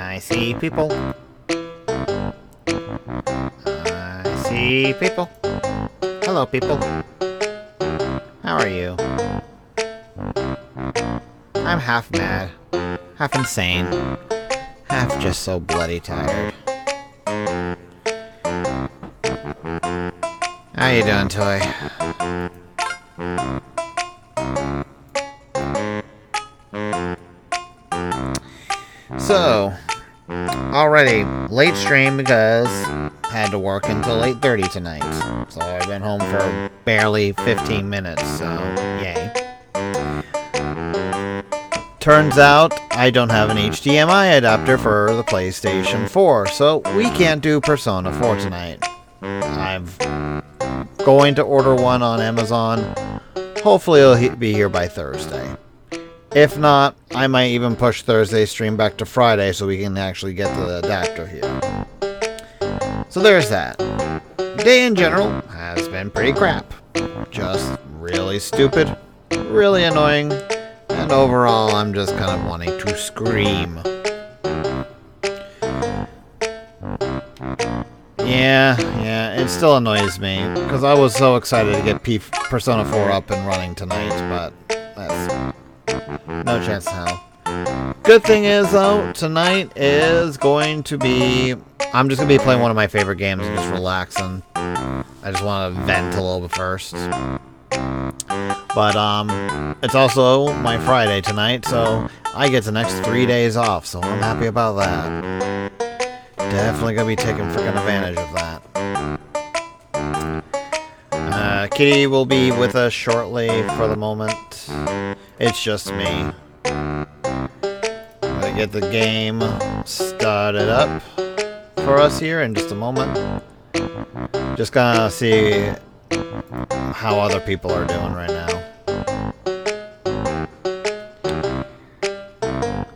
I see people. I see people. Hello, people. How are you? I'm half mad, half insane, half just so bloody tired. How you doing, Toy? So, already late stream because had to work until 8:30 tonight. So I've been home for barely 15 minutes, so yay. Turns out I don't have an HDMI adapter for the PlayStation 4, so we can't do Persona 4 tonight. I'm going to order one on Amazon. Hopefully it'll be here by Thursday. If not, I might even push Thursday's stream back to Friday so we can actually get the adapter here. So there's that. The day in general has been pretty crap. Just really stupid, really annoying, and overall I'm just kind of wanting to scream. Yeah, it still annoys me, because I was so excited to get Persona 4 up and running tonight, but that's no chance in hell. Good thing is, though, tonight is going to be... I'm just going to be playing one of my favorite games and just relaxing. I just want to vent a little bit first. But, it's also my Friday tonight, so I get the next 3 days off, so I'm happy about that. Definitely going to be taking freaking advantage of that. Kitty will be with us shortly for the moment. It's just me. I'm going to get the game started up for us here in just a moment. Just gonna see how other people are doing right now.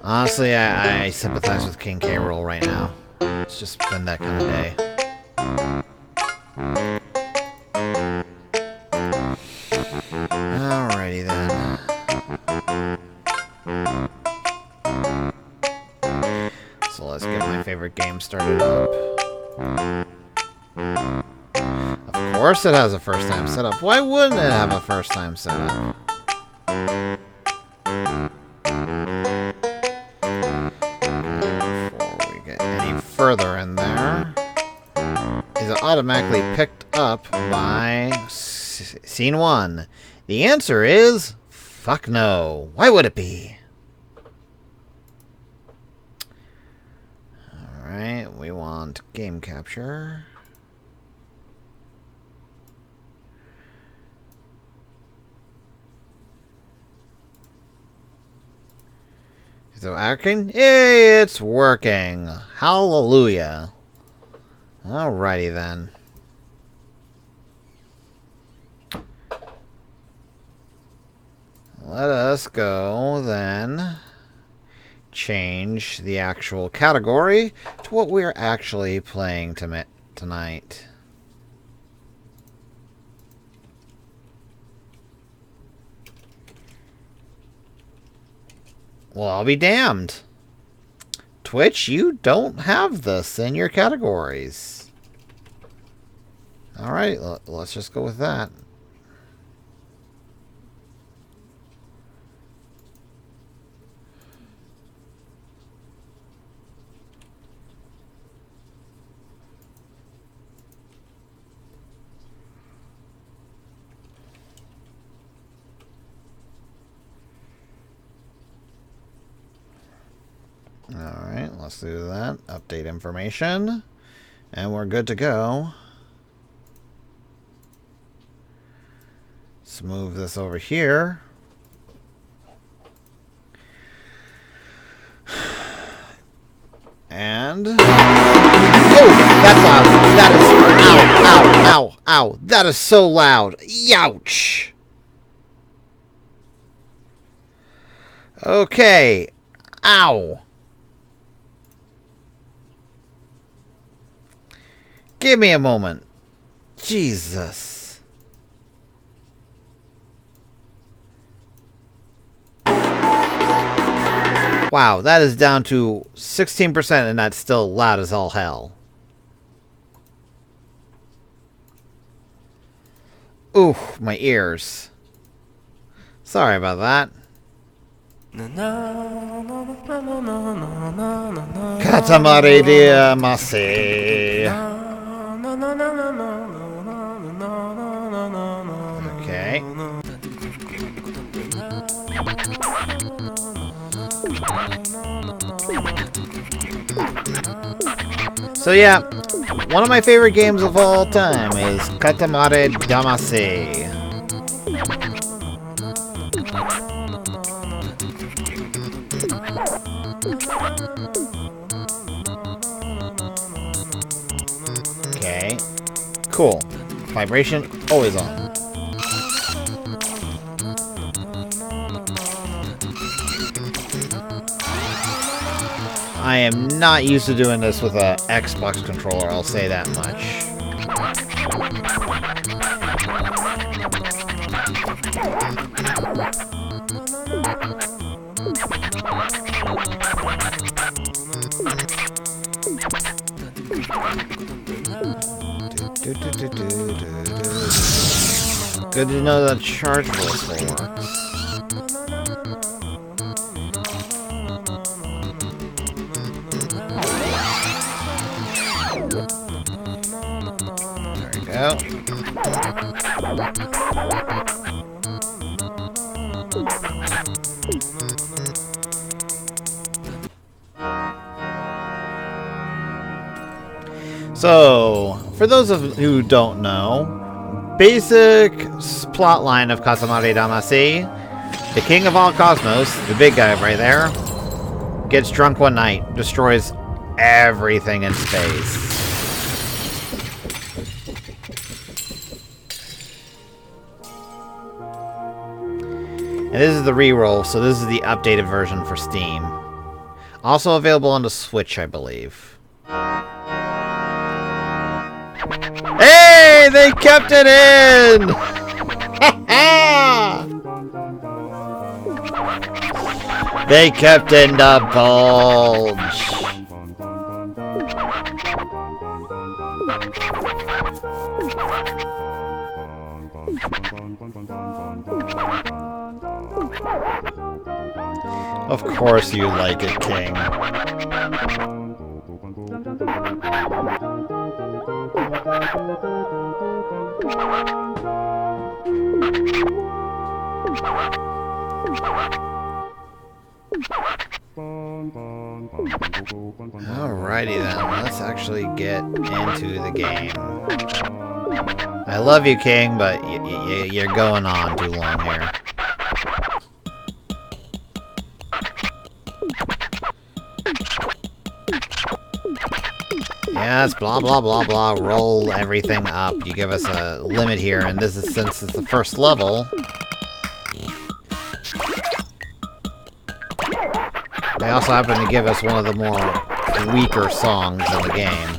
Honestly, I sympathize with King K. Rool right now. It's just been that kind of day. Alrighty then. So let's get my favorite game started up. Of course it has a first time setup. Why wouldn't it have a first time setup? Before we get any further in there, is it automatically picked up by scene 1? The answer is fuck no. Why would it be? Alright, we want game capture. So A-kun, hey, it's working. Hallelujah. Alrighty then. Let us go then change the actual category to what we're actually playing tonight. Well, I'll be damned. Twitch, you don't have this in your categories. Alright, let's just go with that. Alright, let's do that. Update information. And we're good to go. Let's move this over here. And... oh! That's loud! That is... ow! Ow! Ow! Ow! That is so loud! Youch! Okay. Ow! Give me a moment. Jesus. Wow, that is down to 16% and that's still loud as all hell. Ooh, my ears. Sorry about that. Katamari diamase. Okay. So yeah, one of my favorite games of all time is Katamari Damacy. Okay, cool. Vibration always on. I am not used to doing this with an Xbox controller, I'll say that much. Good to know that chargeable still works. There we go. So, for those of you who don't know, basic plotline of Katamari Damacy, the king of all cosmos, the big guy right there, gets drunk one night, destroys everything in space. And this is the reroll, so this is the updated version for Steam. Also available on the Switch, I believe. Hey! They kept it in! They kept in the bulge! Of course you like it, King. Alrighty then, let's actually get into the game. I love you, King, but you're going on too long here. Yes, blah blah blah blah, roll everything up. You give us a limit here, and this is, since it's the first level, they also happen to give us one of the more weaker songs in the game.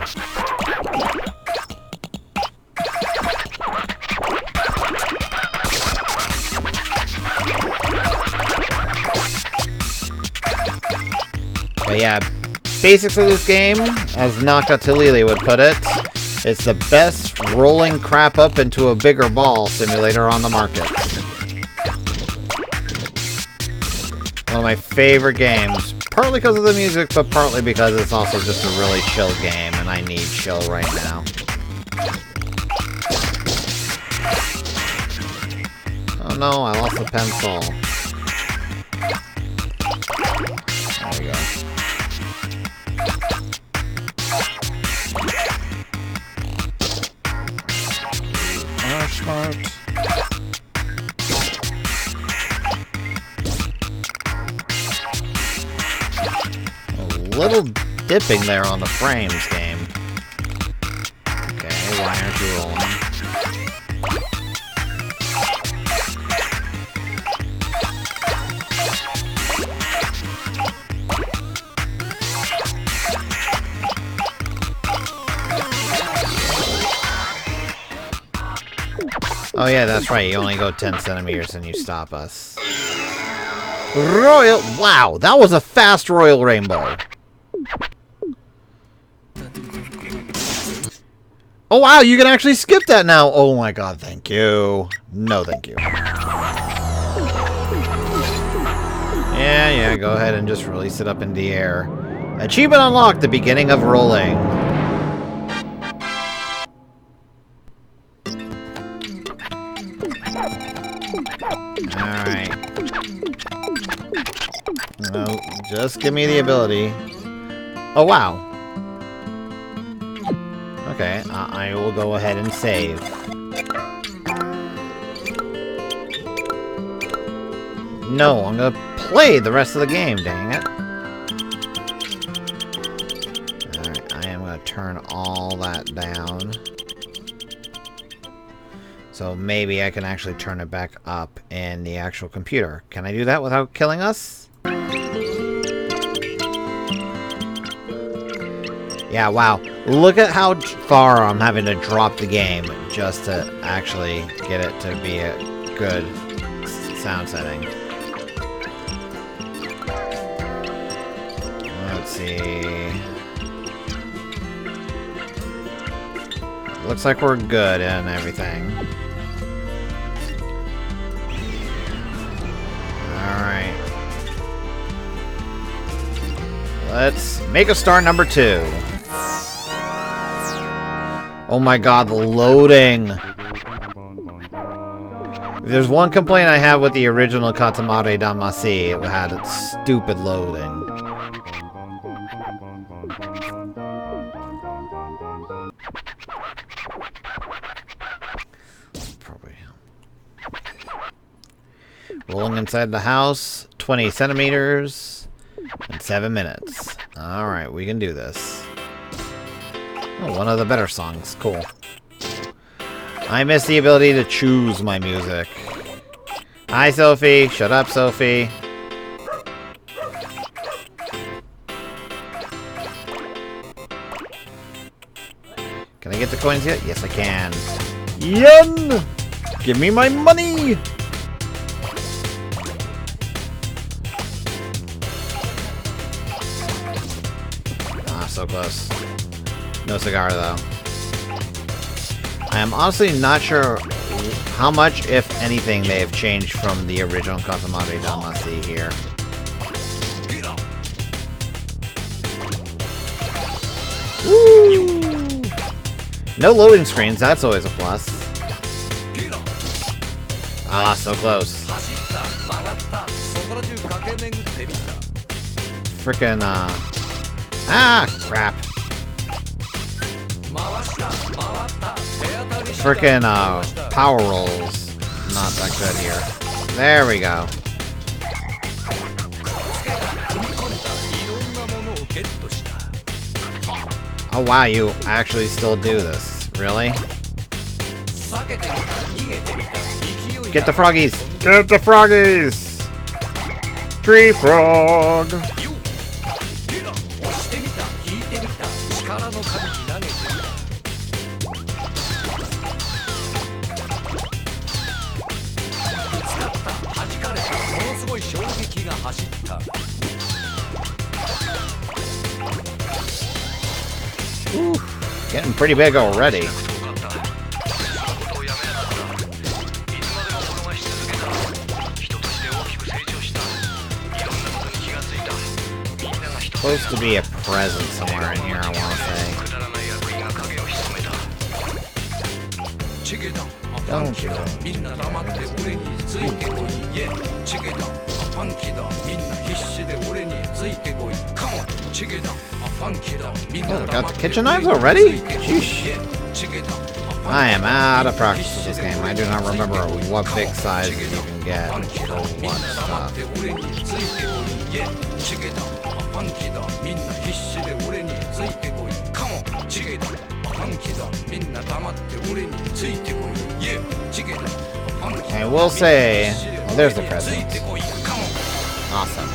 But yeah, basically this game, as Nakatalili would put it, it's the best rolling crap up into a bigger ball simulator on the market. One of my favorite games, partly because of the music, but partly because it's also just a really chill game, and I need chill right now. Oh no, I lost the pencil. There we go. Smart. little dipping there on the frames, game. Okay, why aren't you rolling? Oh yeah, that's right. You only go 10 centimeters and you stop us. Royal... Wow, that was a fast Royal Rainbow. Oh wow, you can actually skip that now. Oh my god, thank you. No, thank you. Yeah, go ahead and just release it up in the air. Achievement unlocked, the beginning of rolling. Alright. Well, just give me the ability. Oh, wow. Okay, I will go ahead and save. No, I'm gonna play the rest of the game, dang it. Alright, I am gonna turn all that down. So maybe I can actually turn it back up in the actual computer. Can I do that without killing us? Yeah, wow. Look at how far I'm having to drop the game just to actually get it to be a good sound setting. Let's see. Looks like we're good and everything. Alright. Let's make a star number 2. Oh my god, the loading! If there's one complaint I have with the original Katamari Damacy, it had its stupid loading. Probably. Rolling inside the house, 20 centimeters, in 7 minutes. Alright, we can do this. Oh, one of the better songs. Cool. I miss the ability to choose my music. Hi, Sophie. Shut up, Sophie. Can I get the coins yet? Yes, I can. Yen! Give me my money! Ah, so close. No cigar, though. I am honestly not sure how much, if anything, they have changed from the original Katamari Damacy here. Woo! No loading screens, that's always a plus. Ah, so close. Frickin', ah, crap. Frickin' power rolls. Not that good here. There we go. Oh wow, you actually still do this. Really? Get the froggies! Get the froggies! Tree frog! Ooh, getting pretty big already. Supposed to be a present somewhere in here, I want to say. Don't you? Oh, we got the kitchen knives already? Sheesh. I am out of practice with this game. I do not remember what big sizes you can get for what stuff. I will say, oh, there's the present. Awesome.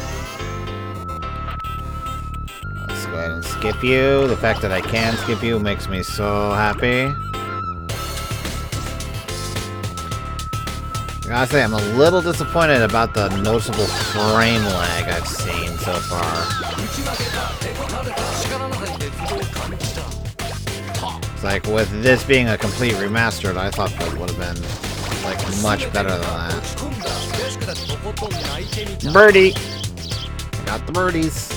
Let's go ahead and skip you. The fact that I can skip you makes me so happy. I gotta say, I'm a little disappointed about the noticeable frame lag I've seen so far. It's like, with this being a complete remastered, I thought that would have been, like, much better than that. Birdie! I got the birdies.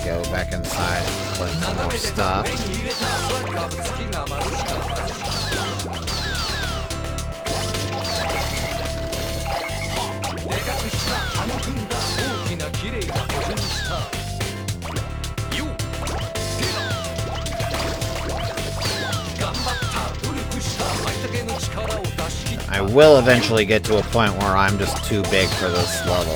Go back inside and put some more stuff. I will eventually get to a point where I'm just too big for this level.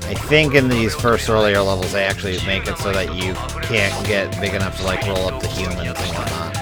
I think in these first earlier levels they actually make it so that you can't get big enough to like roll up the humans and whatnot.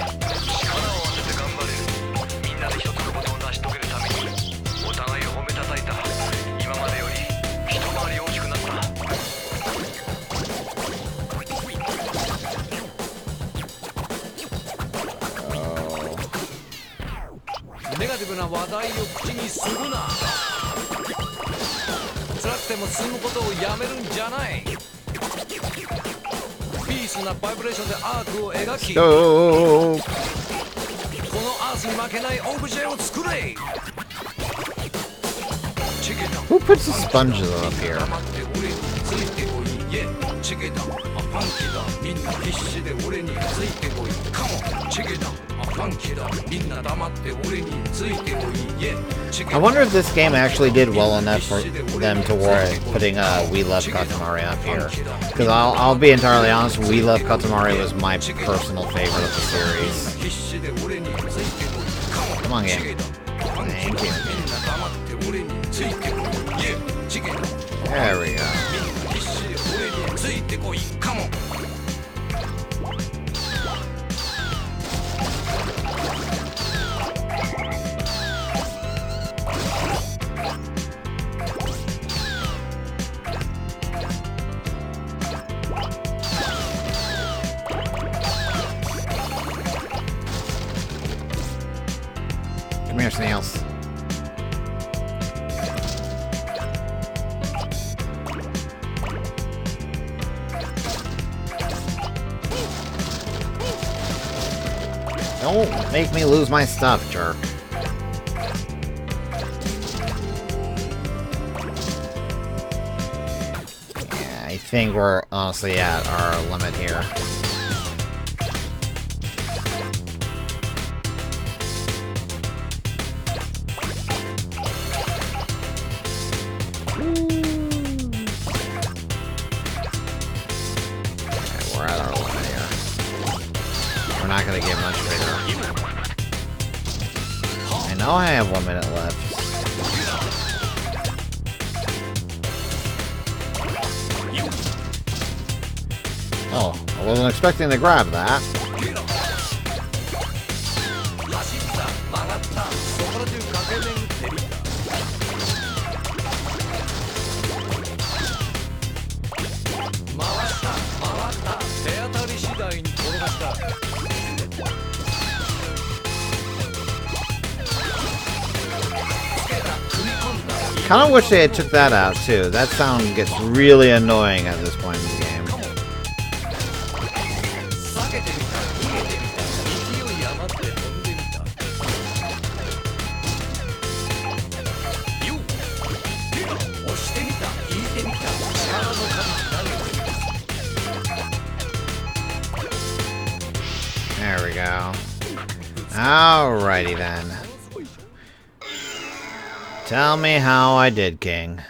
Go! Who puts the sponges up here? I wonder if this game actually did well enough for them to warrant putting We Love Katamari up here. Because I'll be entirely honest, We Love Katamari was my personal favorite of the series. Come on, game. Thank you. There we go. Come here, snails. Don't make me lose my stuff, jerk. Yeah, I think we're honestly at our limit here. We're at our limit here. We're not gonna get much bigger. I know I have 1 minute left. Oh, I wasn't expecting to grab that. Kind of wish they had took that out too. That sound gets really annoying at this point in the game. There we go. Alrighty then. Tell me how I did, King.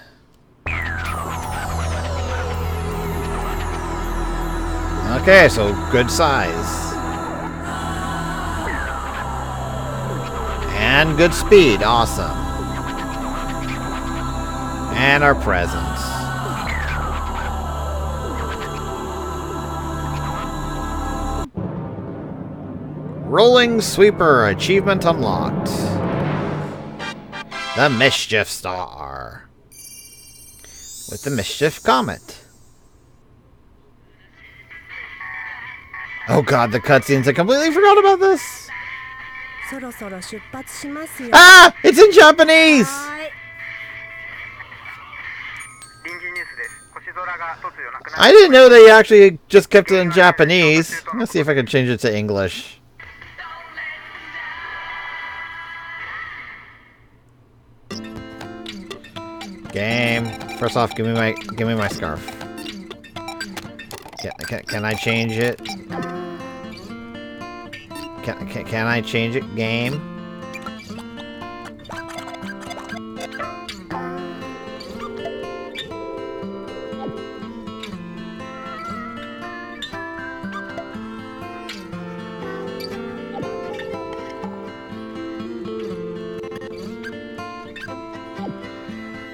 Okay, so good size. And good speed. Awesome. And our presents. Rolling Sweeper. Achievement unlocked. The Mischief Star. With the Mischief Comet. Oh god, the cutscenes. I completely forgot about this. Ah! It's in Japanese! I didn't know they actually just kept it in Japanese. Let's see if I can change it to English. Game. First off, give me my scarf. Can I change it? Can I change it? Game.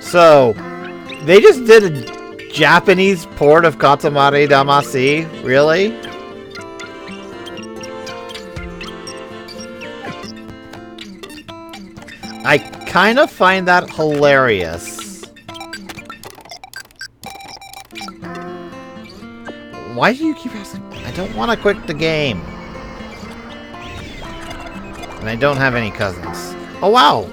So, they just did a Japanese port of Katamari Damacy? Really? I kind of find that hilarious. Why do you keep asking? I don't want to quit the game. And I don't have any cousins. Oh, wow.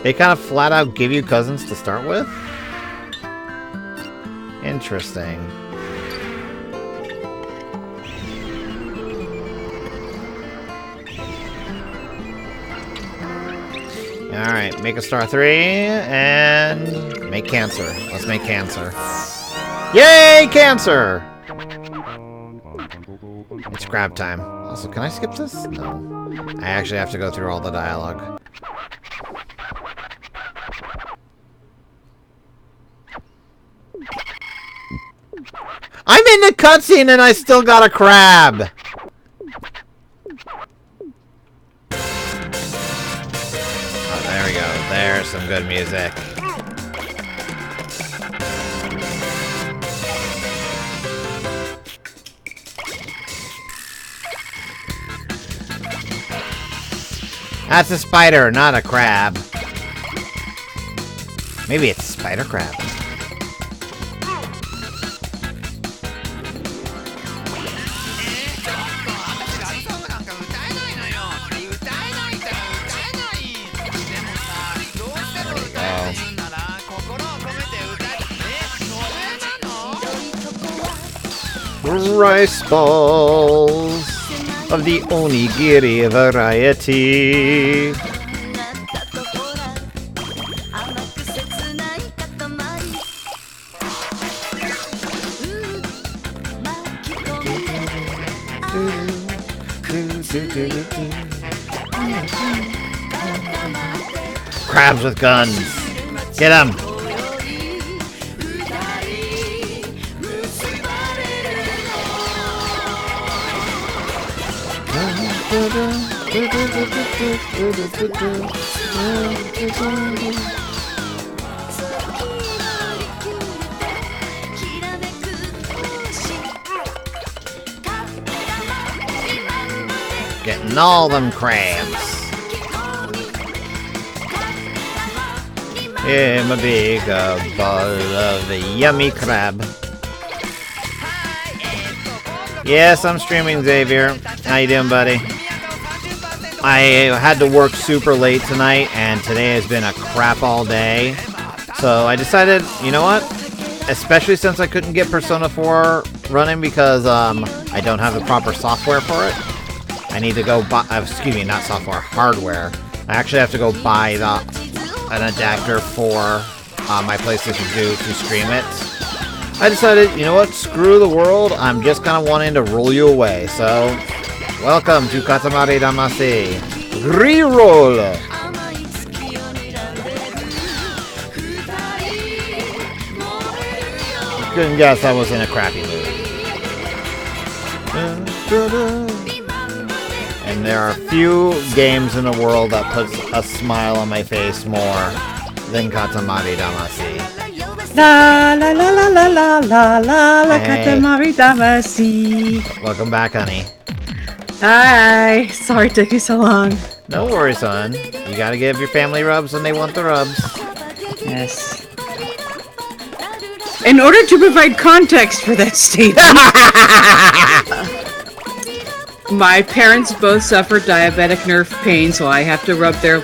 They kind of flat out give you cousins to start with? Interesting. Alright, make a star 3 and make cancer. Let's make cancer. Yay, cancer! It's grab time. Also, can I skip this? No. I actually have to go through all the dialogue. I'm in the cutscene and I still got a crab! Oh, there we go. There's some good music. That's a spider, not a crab. Maybe it's a spider crab. Rice balls of the onigiri variety. Crabs with guns. Get them. Getting all them crabs. I'm a big ball of a yummy crab. Yes, I'm streaming, Xavier. How you doing, buddy? I had to work super late tonight, and today has been a crap all day. So I decided, you know what? Especially since I couldn't get Persona 4 running because I don't have the proper software for it. I need to go buy, excuse me, not software, hardware. I actually have to go buy an adapter for my PlayStation 2 to stream it. I decided, you know what? Screw the world. I'm just kind of wanting to roll you away. So, welcome to Katamari Damacy. Reroll! You couldn't guess I was in a crappy mood. And there are few games in the world that puts a smile on my face more than Katamari Damacy. La la la la la la la la la Katamari Damacy. Welcome back, honey. Hi. Sorry it took you so long. No worries, son. You gotta give your family rubs when they want the rubs. Yes. In order to provide context for that statement, my parents both suffer diabetic nerve pain, so I have to rub their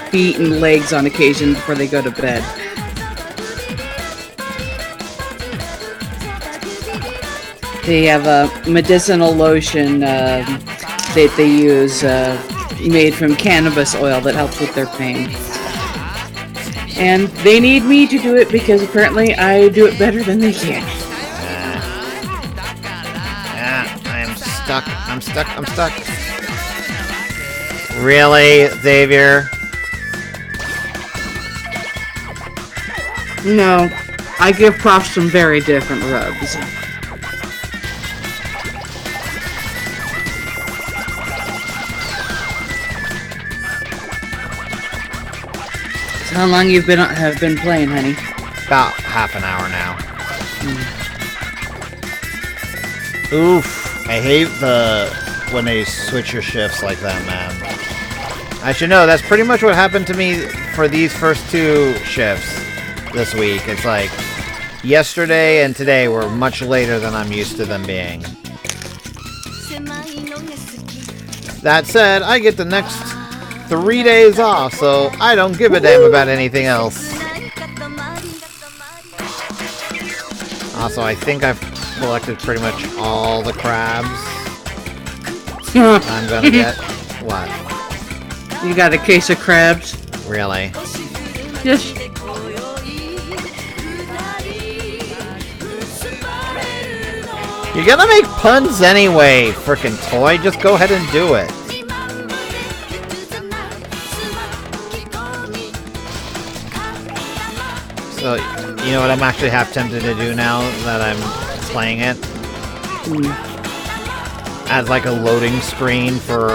feet and legs on occasion before they go to bed. They have a medicinal lotion that they use made from cannabis oil that helps with their pain. And they need me to do it because apparently I do it better than they can. I'm stuck. I'm stuck. Really, Xavier? No, I give Prof some very different rubs. So how long you've have been playing, honey? About half an hour now. Oof. I hate when they switch your shifts like that, man. I should know, that's pretty much what happened to me for these first two shifts this week. It's like, yesterday and today were much later than I'm used to them being. That said, I get the next 3 days off, so I don't give a damn about anything else. Also, I think I've collected pretty much all the crabs. I'm gonna get... What? You got a case of crabs? Really? Yes. You're gonna make puns anyway, frickin' toy. Just go ahead and do it. So, you know what I'm actually half tempted to do now that I'm playing it? As like a loading screen for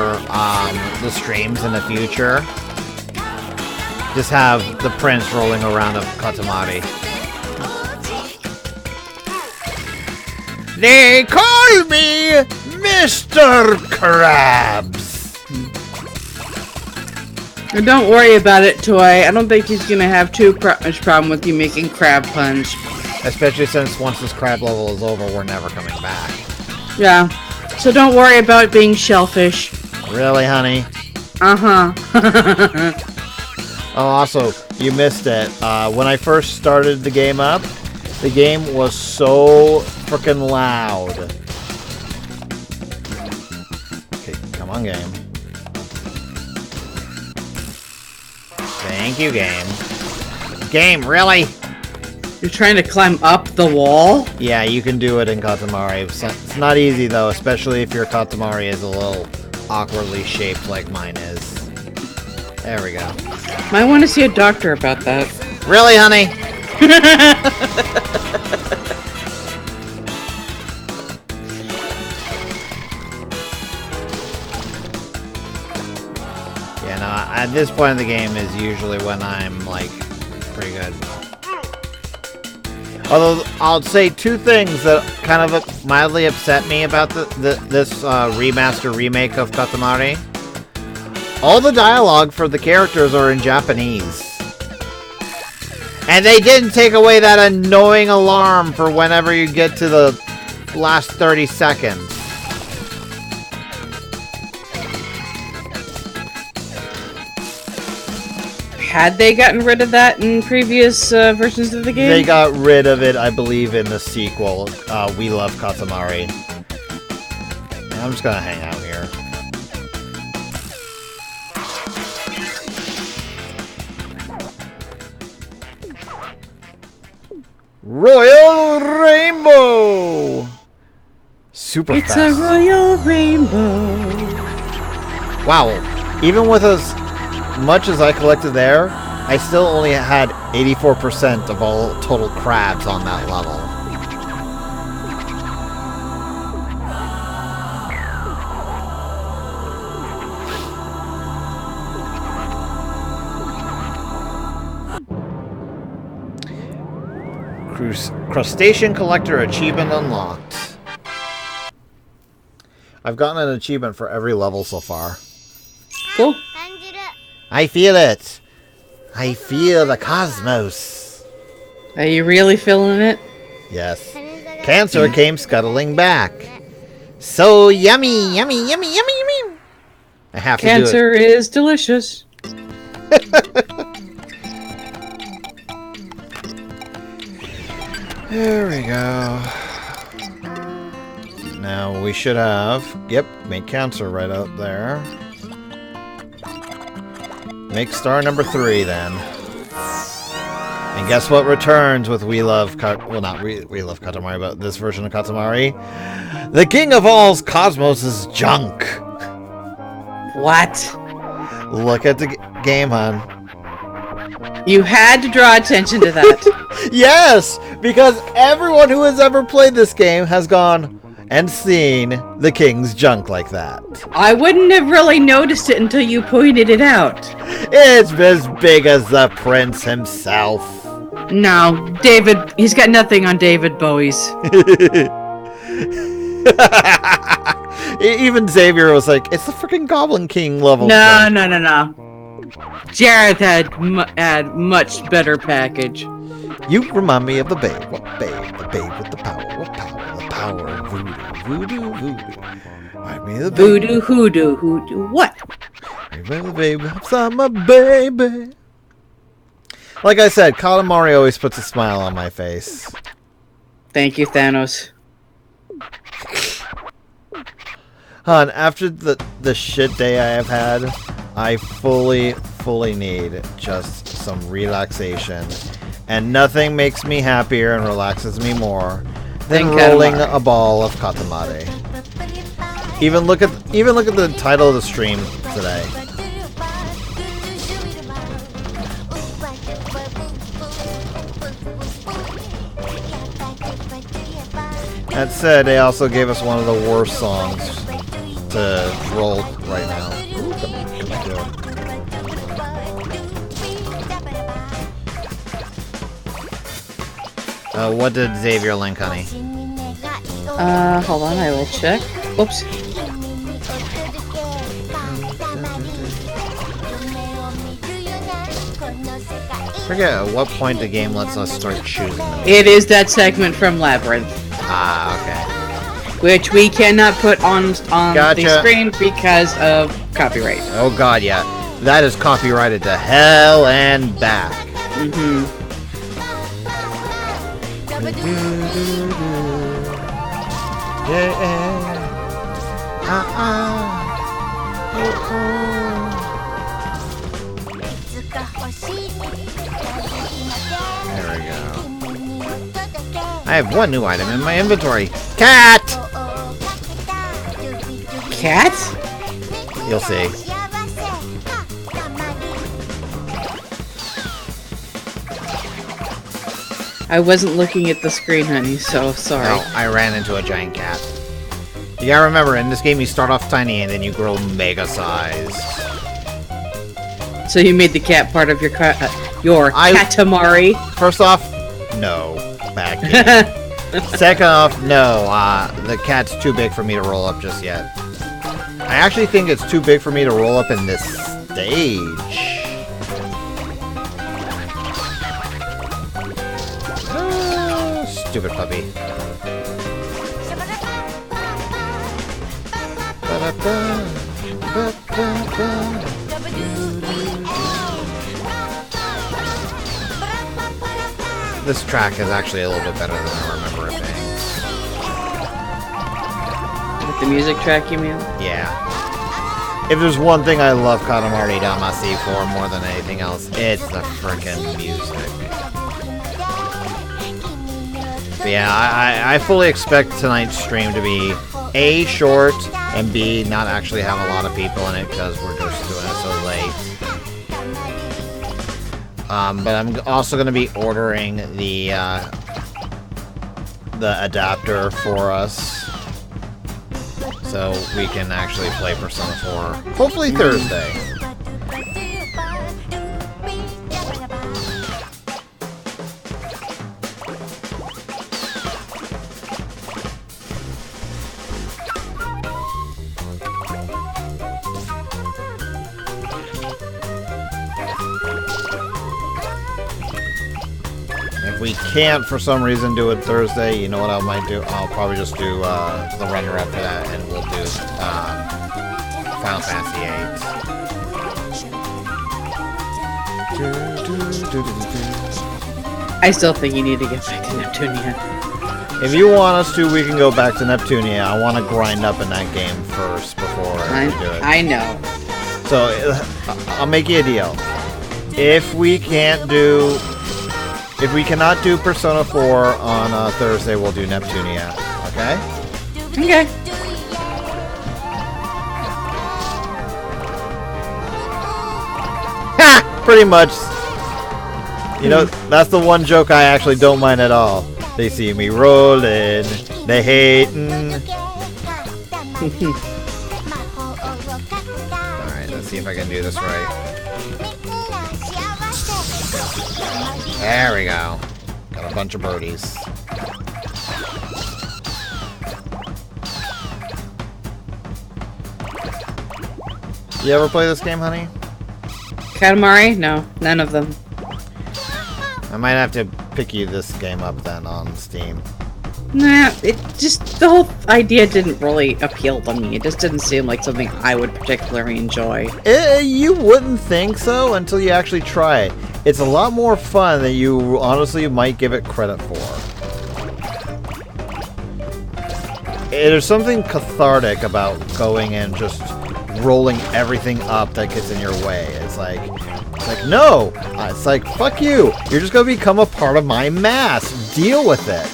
the streams in the future. Just have the prince rolling around of Katamari. They call me Mr. Krabs. Don't worry about it, Toy. I don't think he's gonna have too much problem with you making crab puns. Especially since once this crab level is over, we're never coming back. Yeah. So don't worry about being shellfish. Really, honey? Uh-huh. Oh, also, you missed it. When I first started the game up, the game was so freaking loud. Okay, come on, game. Thank you, game. Game, really? You're trying to climb up the wall? Yeah, you can do it in Katamari. It's not easy, though, especially if your Katamari is a little awkwardly shaped like mine is. There we go. Might want to see a doctor about that. Really, honey? Yeah, no, at this point in the game is usually when I'm, like, pretty good. Although, I'll say two things that kind of mildly upset me about this remaster remake of Katamari. All the dialogue for the characters are in Japanese. And they didn't take away that annoying alarm for whenever you get to the last 30 seconds. Had they gotten rid of that in previous versions of the game? They got rid of it, I believe, in the sequel, We Love Katamari. I'm just gonna hang out here. Royal Rainbow! Super fast. It's a royal rainbow. Wow, even with as much as I collected there, I still only had 84% of all total crabs on that level. Crustacean Collector achievement unlocked. I've gotten an achievement for every level so far. Cool. I feel it. I feel the cosmos. Are you really feeling it? Yes. Cancer came scuttling back. So yummy, yummy, yummy, yummy, yummy. I have to do it. Cancer is delicious. There we go. Now we should have... Yep, make cancer right out there. Make star number 3 then. And guess what returns with We Love... well, not We Love Katamari, but this version of Katamari. The king of all cosmos' junk. What? Look at the game, hon. You had to draw attention to that. Yes! Because everyone who has ever played this game has gone and seen the king's junk like that. I wouldn't have really noticed it until you pointed it out. It's as big as the prince himself. No, David, he's got nothing on David Bowie's. Even Xavier was like, it's the freaking Goblin King level. No. Jared had much better package. You remind me of the babe. What babe? The babe with the power. What power? The power of voodoo. Voodoo. Remind me of the babe. Voodoo, hoodoo. What? Remind me of the babe. I'm a baby. Like I said, Katamari always puts a smile on my face. Thank you, Thanos. Hon, after the shit day I have had, I fully need just some relaxation. And nothing makes me happier and relaxes me more than rolling a ball of Katamari. Even look at the title of the stream today. That said, they also gave us one of the worst songs to roll right now. Ooh, what did Xavier link, honey? Hold on, I will check. Oops. Forget at what point the game lets us start choosing them. It is that segment from Labyrinth. Ah, okay. Which we cannot put on Gotcha. the screen because of copyright. Oh god, yeah. That is copyrighted to hell and back. Mm-hmm. Yeah. There we go. I have one new item in my inventory. Cat! Cat? You'll see. I wasn't looking at the screen, honey, so sorry. No, I ran into a giant cat. You gotta remember, in this game you start off tiny and then you grow mega sized. So you made the cat part of your Katamari? First off, no. Back in. Second off, no. The cat's too big for me to roll up just yet. I actually think it's too big for me to roll up in this stage. Stupid puppy. This track is actually a little bit better than I remember it being. With the music track, you mean? Yeah. If there's one thing I love Katamari Damacy for more than anything else, it's the frickin' music. But yeah, I fully expect tonight's stream to be A, short, and B, not actually have a lot of people in it because we're just doing it so late. But I'm also going to be ordering the adapter for us so we can actually play Persona 4. Hopefully Thursday. if we can't for some reason do it Thursday, you know what I might do? I'll probably just do the runner-up for that, and we'll do Final Fantasy VIII. I still think you need to get back to Neptunia. If you want us to, we can go back to Neptunia. I want to grind up in that game first before we do it. I know. So, I'll make you a deal. If we cannot do Persona 4 on Thursday, we'll do Neptunia. Okay? Okay. Ha! Pretty much. You know, that's the one joke I actually don't mind at all. They see me rolling, they hating. Alright, let's see if I can do this right. There we go. Got a bunch of birdies. You ever play this game, honey? Katamari? No, none of them. I might have to pick you this game up then on Steam. Nah, it just, the whole idea didn't really appeal to me. It just didn't seem like something I would particularly enjoy. You wouldn't think so until you actually try it. It's a lot more fun than you honestly might give it credit for. There's something cathartic about going and just rolling everything up that gets in your way. It's like, no! It's like, fuck you! You're just gonna become a part of my mass! Deal with it!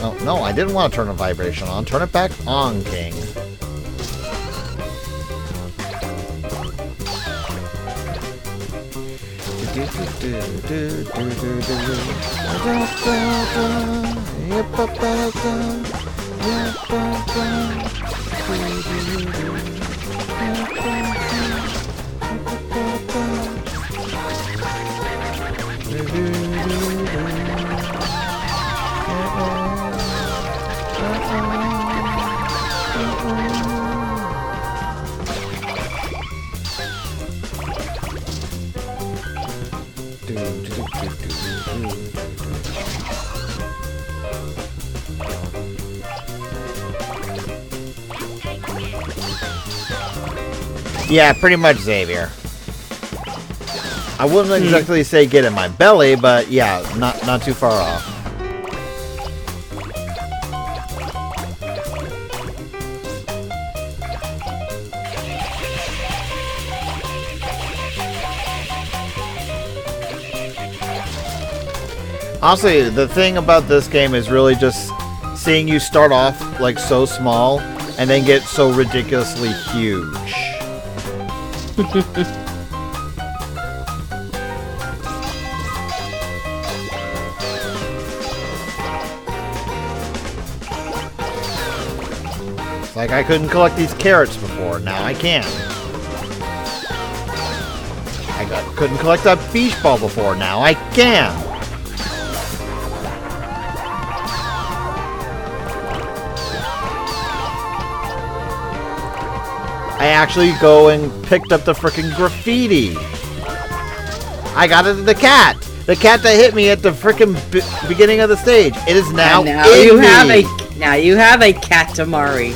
Oh, no, I didn't want to turn the vibration on. Turn it back on, King. Yeah, pretty much Xavier. I wouldn't exactly say get in my belly, but yeah, not too far off. Honestly, the thing about this game is really just seeing you start off like so small and then get so ridiculously huge. Like I couldn't collect these carrots before, now I can. Couldn't collect that beach ball before, now I can. I actually go and picked up the freaking graffiti. I got it to the cat. The cat that hit me at the freaking beginning of the stage. It is now now in you me. have a Katamari.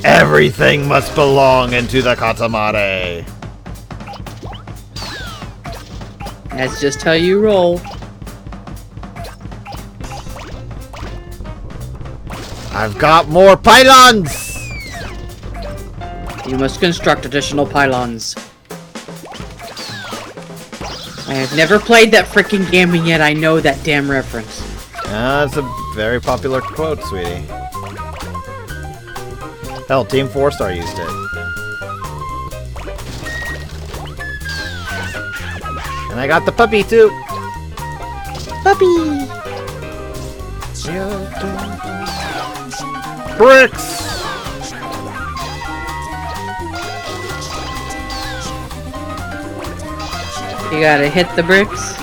Everything must belong into the Katamari. That's just how you roll. I've got more pylons. You must construct additional pylons. I have never played that freaking game, and yet I know that damn reference. That's a very popular quote, sweetie. Hell, Team 4-Star used it. And I got the puppy, too. Puppy! Bricks! You gotta hit the bricks.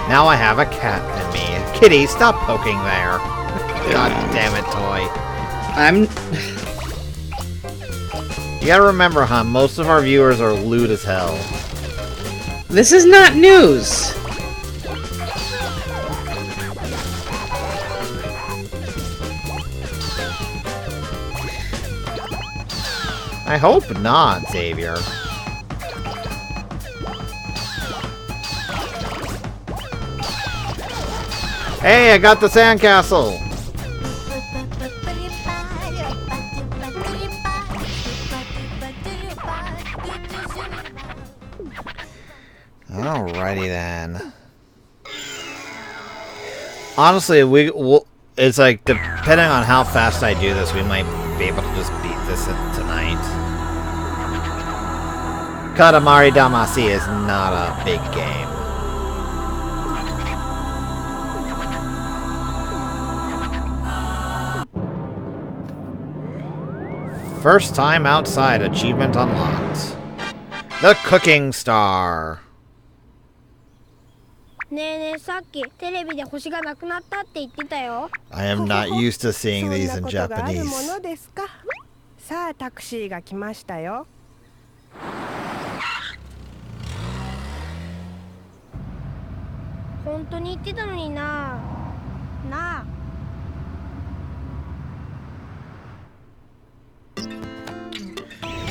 Now I have a cat in me. Kitty, stop poking there. God damn it, toy. You gotta remember, hon, most of our viewers are lewd as hell. This is not news. I hope not, Xavier. Hey, I got the sandcastle! Alrighty then. Honestly, it's like, depending on how fast I do this, we might be able to just beat this tonight. Katamari Damacy is not a big game. First time outside, achievement unlocked. The Cooking Star. I am not used to seeing these in Japanese.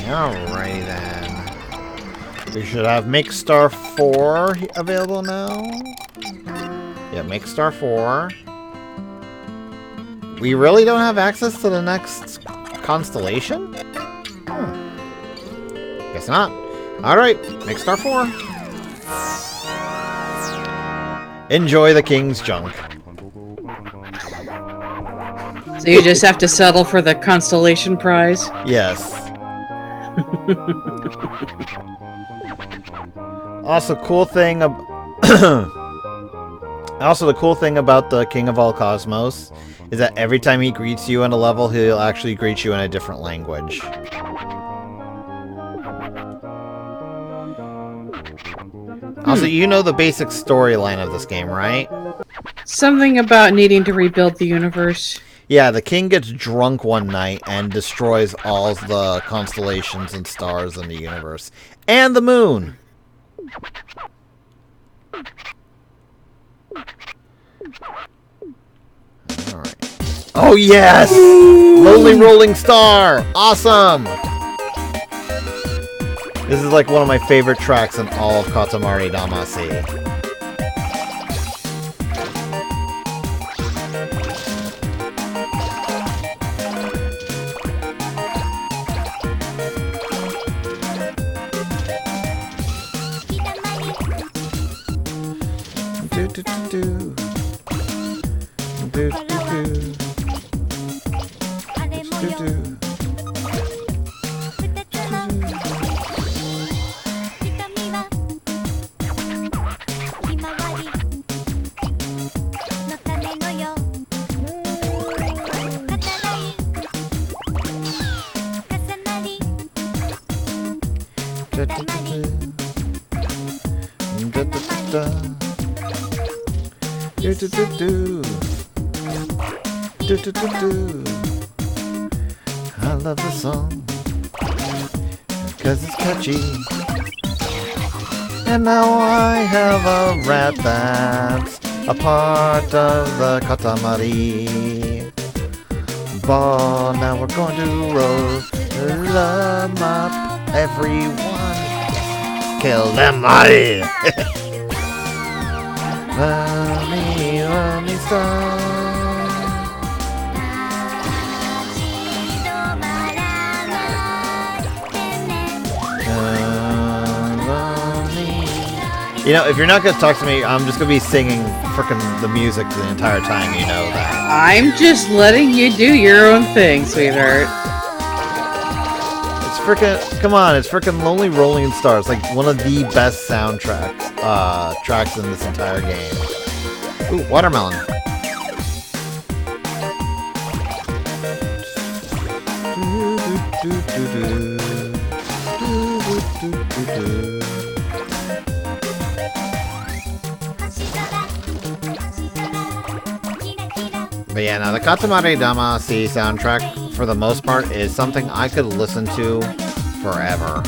Alrighty then. We should have Make Star 4 available now. Yeah, Make Star 4. We really don't have access to the next constellation? Guess not. Alright, Make Star 4. Enjoy the king's junk. So you just have to settle for the constellation prize? Yes. Also, the cool thing about the King of All Cosmos is that every time he greets you in a level, he'll actually greet you in a different language. Also, you know the basic storyline of this game, right? Something about needing to rebuild the universe. Yeah, the king gets drunk one night and destroys all the constellations and stars in the universe. And the moon! Alright. Oh yes! Lonely Rolling Star! Awesome! This is like one of my favorite tracks in all of Katamari Damacy. I love the song because it's catchy. And now I have a rat that's a part of the Katamari. But now we're going to roll them up, everyone. Kill them all. Let me start. You know, if you're not gonna talk to me, I'm just gonna be singing frickin' the music the entire time, you know that. I'm just letting you do your own thing, sweetheart. It's frickin', come on, it's frickin' Lonely Rolling Stars, like one of the best soundtracks, tracks in this entire game. Ooh, watermelon. But yeah, now the Katamari Damacy soundtrack, for the most part, is something I could listen to forever.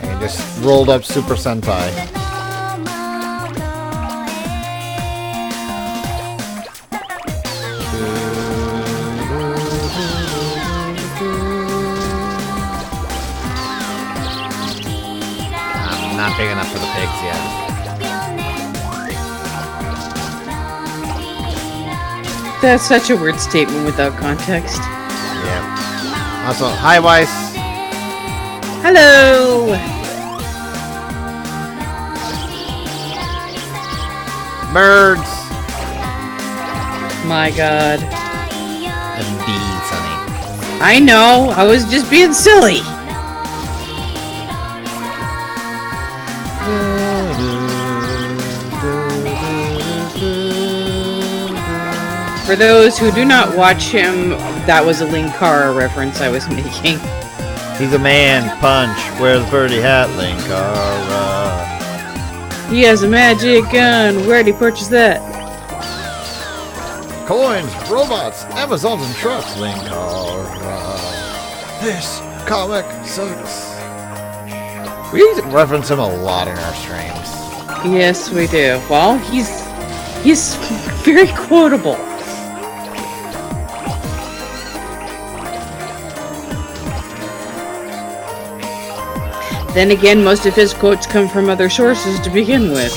And just rolled up Super Sentai. Not big enough for the pigs yet. That's such a weird statement without context. Yeah. Also, hi, Weiss. Hello! Birds. My god. And bees, honey. I know, I was just being silly. For those who do not watch him, that was a Linkara reference I was making. He's a man, Punch. Wears a birdie hat, Linkara. He has a magic gun. Where'd he purchase that? Coins, robots, Amazons, and trucks, Linkara. This comic sucks. We reference him a lot in our streams. Yes, we do. Well, he's very quotable. Then again, most of his quotes come from other sources to begin with.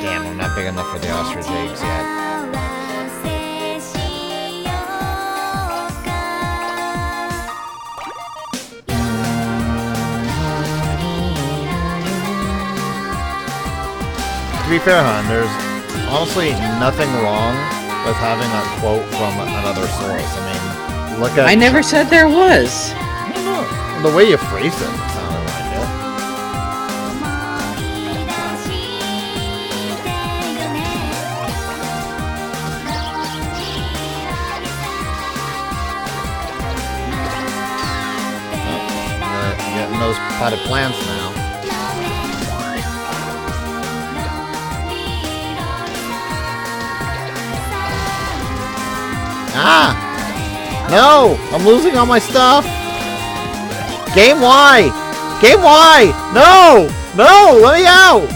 Damn, I'm not big enough for the ostrich eggs yet. To be fair, hon, there's honestly nothing wrong with having a quote from another source. I mean, look at... I never said there was. I don't know. The way you phrased it sounded like it. Getting those potted plants now. Ah! No! I'm losing all my stuff! Game Y! Game Y! No! No! Let me out!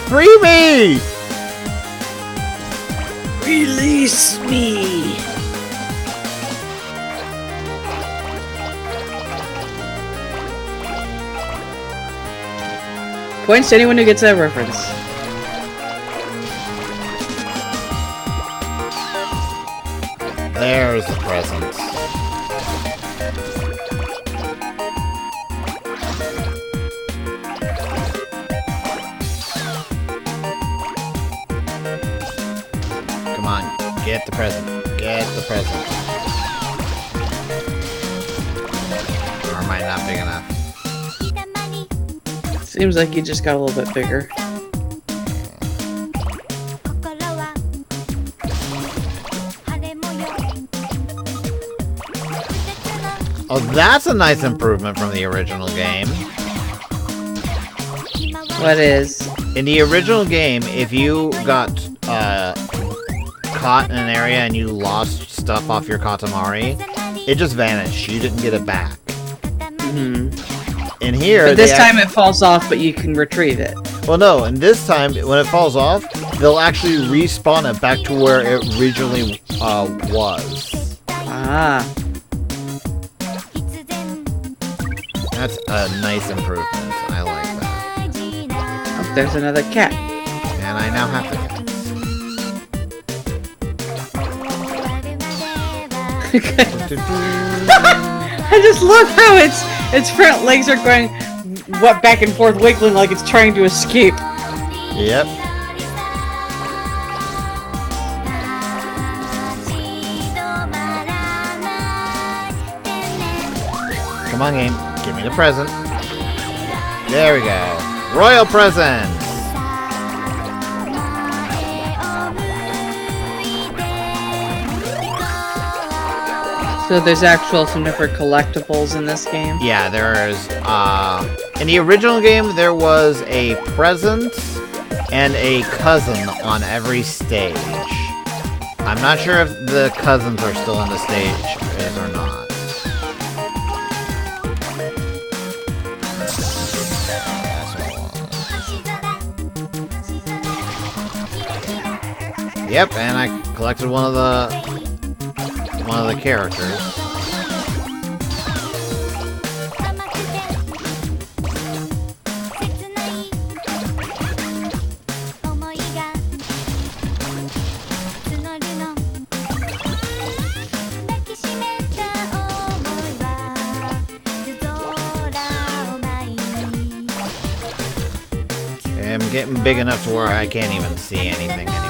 Free me! Release me! Points to anyone who gets that reference. There's the present. Come on, get the present. Get the present. Or am I not big enough? Seems like you just got a little bit bigger. Oh, that's a nice improvement from the original game. What is? In the original game, if you got caught in an area and you lost stuff off your Katamari, it just vanished. You didn't get it back. Mm-hmm. In here, But this time it falls off, but you can retrieve it. Well, no, and this time, when it falls off, they'll actually respawn it back to where it originally was. Ah. That's a nice improvement. I like that. Oh, there's another cat. And I now have the cat. I just love how its front legs are going back and forth, wiggling like it's trying to escape. Yep. Come on, game. Give me the present. There we go. Royal present! So there's some different collectibles in this game? Yeah, there's, in the original game, there was a present and a cousin on every stage. I'm not sure if the cousins are still on the stage or not. Yep, and I collected one of the characters. I'm getting big enough to where I can't even see anything anymore.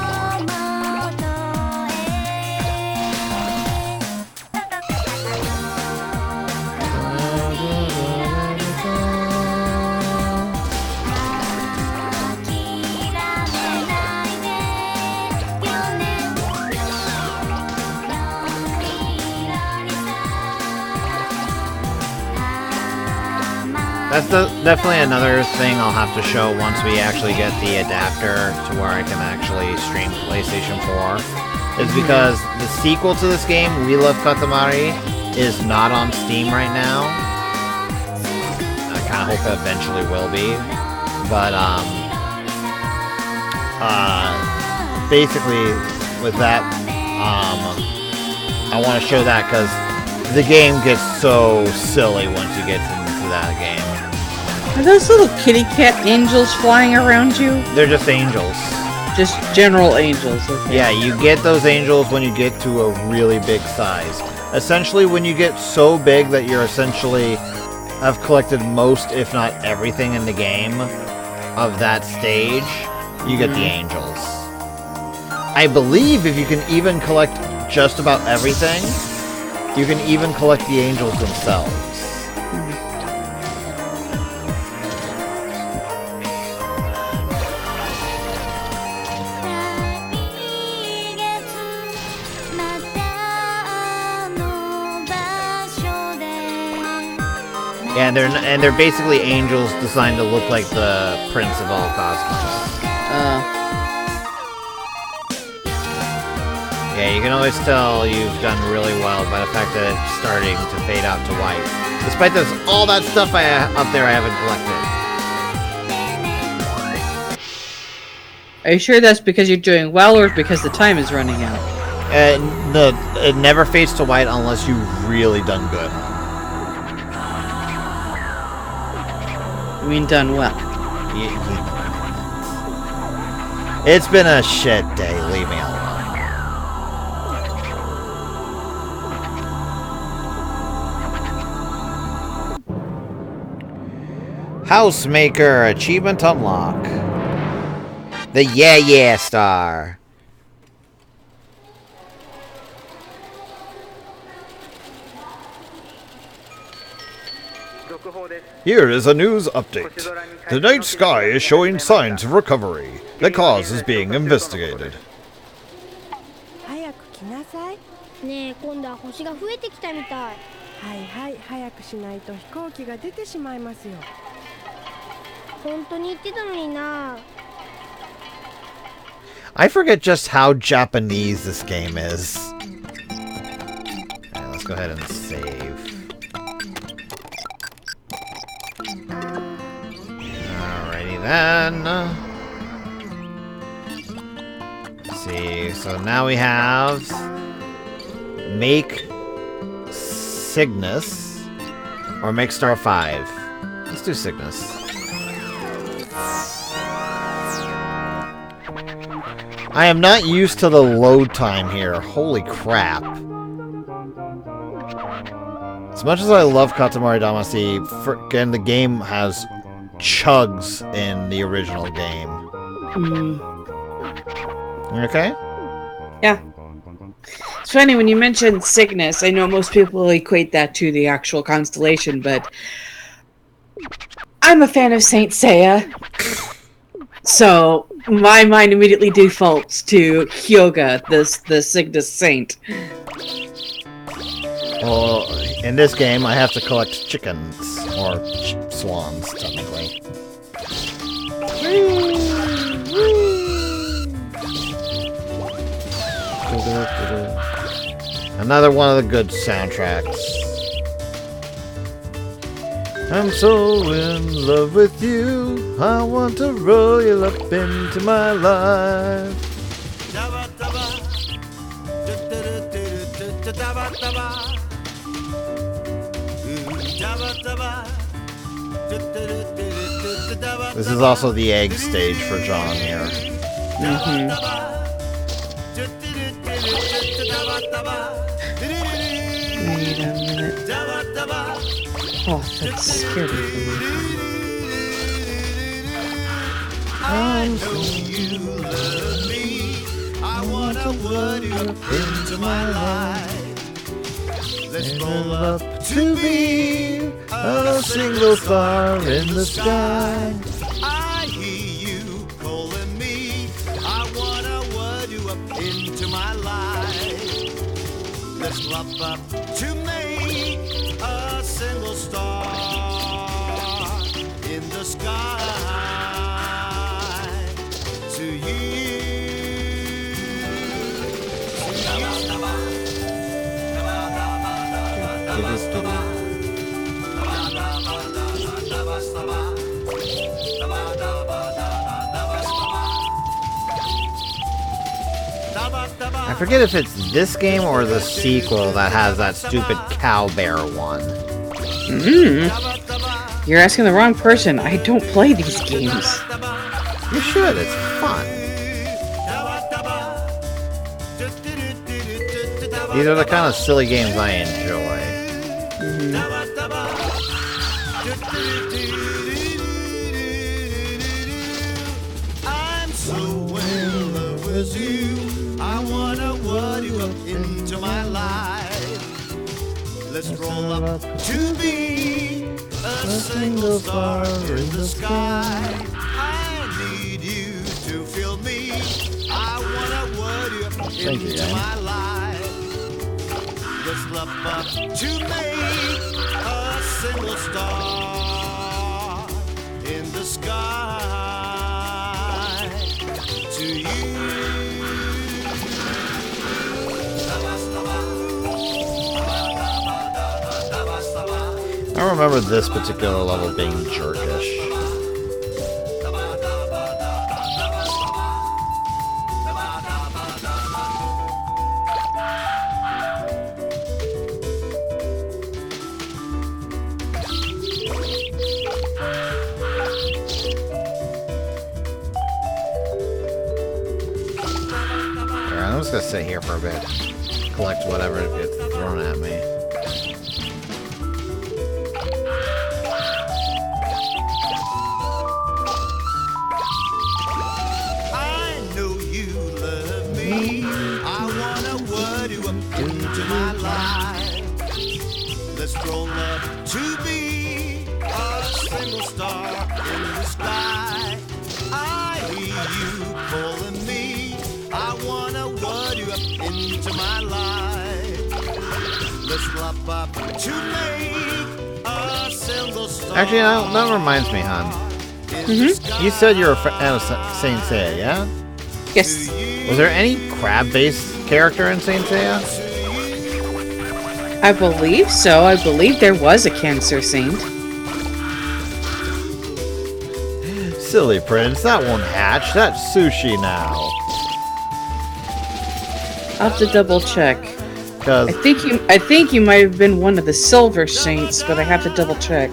That's definitely another thing I'll have to show once we actually get the adapter to where I can actually stream PlayStation 4. Is because the sequel to this game, We Love Katamari, is not on Steam right now. I kind of hope it eventually will be. But, basically, with that, I want to show that because the game gets so silly once you get into that game. Are those little kitty cat angels flying around you? They're just angels. Just general angels, okay. Yeah, you get those angels when you get to a really big size. Essentially, when you get so big that you're essentially have collected most, if not everything in the game of that stage, you get the angels. I believe if you can even collect just about everything, you can even collect the angels themselves. Yeah, and they're basically angels designed to look like the Prince of all Cosmos. Yeah, you can always tell you've done really well by the fact that it's starting to fade out to white. Despite this, all that stuff up there I haven't collected. Are you sure that's because you're doing well, or because the time is running out? It never fades to white unless you've really done good. You mean done well? It's been a shit day, leave me alone. Housemaker achievement unlock. The Yeah star. Here is a news update. The night sky is showing signs of recovery. The cause is being investigated. 早く来なさい。ねえ、今度は星が増えてきたみたい。はいはい、早くしないと飛行機が出てしまいますよ。本当に言ってたのにな。I forget just how Japanese this game is. Alright, let's go ahead and save. Alrighty then. Let's see, so now we have Make Cygnus or Make Star 5. Let's do Cygnus. I am not used to the load time here. Holy crap. As much as I love Katamari Damacy, frickin' the game has chugs in the original game. You okay? Yeah. It's funny when you mention Cygnus. I know most people equate that to the actual constellation, but I'm a fan of Saint Seiya, so my mind immediately defaults to Hyoga, the Cygnus Saint. Well, in this game, I have to collect chickens, or swans, technically. Another one of the good soundtracks. I'm so in love with you, I want to roll you up into my life. This is also the egg stage for John here. Wait a minute. Oh, that's scary for me. I'm so you love me, I want to put you into my life. Let's roll up to be a single star in the sky. I hear you calling me, I wanna word you up into my life. Let's love up to make a single star in the sky. To you. I forget if it's this game or the sequel that has that stupid cow bear one. You're asking the wrong person. I don't play these games. You should, it's fun. These are the kind of silly games I enjoy. I'm so in love with you, I wanna word you up into my life. Let's roll up to be a single star in the sky. I need you to feel me, I wanna word you up into my life. Let's love up to make a single star in the sky. To you. I remember this particular level being jerkish. I'm just gonna sit here for a bit, collect whatever gets thrown at me. I know you love me, I wanna word you up into my life. Let's roll up to be a single star in the sky. I hear you calling me, I wanna word you up into my life. Let's love up to make a single star. Actually, that reminds me, hon. You said you were a fan of Saint Seiya, yeah? Yes. Was there any crab-based character in Saint Seiya? I believe so. I believe there was a Cancer Saint. Silly Prince, that won't hatch. That's sushi now. I'll have to double check. Because I think you might have been one of the Silver Saints, but I have to double check.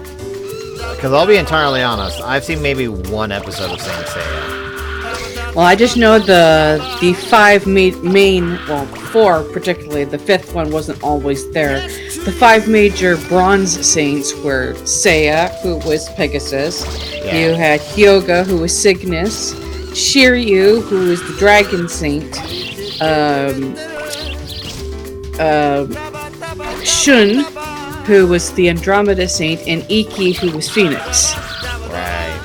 I'll be entirely honest, I've seen maybe one episode of Saint Seiya. Well, I just know the five main, well, four particularly. The fifth one wasn't always there. The five major Bronze Saints were Seiya, who was Pegasus. Yeah. You had Hyoga, who was Cygnus. Shiryu, who was the Dragon Saint. Shun, who was the Andromeda Saint, and Iki, who was Phoenix. Right.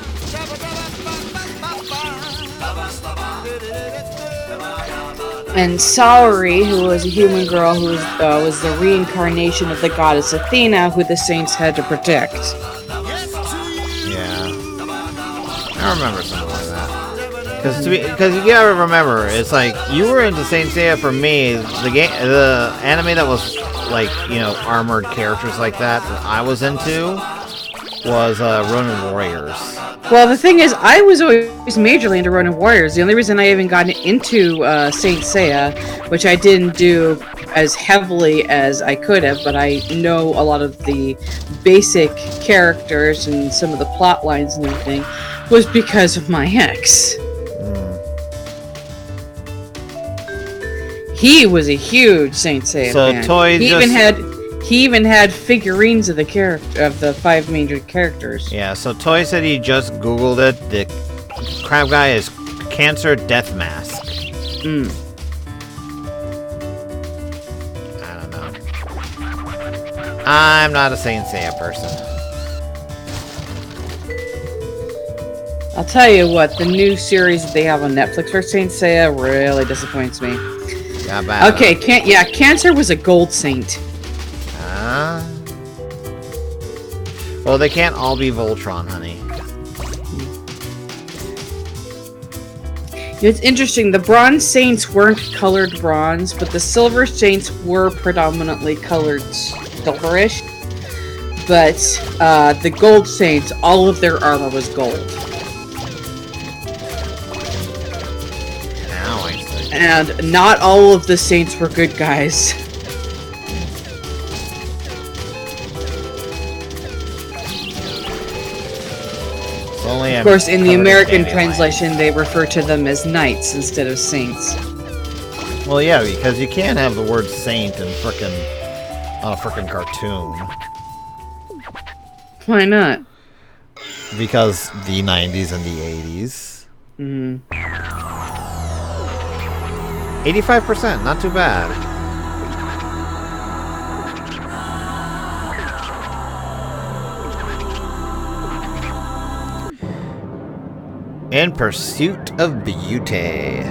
And Saori, who was a human girl who was the reincarnation of the goddess Athena, who the saints had to protect. Yeah. I remember something like that. Because you gotta remember, it's like, you were into Saint Seiya for me, the anime that was, like, you know, armored characters like that I was into was Ronin Warriors. Well, the thing is, I was always majorly into Ronin Warriors. The only reason I even got into Saint Seiya, which I didn't do as heavily as I could have, but I know a lot of the basic characters and some of the plot lines and everything, was because of my ex. He was a huge Saint Seiya fan. Toy He even had figurines of the 5 major characters. Yeah, so Toy said he just Googled it. The crab guy is Cancer Death Mask. I don't know. I'm not a Saint Seiya person. I'll tell you what, the new series that they have on Netflix for Saint Seiya really disappoints me. Not bad. Okay, Cancer was a gold saint. Well, they can't all be Voltron, honey. It's interesting, the bronze saints weren't colored bronze, but the silver saints were predominantly colored silverish. But the gold saints, all of their armor was gold. Now I see. And not all of the saints were good guys. Of course, in the American translation, they refer to them as knights instead of saints. Well, yeah, because you can't have the word saint in on a frickin' cartoon. Why not? Because the 90s and the 80s. 85%, not too bad. In Pursuit of Beauty.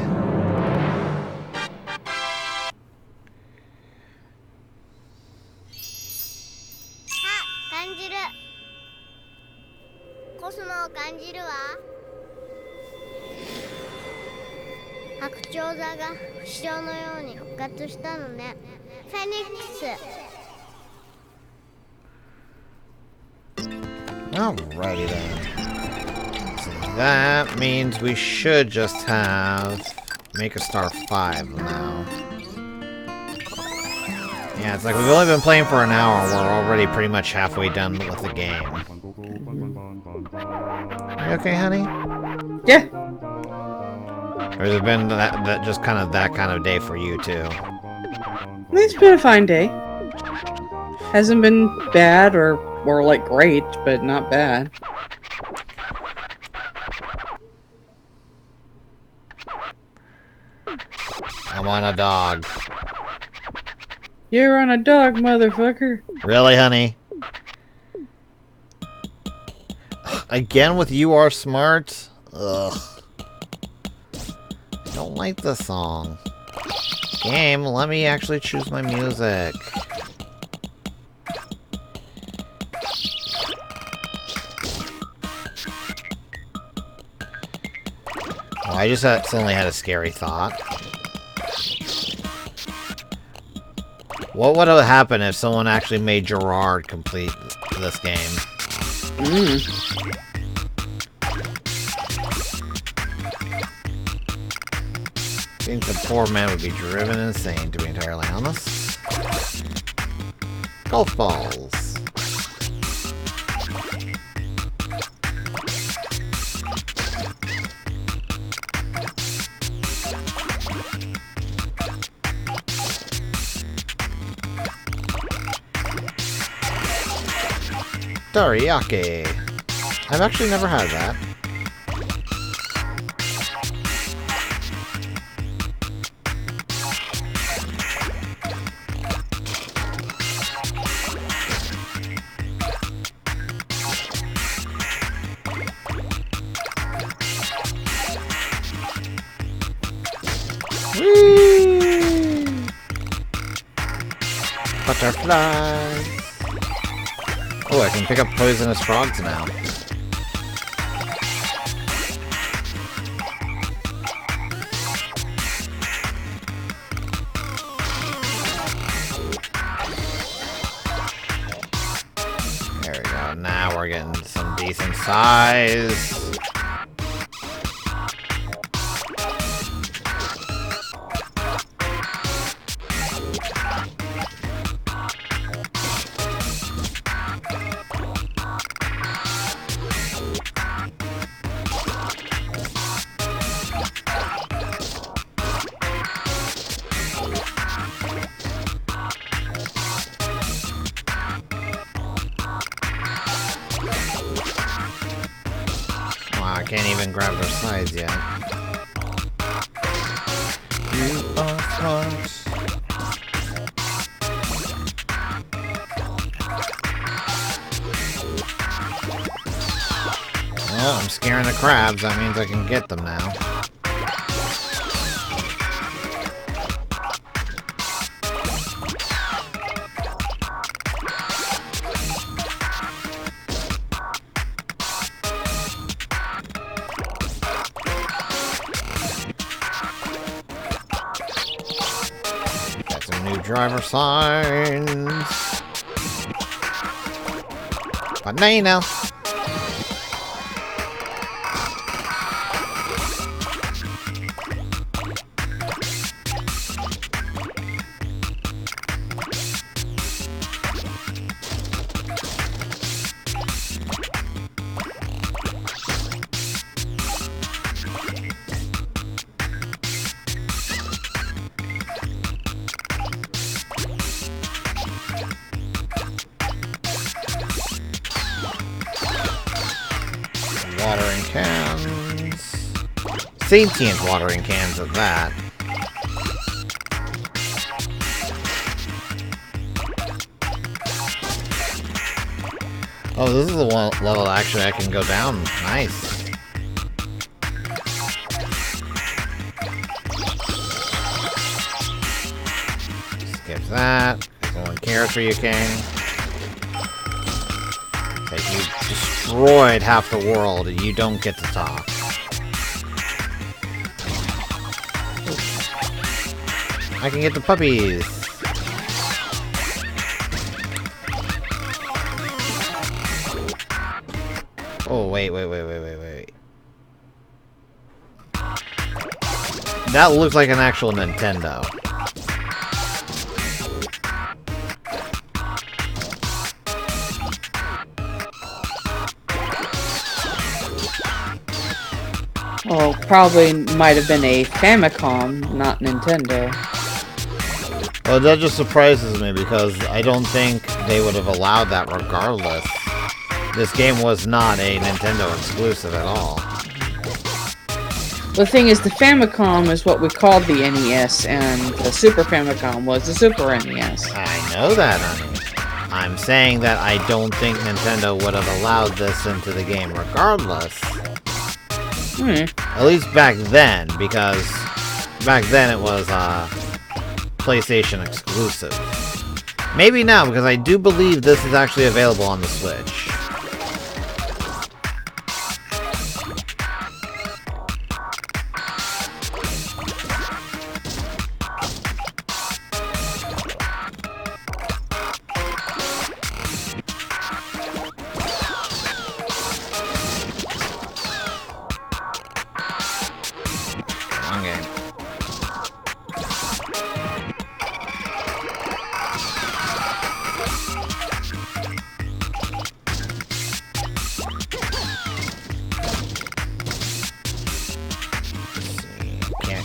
Alrighty then. So that means we should just have Make a Star 5 now. Yeah, it's like we've only been playing for an hour and we're already pretty much halfway done with the game. You okay, honey? Yeah. Or has it been that just kind of that kind of day for you too? It's been a fine day. Hasn't been bad or like great, but not bad. I'm on a dog. You're on a dog, motherfucker. Really, honey? Again with You Are Smart? Ugh. I don't like this song. Game, let me actually choose my music. Oh, I just suddenly had a scary thought. What would have happened if someone actually made Gerard complete this game? I think the poor man would be driven insane, to be entirely honest. Golf balls. Teriyaki. I've actually never had that. Whee! Butterflies. Oh, I can pick up poisonous frogs now. There we go. Now we're getting some decent size. I can't even grab their sides yet. You are smart. Well, I'm scaring the crabs. That means I can get them now. New driver signs. But now you know. Watering cans. Sentient watering cans of that. Oh, this is the one level actually I can go down. Nice. Skip that. No one cares for you, King. That you destroyed half the world and you don't get to talk. I can get the puppies. Oh, wait. That looks like an actual Nintendo. Well, probably might have been a Famicom, not Nintendo. Well, that just surprises me because I don't think they would have allowed that regardless. This game was not a Nintendo exclusive at all. The thing is, the Famicom is what we called the NES, and the Super Famicom was the Super NES. I know that, honey. I'm saying that I don't think Nintendo would have allowed this into the game regardless. At least back then, because back then it was PlayStation exclusive. Maybe now, because I do believe this is actually available on the Switch.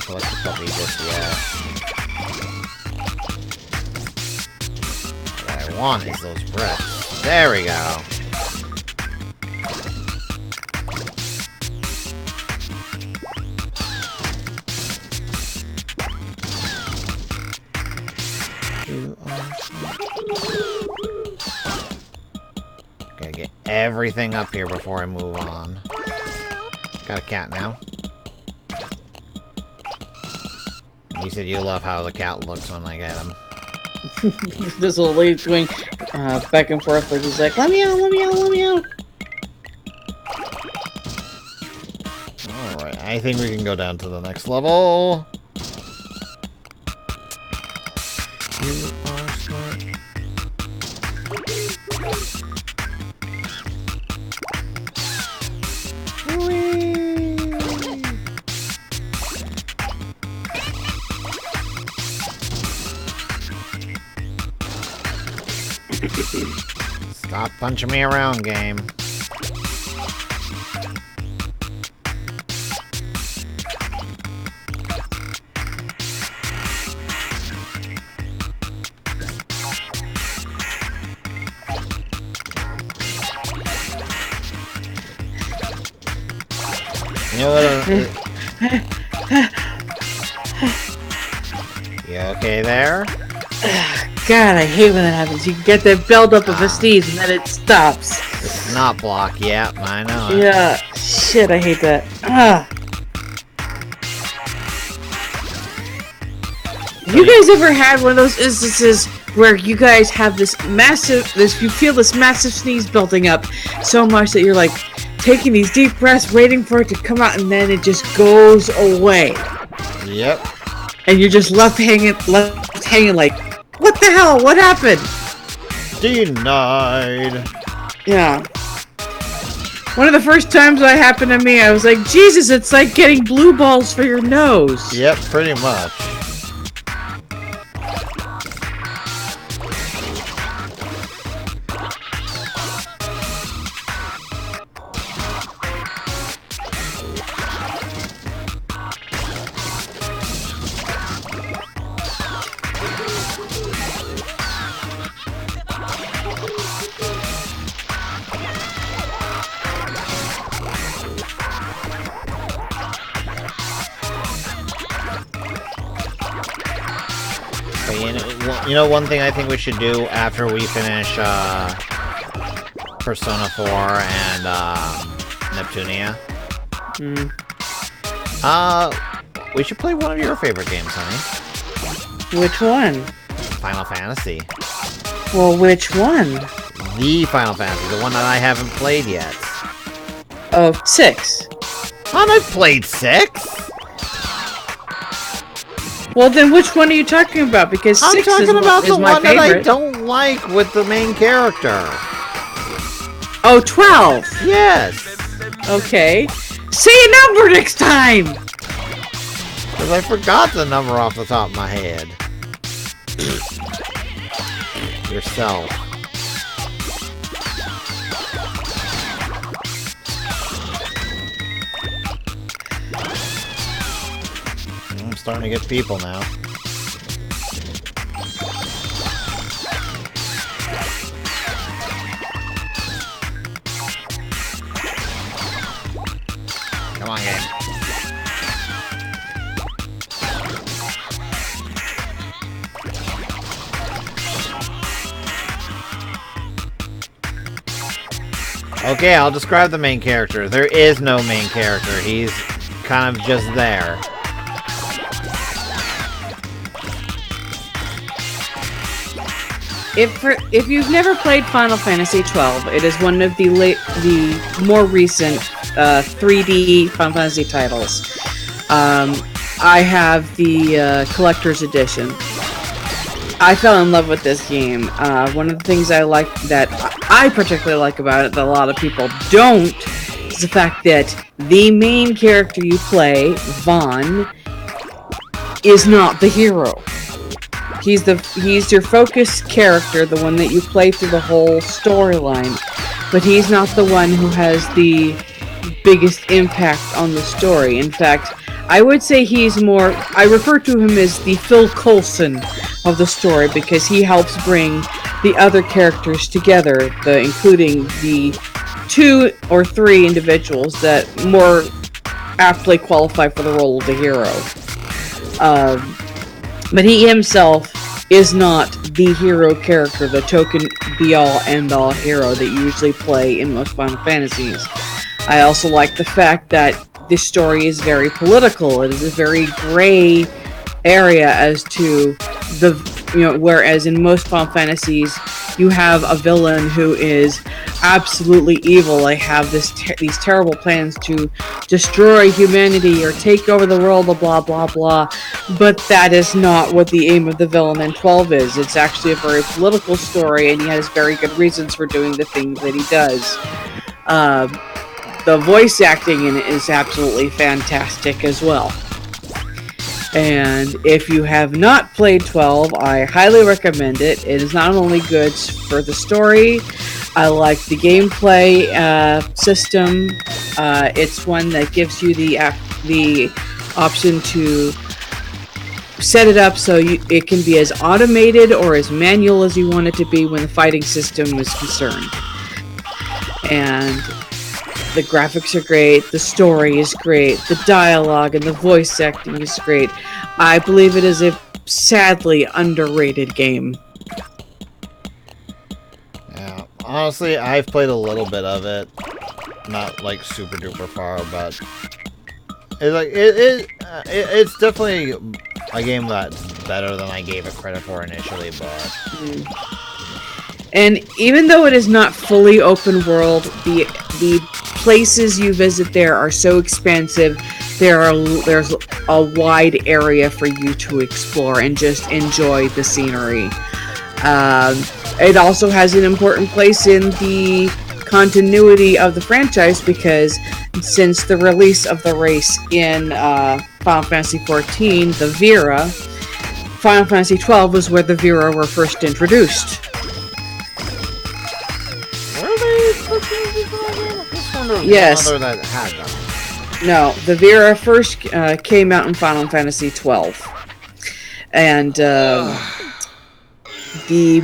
Collect the puppy just yet. What I want is those breaths. There we go. Gotta get everything up here before I move on. Got a cat now. You said you love how the cat looks when I get him. This little lady's going back and forth like he's like, let me out, let me out, let me out. Alright, I think we can go down to the next level. You are smart. Stop punching me around, game. You know what? You okay there? God, I hate when that happens. You get that buildup of a sneeze and then it stops. It's not block yet, I know. Yeah, shit, I hate that. Ah. You guys ever had one of those instances where you guys have you feel this massive sneeze building up so much that you're like taking these deep breaths, waiting for it to come out, and then it just goes away. Yep. And you're just left hanging like, what the hell? What happened? Denied. Yeah. One of the first times that happened to me, I was like, Jesus, it's like getting blue balls for your nose. Yep, pretty much. You know, one thing I think we should do after we finish Persona 4 and Neptunia? We should play one of your favorite games, honey. Which one? Final Fantasy. Well, which one? The Final Fantasy, the one that I haven't played yet. Oh, 6. I've played 6? Well, then which one are you talking about? Because 6 I'm talking about the my one favorite. that I don't like with the main character. Oh, 12. Yes. Okay. Say a number next time! Because I forgot the number off the top of my head. Yourself. I'm starting to get people now. Come on, game. Okay, I'll describe the main character. There is no main character. He's kind of just there. If you've never played Final Fantasy XII, it is one of the more recent 3D Final Fantasy titles. I have the collector's edition. I fell in love with this game. One of the things that I particularly like about it that a lot of people don't is the fact that the main character you play, Vaughn, is not the hero. He's your focus character, the one that you play through the whole storyline, but he's not the one who has the biggest impact on the story. In fact, I would say I refer to him as the Phil Coulson of the story because he helps bring the other characters together, including the 2 or 3 individuals that more aptly qualify for the role of the hero. But he himself is not the hero character, the token be-all, end-all hero that you usually play in most Final Fantasies. I also like the fact that this story is very political. It is a very gray area as to whereas in most Final Fantasies you have a villain who is absolutely evil. I have these terrible plans to destroy humanity or take over the world, blah blah blah. But that is not what the aim of the villain in 12 is. It's actually a very political story, and he has very good reasons for doing the things that he does. The voice acting in it is absolutely fantastic as well. And if you have not played 12, I highly recommend it. It is not only good for the story, I like the gameplay system. It's one that gives you the option to set it up so it can be as automated or as manual as you want it to be when the fighting system is concerned. And the graphics are great, the story is great, the dialogue and the voice acting is great. I believe it is a sadly underrated game. Yeah, honestly, I've played a little bit of it. Not like super duper far, but it's definitely a game that's better than I gave it credit for initially, but... And even though it is not fully open world, the places you visit there are so expansive. There's a wide area for you to explore and just enjoy the scenery. It also has an important place in the continuity of the franchise because since the release of the race in Final Fantasy XIV, the Vera, Final Fantasy XII was where the Vera were first introduced. Yes. No, the Vera first came out in Final Fantasy XII. And the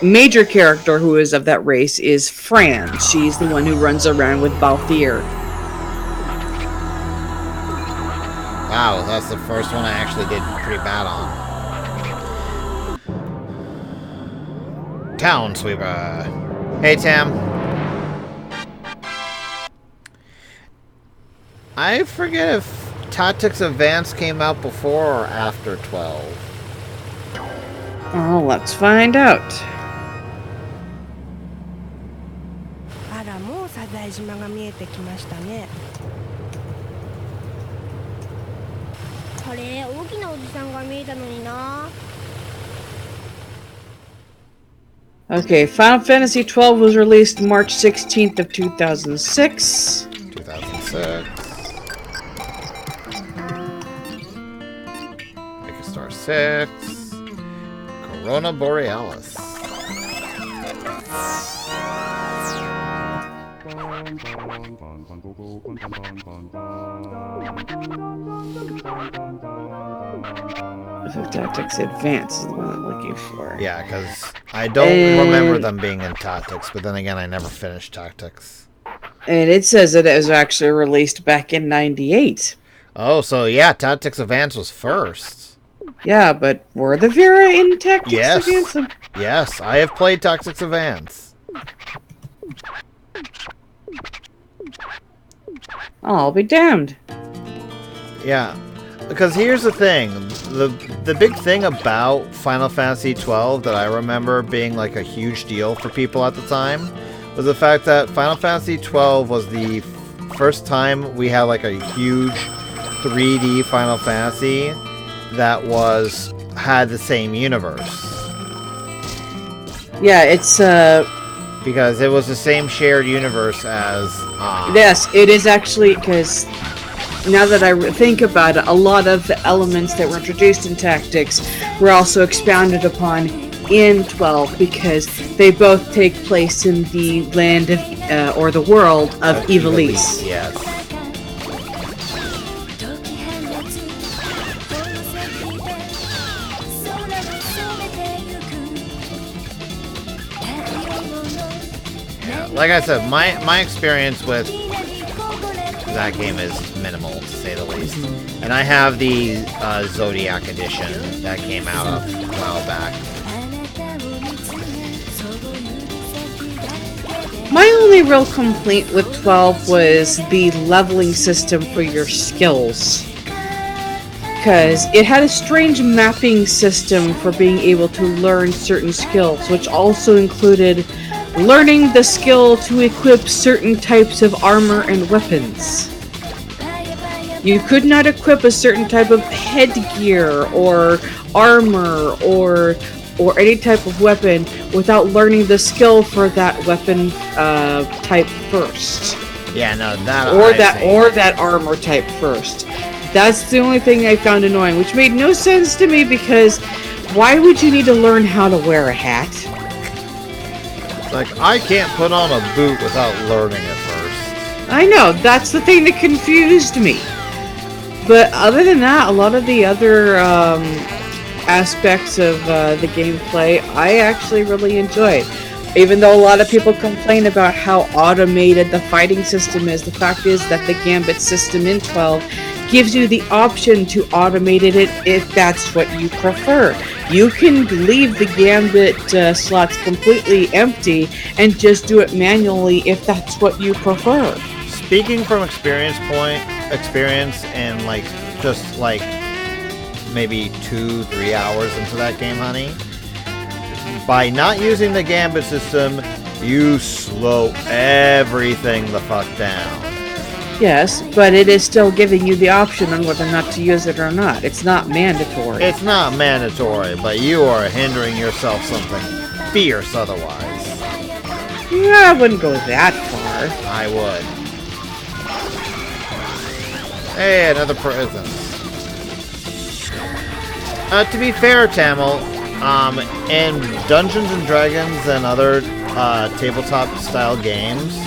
major character who is of that race is Fran. She's the one who runs around with Balthier. Wow, that's the first one I actually did pretty bad on. Town Sweeper. Hey, Tam. I forget if Tactics Advance came out before or after 12. Oh, let's find out. あら、もう左大島が見えてきましたね。あれ、大きなおじさんが見えたのにな。 Okay, Final Fantasy XII was released March 16th of 2006. 2006. Star 6. Corona Borealis. Tactics Advance is the one I'm looking for. Yeah, because I don't remember them being in Tactics, but then again, I never finished Tactics. And it says that it was actually released back in 98. Oh, so yeah, Tactics Advance was first. Yeah, but were the Vera in Tactics Advance? Yes, I have played Tactics Advance. I'll be damned. Yeah, because here's the thing. The big thing about Final Fantasy XII that I remember being like a huge deal for people at the time was the fact that Final Fantasy XII was the first time we had like a huge 3D Final Fantasy that had the same universe. Yeah, it's because it was the same shared universe as yes, it is actually, because now that I think about it, a lot of the elements that were introduced in Tactics were also expounded upon in 12 because they both take place in the land of, or the world of Ivalice. Yes. Like I said, my experience with that game is minimal, to say the least. And I have the Zodiac edition that came out a while back. My only real complaint with 12 was the leveling system for your skills. because it had a strange mapping system for being able to learn certain skills, which also included learning the skill to equip certain types of armor and weapons. You could not equip a certain type of headgear or armor or any type of weapon without learning the skill for that weapon type first. Yeah, no, that Or that armor type first. That's the only thing I found annoying, which made no sense to me because why would you need to learn how to wear a hat? Like, I can't put on a boot without learning it first. I know, that's the thing that confused me. But other than that, a lot of the other aspects of the gameplay, I actually really enjoyed. Even though a lot of people complain about how automated the fighting system is, the fact is that the Gambit system in 12 gives you the option to automate it if that's what you prefer. You can leave the Gambit slots completely empty and just do it manually if that's what you prefer. Speaking from experience and like just like maybe 2-3 hours into that game, honey, by not using the Gambit system, you slow everything the fuck down. Yes, but it is still giving you the option on whether or not to use it or not. It's not mandatory. It's not mandatory, but you are hindering yourself something fierce otherwise. Yeah, I wouldn't go that far. I would. Hey, another prison. To be fair, Tamil, in Dungeons and Dragons and other tabletop-style games,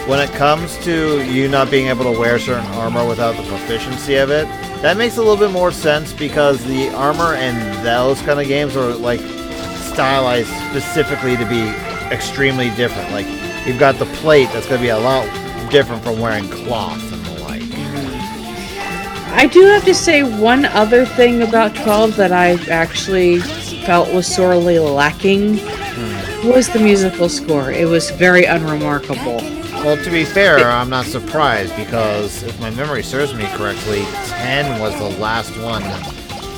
when it comes to you not being able to wear certain armor without the proficiency of it, that makes a little bit more sense because the armor in those kind of games are like stylized specifically to be extremely different. Like, you've got the plate that's going to be a lot different from wearing cloth and the like. I do have to say one other thing about 12 that I actually felt was sorely lacking was the musical score. It was very unremarkable. Well, to be fair, I'm not surprised because if my memory serves me correctly, 10 was the last one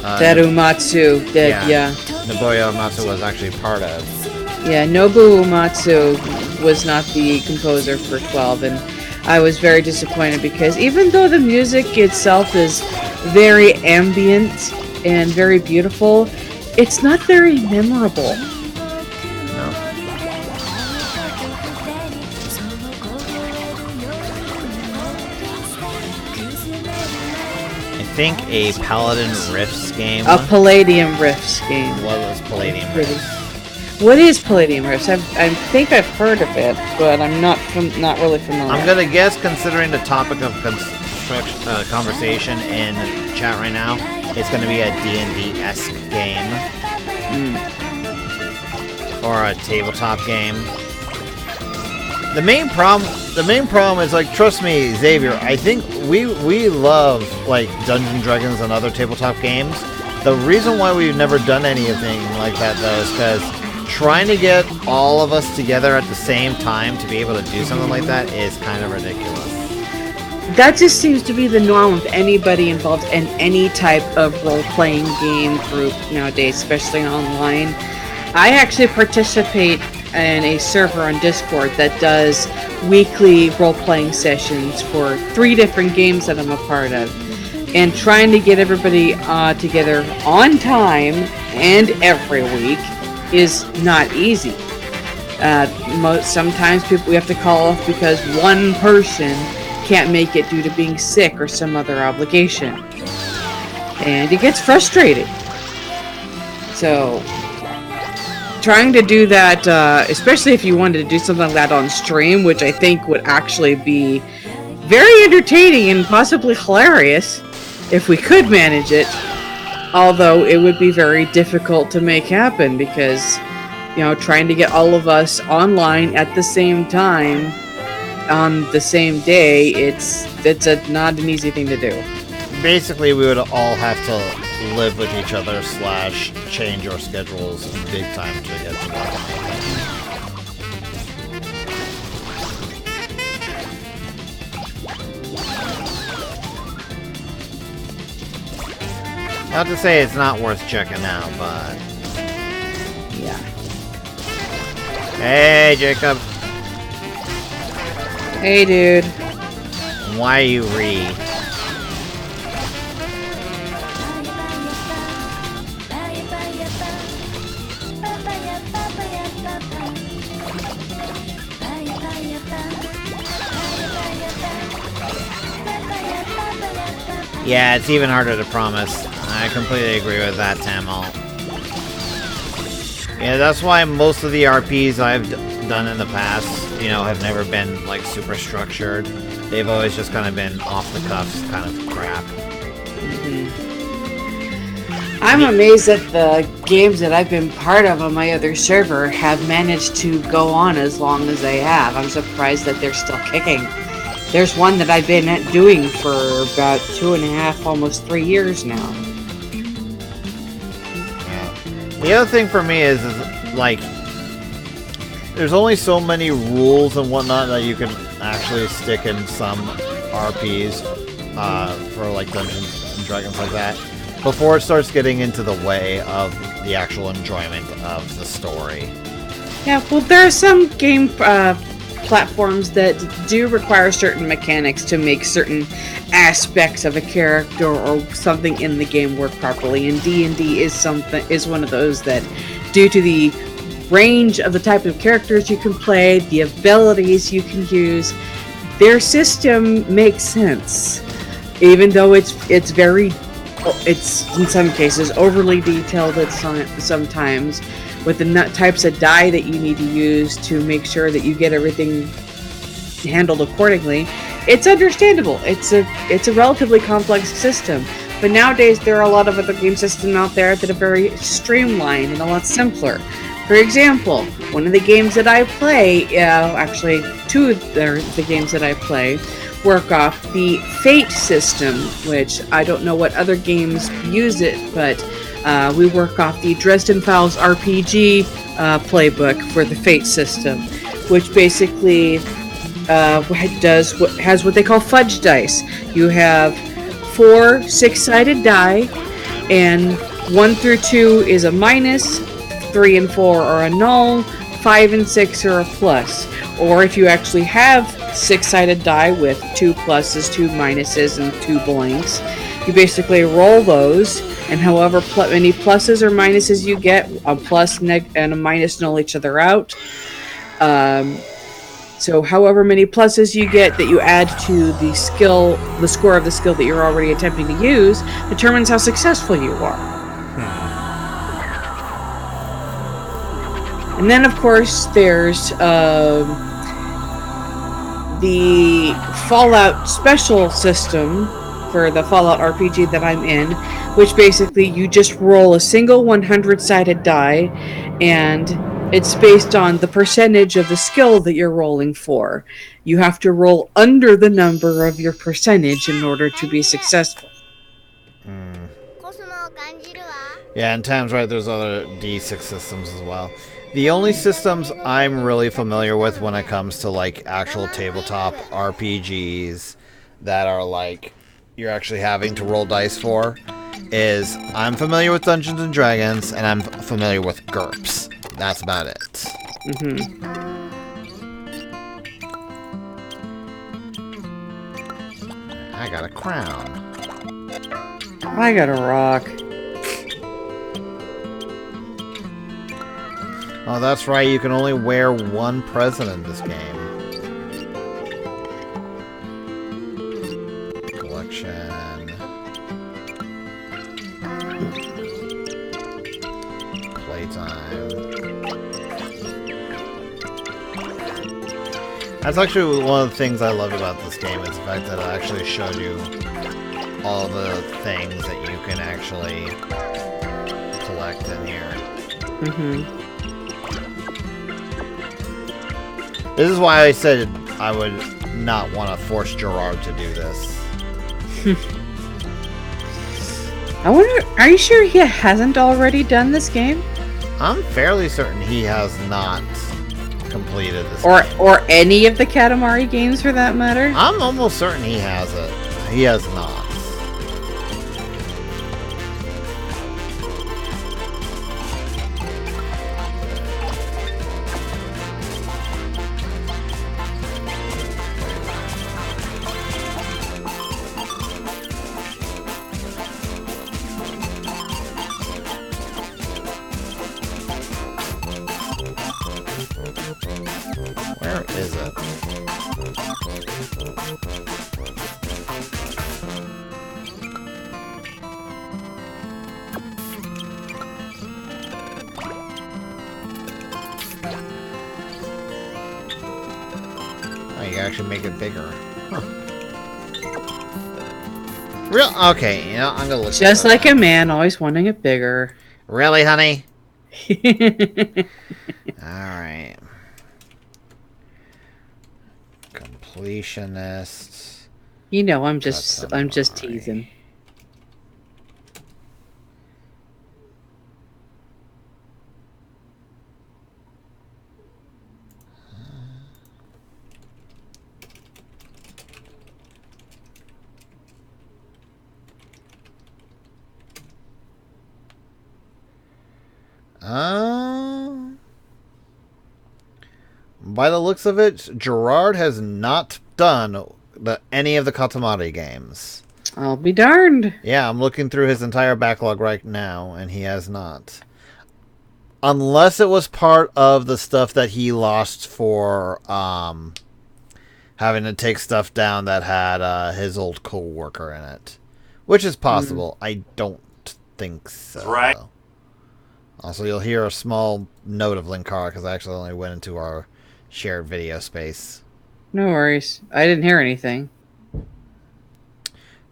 That Uematsu did, yeah. Nobuo Uematsu was actually part of. Yeah, Nobuo Uematsu was not the composer for 12, and I was very disappointed because even though the music itself is very ambient and very beautiful, it's not very memorable. I think a Paladin Rifts game. A Palladium Rifts game. What was Palladium Rifts? What is Palladium Rifts? I think I've heard of it, but I'm not really familiar. I'm gonna guess, considering the topic of conversation in chat right now, it's gonna be a D&D-esque game. Or a tabletop game. The main problem is, like, trust me, Xavier, I think we love, like, Dungeons & Dragons and other tabletop games. The reason why we've never done anything like that, though, is because trying to get all of us together at the same time to be able to do something like that is kind of ridiculous. That just seems to be the norm with anybody involved in any type of role-playing game group nowadays, especially online. I actually participate in a server on Discord that does weekly role-playing sessions for 3 different games that I'm a part of. And trying to get everybody together on time and every week is not easy. Sometimes we have to call off because one person can't make it due to being sick or some other obligation. And it gets frustrating. So, trying to do that, especially if you wanted to do something like that on stream, which I think would actually be very entertaining and possibly hilarious if we could manage it. Although it would be very difficult to make happen because, trying to get all of us online at the same time on the same day, it's not an easy thing to do. Basically, we would all have to live with each other / change our schedules big time to get together. Not to say it's not worth checking out, but... Yeah. Hey, Jacob. Hey, dude. Why you re? Yeah, it's even harder to promise. I completely agree with that, Tamil. Yeah, that's why most of the RPs I've done in the past, you know, have never been, like, super structured. They've always just kind of been off-the-cuffs kind of crap. I'm amazed that the games that I've been part of on my other server have managed to go on as long as they have. I'm surprised that they're still kicking. There's one that I've been doing for about 2.5, almost 3 years now. Yeah. The other thing for me is like, there's only so many rules and whatnot that you can actually stick in some RPs for like Dungeons and Dragons like that before it starts getting into the way of the actual enjoyment of the story. Yeah, well, there are some game platforms that do require certain mechanics to make certain aspects of a character or something in the game work properly, and D&D is one of those that, due to the range of the type of characters you can play, the abilities you can use, their system makes sense, even though it's in some cases overly detailed at sometimes, with the types of die that you need to use to make sure that you get everything handled accordingly. It's understandable. It's a relatively complex system, but nowadays there are a lot of other game systems out there that are very streamlined and a lot simpler. For example, one of the games that I play, actually two of the games that I play, work off the Fate system, which I don't know what other games use it, but we work off the Dresden Files RPG playbook for the Fate system, which basically has what they call fudge dice. You have 4 6-sided die, and 1 through 2 is a minus, 3 and 4 are a null, 5 and 6 are a plus. Or if you actually have 6-sided die with 2 pluses, 2 minuses, and 2 blanks, you basically roll those, and however many pluses or minuses you get, a plus and a minus null each other out. So however many pluses you get that you add to the score of the skill that you're already attempting to use, determines how successful you are. And then, of course, there's the Fallout special system for the Fallout RPG that I'm in, which basically you just roll a single 100-sided die, and it's based on the percentage of the skill that you're rolling for. You have to roll under the number of your percentage in order to be successful. Yeah, and Tam's right, there's other D6 systems as well. The only systems I'm really familiar with when it comes to like actual tabletop RPGs that are like you're actually having to roll dice for is I'm familiar with Dungeons and Dragons and I'm familiar with GURPS. That's about it. Mm-hmm. I got a crown. I got a rock. Oh, that's right. You can only wear one present in this game. Collection. Playtime. That's actually one of the things I love about this game is the fact that it actually showed you all the things that you can actually collect in here. Mm-hmm. This is why I said I would not want to force Gerard to do this. I wonder, are you sure he hasn't already done this game? I'm fairly certain he has not completed this game. Or any of the Katamari games for that matter? I'm almost certain he has it. He has not. You actually make it bigger. Huh. Real? Okay, you know, I'm gonna look. Just like a man, always wanting it bigger. Really, honey? Alright. Completionists. You know, I'm just teasing. By the looks of it, Gerard has not done any of the Katamari games. I'll be darned. Yeah, I'm looking through his entire backlog right now, and he has not. Unless it was part of the stuff that he lost for having to take stuff down that had his old co-worker in it. Which is possible. I don't think so. Right. Also, you'll hear a small note of Linkara because I actually only went into our shared video space. No worries. I didn't hear anything.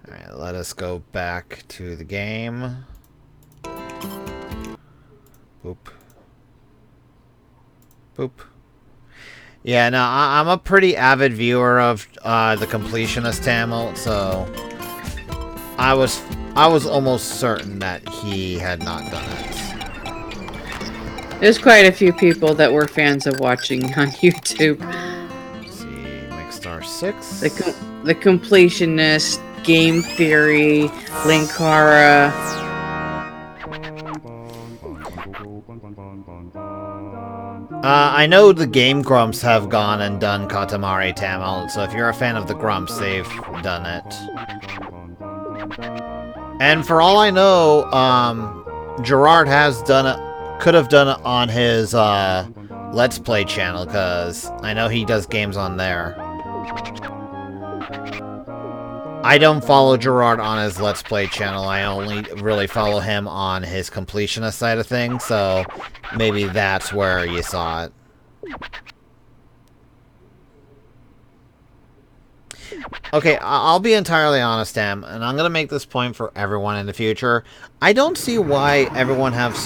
Alright, let us go back to the game. Boop. Boop. Yeah, no, I'm a pretty avid viewer of the Completionist Tamil, so I was almost certain that he had not done it. There's quite a few people that were fans of watching on YouTube. Let's see, Mixstar 6. The Completionist, Game Theory, Linkara. I know the Game Grumps have gone and done Katamari Tamil, so if you're a fan of the Grumps, they've done it. And for all I know, Gerard has done it. Could have done it on his Let's Play channel, because I know he does games on there. I don't follow Gerard on his Let's Play channel. I only really follow him on his completionist side of things, so maybe that's where you saw it. Okay, I'll be entirely honest, Em, and I'm going to make this point for everyone in the future. I don't see why everyone has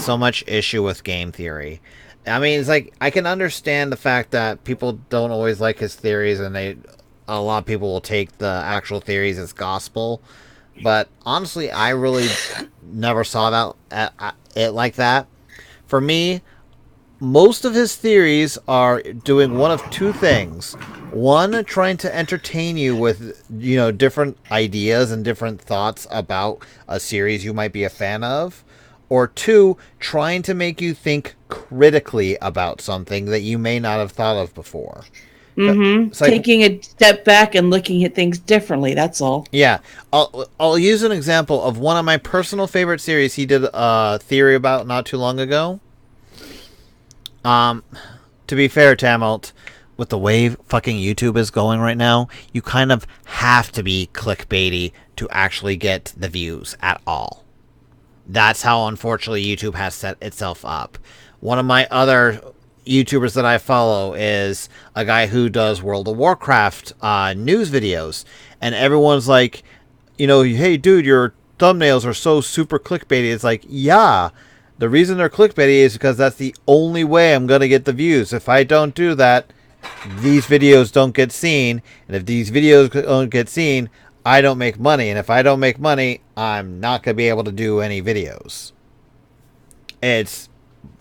so much issue with game theory. I mean, it's like, I can understand the fact that people don't always like his theories, and a lot of people will take the actual theories as gospel. But honestly, I really never saw it like that. For me, most of his theories are doing one of two things. One, trying to entertain you with, you know, different ideas and different thoughts about a series you might be a fan of. Or two, trying to make you think critically about something that you may not have thought of before. Mm-hmm. Like, taking a step back and looking at things differently, that's all. Yeah. I'll use an example of one of my personal favorite series he did a theory about not too long ago. To be fair, Tamalt, with the way fucking YouTube is going right now, you kind of have to be clickbaity to actually get the views at all. That's how, unfortunately, YouTube has set itself up. One of my other YouTubers that I follow is a guy who does World of Warcraft news videos, and everyone's like, you know, hey dude, your thumbnails are so super clickbaity. It's like, yeah, the reason they're clickbaity is because that's the only way I'm gonna get the views. If I don't do that, these videos don't get seen, and if these videos don't get seen, I don't make money, and if I don't make money, I'm not gonna be able to do any videos. It's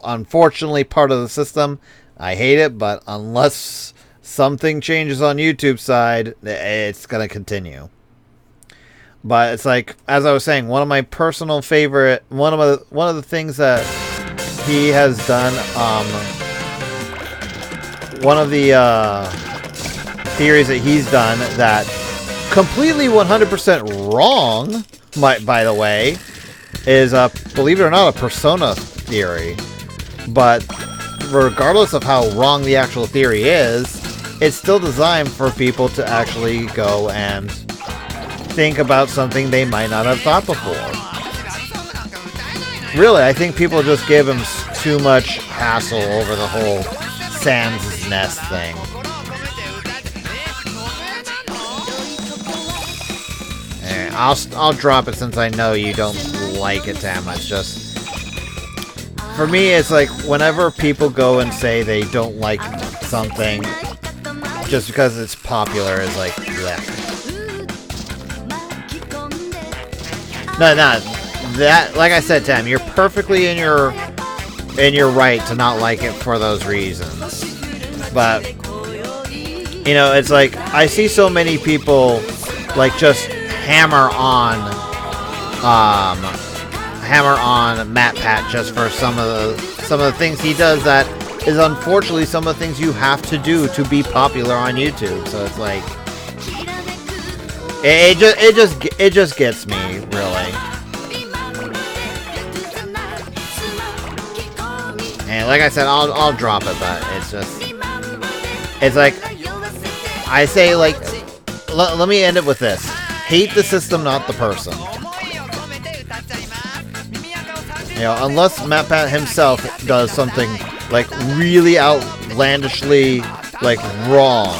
unfortunately part of the system. I hate it, but unless something changes on YouTube's side, it's gonna continue. But it's like, as I was saying, one of my personal favorite, one of the things that he has done, one of the theories that he's done that completely 100% wrong, by the way, is believe it or not, a persona theory. But regardless of how wrong the actual theory is, it's still designed for people to actually go and think about something they might not have thought before. Really, I think people just give him too much hassle over the whole Sans Nest thing. I'll drop it since I know you don't like it that much. Just for me, it's like whenever people go and say they don't like something just because it's popular, is like bleh. No, that. Like I said, Tam, you're perfectly in your right to not like it for those reasons. But you know, it's like I see so many people like just hammer on Matt Pat just for some of the things he does that is unfortunately some of the things you have to do to be popular on YouTube. So it's like it just gets me really. And like I said, I'll drop it, but it's like I say, like let me end it with this: hate the system, not the person. You know, unless Matt Pat himself does something like really outlandishly like wrong.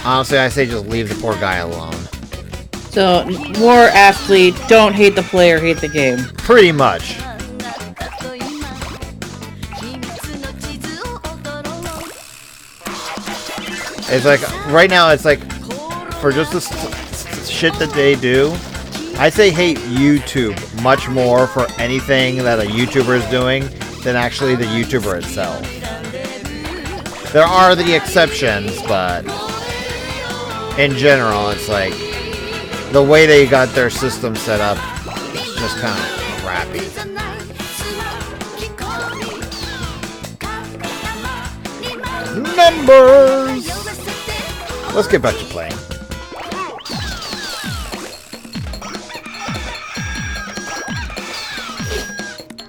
Honestly, I say just leave the poor guy alone. So, more aptly, don't hate the player, hate the game. Pretty much. It's like, right now, it's like, for just the shit that they do, I say hate YouTube much more for anything that a YouTuber is doing than actually the YouTuber itself. There are the exceptions, but in general, it's like the way they got their system set up is just kind of crappy. Numbers! Let's get back to playing.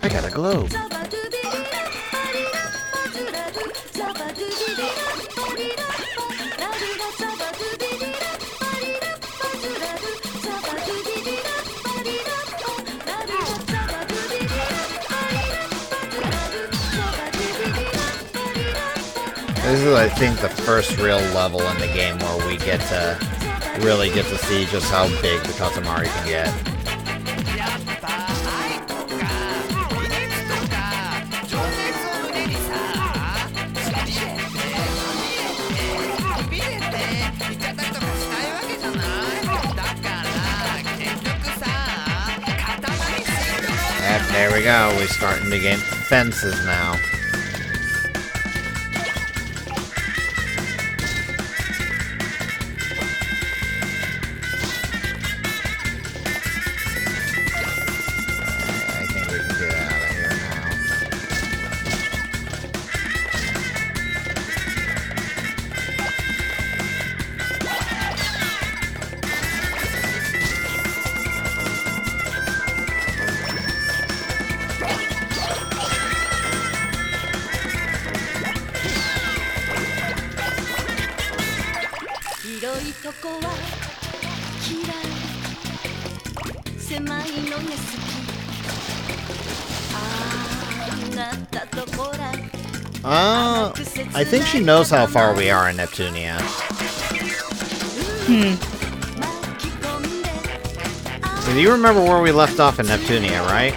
I got a globe. This is, I think, the first real level in the game where we get to really get to see just how big the Katamari can get. Yep, there we go. We're starting to get fences now. I think she knows how far we are in Neptunia. Do you remember where we left off in Neptunia, right?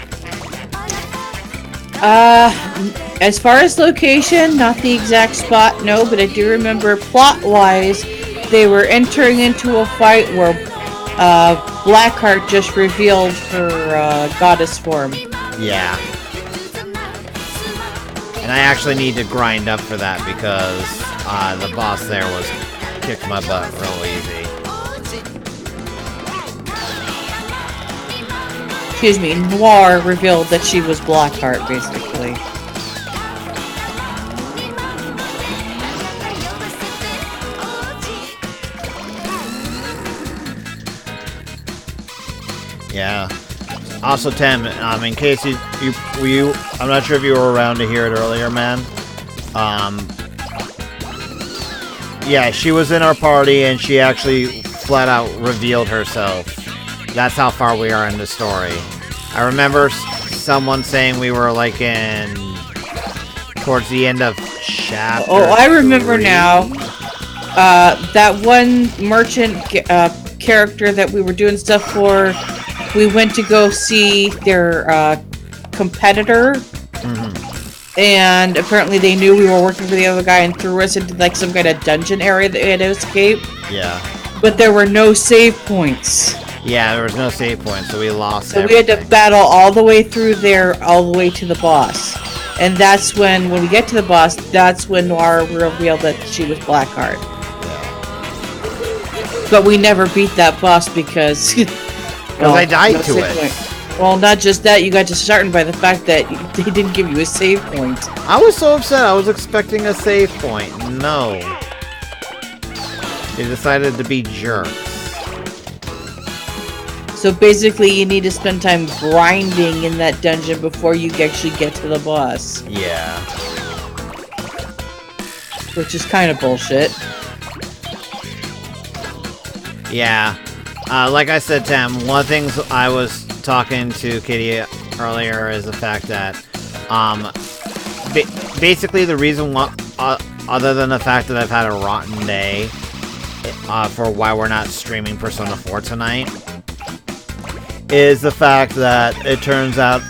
As far as location, not the exact spot, no, but I do remember plot-wise, they were entering into a fight where Blackheart just revealed her goddess form. Yeah. And I actually need to grind up for that because the boss there was kicked my butt real easy. Excuse me, Noir revealed that she was Blackheart, basically. Yeah. Also, Tim, in case you, I'm not sure if you were around to hear it earlier, man. Yeah, she was in our party, and she actually flat out revealed herself. That's how far we are in the story. I remember someone saying we were like towards the end of chapter. Oh, I remember 3. Now. That one merchant character that we were doing stuff for, we went to go see their competitor. And apparently they knew we were working for the other guy and threw us into like some kind of dungeon area that we had to escape. Yeah. But there were no save points. Yeah, there was no save point, so we lost So everything. we had to battle all the way through there, all the way to the boss. And that's when we get to the boss, that's when Noir revealed that she was Blackheart. Yeah. But we never beat that boss because... Because I died to it. Point. Well, not just that, you got disheartened by the fact that they didn't give you a save point. I was so upset. I was expecting a save point. No. They decided to be jerks. So basically, you need to spend time grinding in that dungeon before you actually get to the boss. Yeah. Which is kind of bullshit. Yeah. Like I said, Tam, one of the things I was talking to Kitty earlier is the fact that, basically the reason why, other than the fact that I've had a rotten day, for why we're not streaming Persona 4 tonight, is the fact that it turns out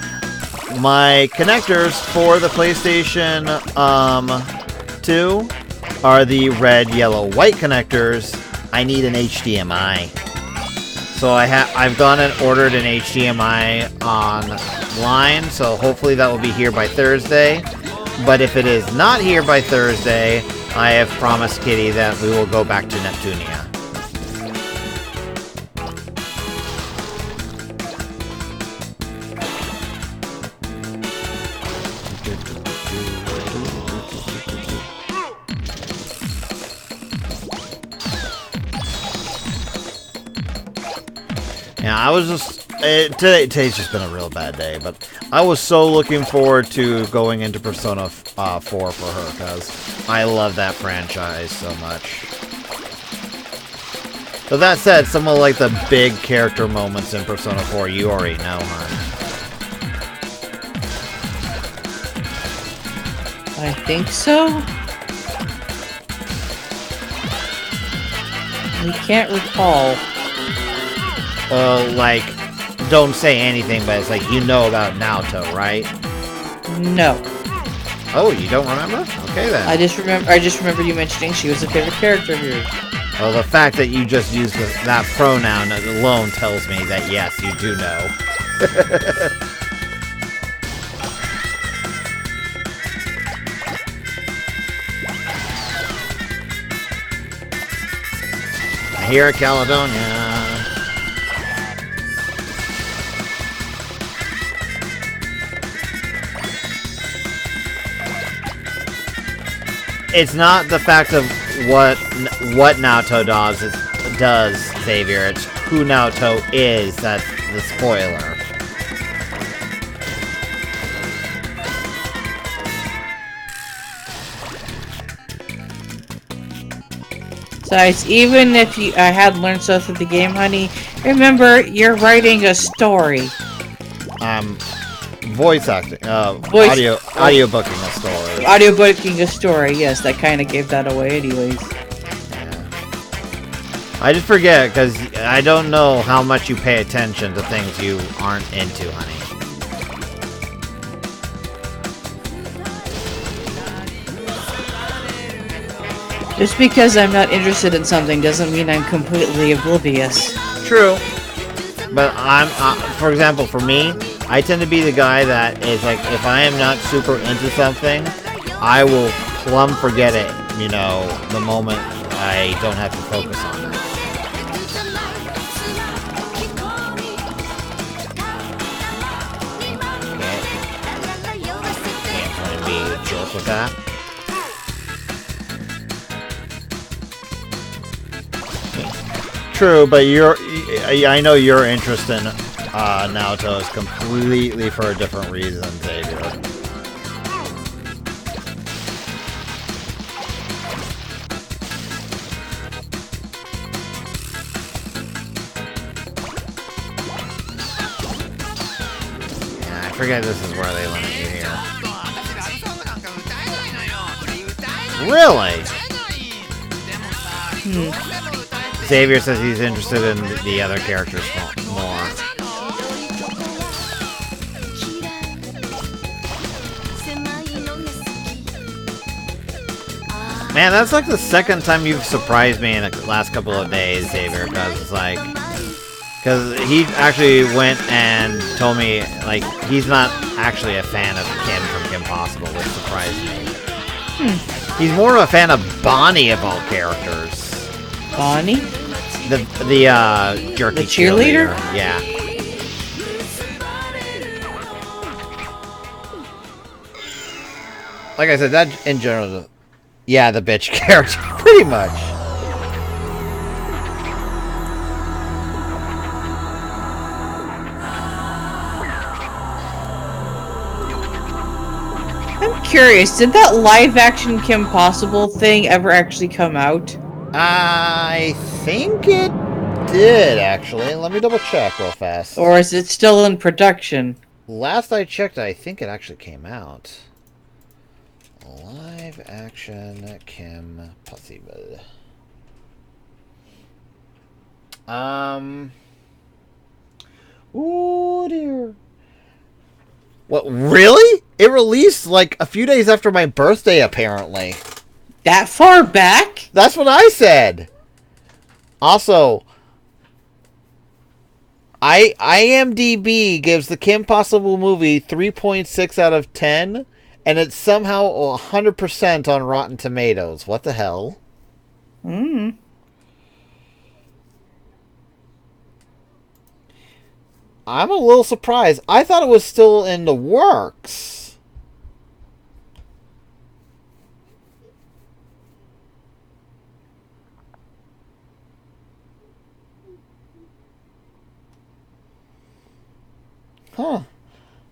my connectors for the PlayStation 2 are the red, yellow, white connectors. I need an HDMI. So I've gone and ordered an HDMI online, so hopefully that will be here by Thursday. But if it is not here by Thursday, I have promised Kitty that we will go back to Neptunia. Yeah, I was just... today's just been a real bad day, but I was so looking forward to going into Persona 4 for her, because I love that franchise so much. But that said, some of like the big character moments in Persona 4 you already know, hon. I think so? I can't recall. Like, don't say anything, but it's like, you know about Naoto, right? No. Oh, you don't remember? Okay, then. I just remember you mentioning she was a favorite character here. Well, the fact that you just used that pronoun alone tells me that, yes, you do know. Here, Caledonia. It's not the fact of what Naoto does, Xavier. It's who Naoto is that's the spoiler. Besides, even if I had learned stuff through the game, honey, remember, you're writing a story. Voice acting, audio booking a story. Audio booking a story, yes, that kind of gave that away anyways. Yeah. I just forget, because I don't know how much you pay attention to things you aren't into, honey. Just because I'm not interested in something doesn't mean I'm completely oblivious. True. But for example, for me, I tend to be the guy that is like, if I am not super into something, I will plumb forget it, you know, the moment I don't have to focus on it. Can't try to be a jerk with that. True, but I know your interest in Naoto is completely for a different reason, Xavier. Yeah, I forget this is where they limit you here. Really? Xavier says he's interested in the other characters more. Man, that's like the second time you've surprised me in the last couple of days, Xavier, because it's like... Because he actually went and told me, like, he's not actually a fan of Kim from Kim Possible, which surprised me. He's more of a fan of Bonnie of all characters. Bonnie? The jerky The cheerleader? Yeah. Like I said, that in general, yeah, the bitch character, pretty much. I'm curious, did that live-action Kim Possible thing ever actually come out? I think it did, actually. Let me double check real fast. Or is it still in production? Last I checked, I think it actually came out. Live action Kim Possible. Oh dear. What, really? It released like a few days after my birthday, apparently. That far back? That's what I said. Also, IMDb gives the Kim Possible movie 3.6 out of 10, and it's somehow 100% on Rotten Tomatoes. What the hell? I'm a little surprised. I thought it was still in the works. Huh.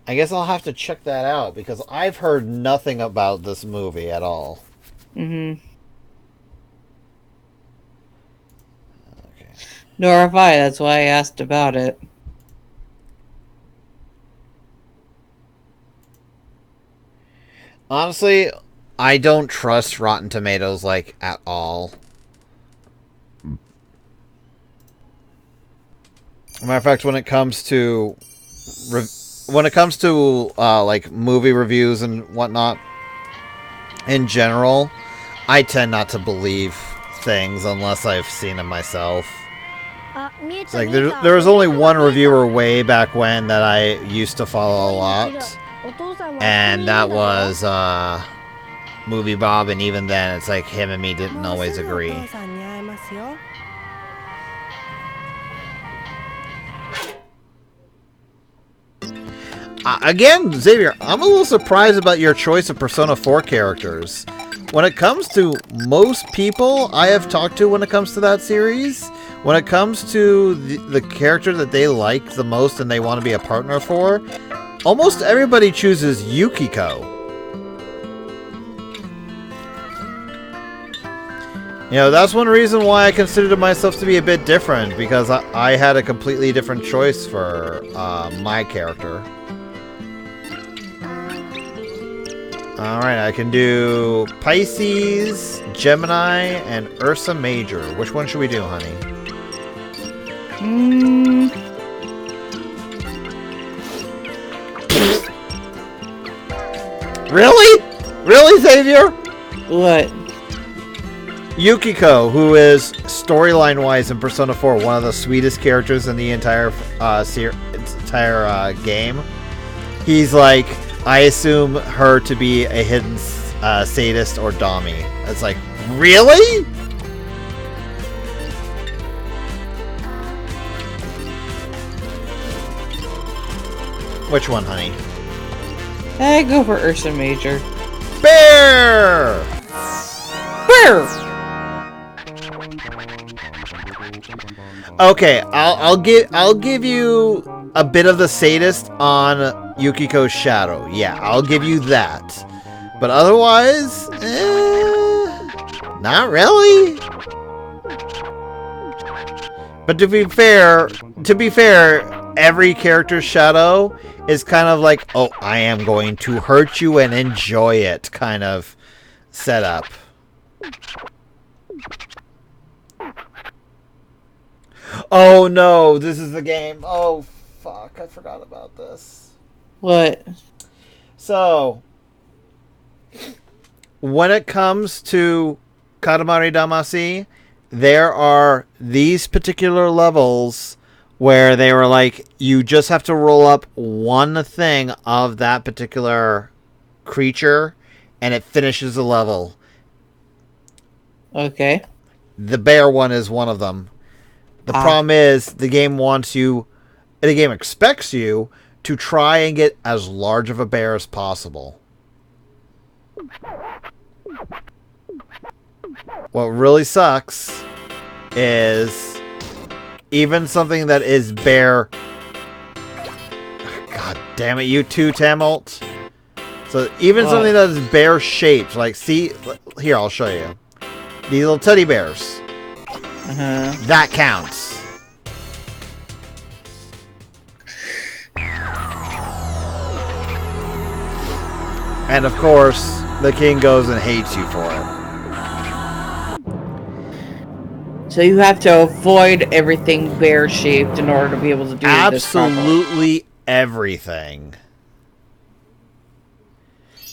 I guess I'll have to check that out, because I've heard nothing about this movie at all. Mm-hmm. Okay. Nor have I, that's why I asked about it. Honestly, I don't trust Rotten Tomatoes, like, at all. Matter of fact, when it comes to like movie reviews and whatnot, in general, I tend not to believe things unless I've seen them myself. It's like there was only one reviewer way back when that I used to follow a lot, and that was Movie Bob, and even then, it's like him and me didn't always agree. Again, Xavier, I'm a little surprised about your choice of Persona 4 characters. When it comes to most people I have talked to when it comes to that series, when it comes to the character that they like the most and they want to be a partner for, almost everybody chooses Yukiko. You know, that's one reason why I considered myself to be a bit different, because I had a completely different choice for my character. Alright, I can do Pisces, Gemini, and Ursa Major. Which one should we do, honey? Really? Really, Xavier? What? Yukiko, who is, storyline-wise in Persona 4, one of the sweetest characters in the entire game. He's like... I assume her to be a hidden sadist or dommy. It's like, really? Which one, honey? I go for Ursa Major. Bear! Bear! Okay, I'll give you a bit of the sadist on Yukiko's shadow. Yeah, I'll give you that. But otherwise, not really. But to be fair, every character's shadow is kind of like, oh, I am going to hurt you and enjoy it kind of setup. Oh no, this is the game. Oh fuck, I forgot about this. What? So, when it comes to Katamari Damacy, there are these particular levels where they were like, you just have to roll up one thing of that particular creature and it finishes the level. Okay. The bear one is one of them. The problem is the game expects you to try and get as large of a bear as possible. What really sucks is even something that is bear... God damn it, you too, Tamalt. So even something that is bear shaped, like, see, here, I'll show you. These little teddy bears. That counts. And of course, the king goes and hates you for it. So you have to avoid everything bear-shaped in order to be able to do this properly. Absolutely everything.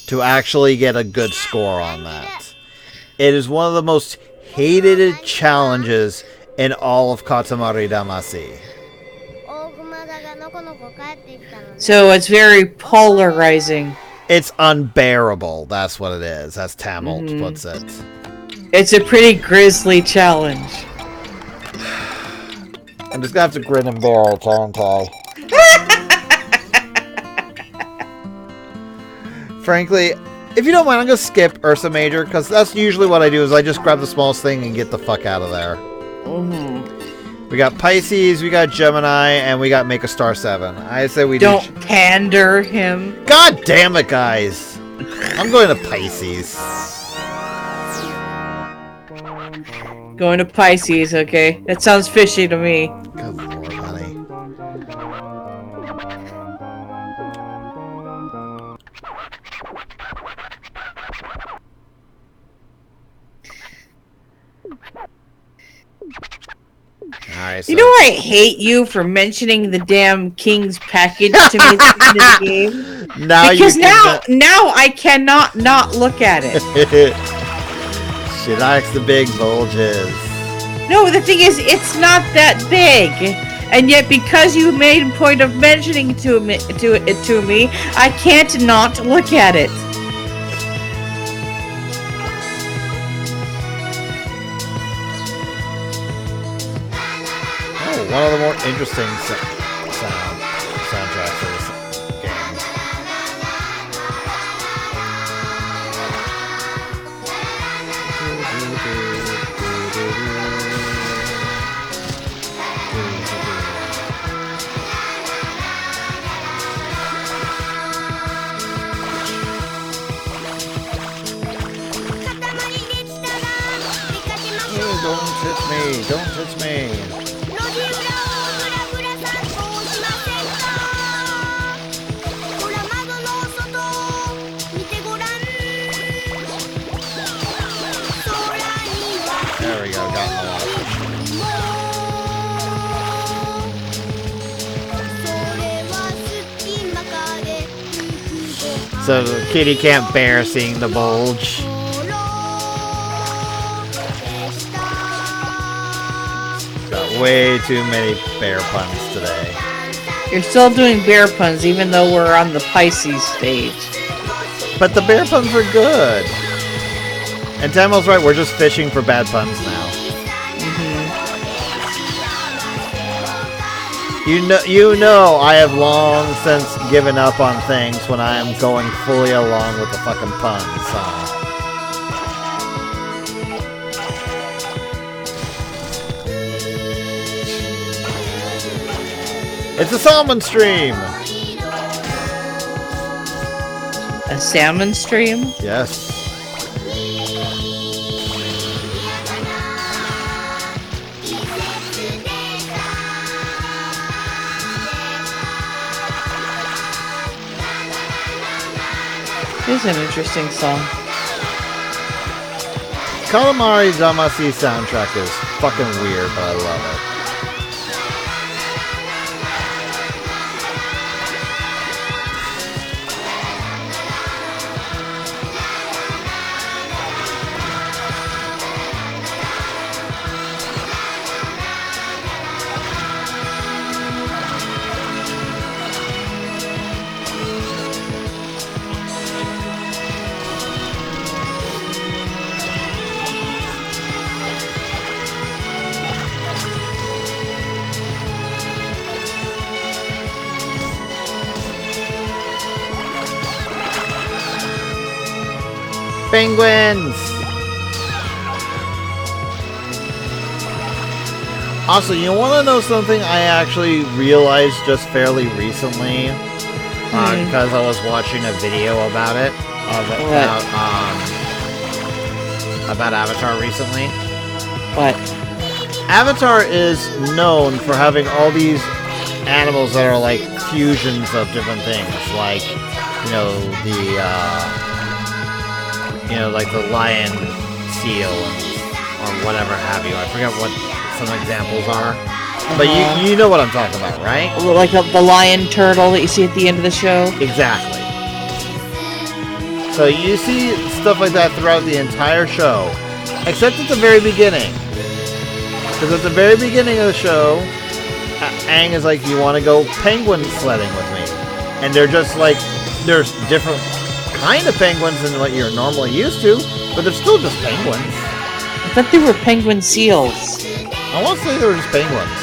To actually get a good score on that. It is one of the most hated challenges in all of Katamari Damacy. So it's very polarizing. It's unbearable. That's what it is. As Tamalt puts it. It's a pretty grisly challenge. I'm just gonna have to grin and bear it, aren't I? Frankly, if you don't mind, I'm gonna skip Ursa Major, because that's usually what I do, is I just grab the smallest thing and get the fuck out of there. We got Pisces, we got Gemini, and we got Make a Star 7. I say we don't pander him. God damn it, guys! I'm going to Pisces. Going to Pisces, okay. That sounds fishy to me. Good lord, honey. Alright, so... You know I hate you for mentioning the damn King's package to me at the end of the game? Because now I cannot not look at it. She likes the big bulges. No, the thing is, it's not that big. And yet, because you made a point of mentioning it to me, I can't not look at it. Oh, one of the more interesting soundtracks for this game. Don't touch me! Don't touch me! There we go, got in the water. So the kitty can't bear seeing the bulge. Got way too many bear puns today. You're still doing bear puns even though we're on the Pisces stage. But the bear puns are good. And Tamel's right, we're just fishing for bad puns now. You know I have long since given up on things when I am going fully along with the fucking puns, It's a salmon stream! A salmon stream? Yes. It's an interesting song. Katamari Damacy soundtrack is fucking weird, but I love it. Penguins! Also, you want to know something I actually realized just fairly recently? Because I was watching a video about it. About Avatar recently. What? Avatar is known for having all these animals that are like fusions of different things. Like, like the lion seal or whatever have you. I forget what some examples are. But you know what I'm talking about, right? Like the lion turtle that you see at the end of the show? Exactly. So you see stuff like that throughout the entire show. Except at the very beginning. Because at the very beginning of the show, Aang is like, you want to go penguin sledding with me? And they're just like, there's different kind of penguins than what you're normally used to, but they're still just penguins. I thought they were penguin seals. I want to say they were just penguins.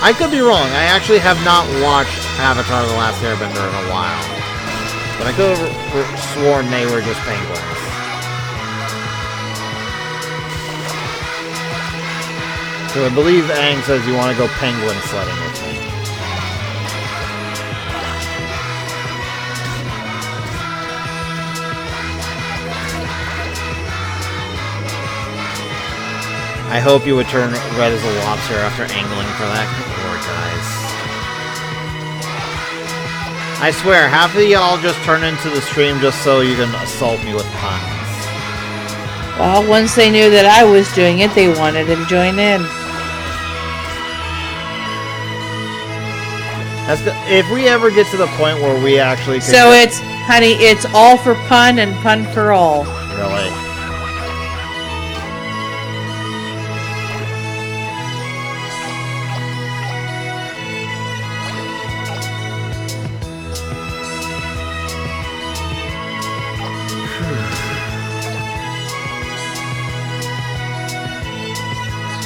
I could be wrong. I actually have not watched Avatar The Last Airbender in a while. But I could have sworn they were just penguins. So I believe Aang says you want to go penguin sledding with me. I hope you would turn red as a lobster after angling for that. Good lord, guys. I swear, half of y'all just turn into the stream just so you can assault me with puns. Well, once they knew that I was doing it, they wanted to join in. That's good. If we ever get to the point where we actually can So it's, honey, it's all for pun and pun for all. Really?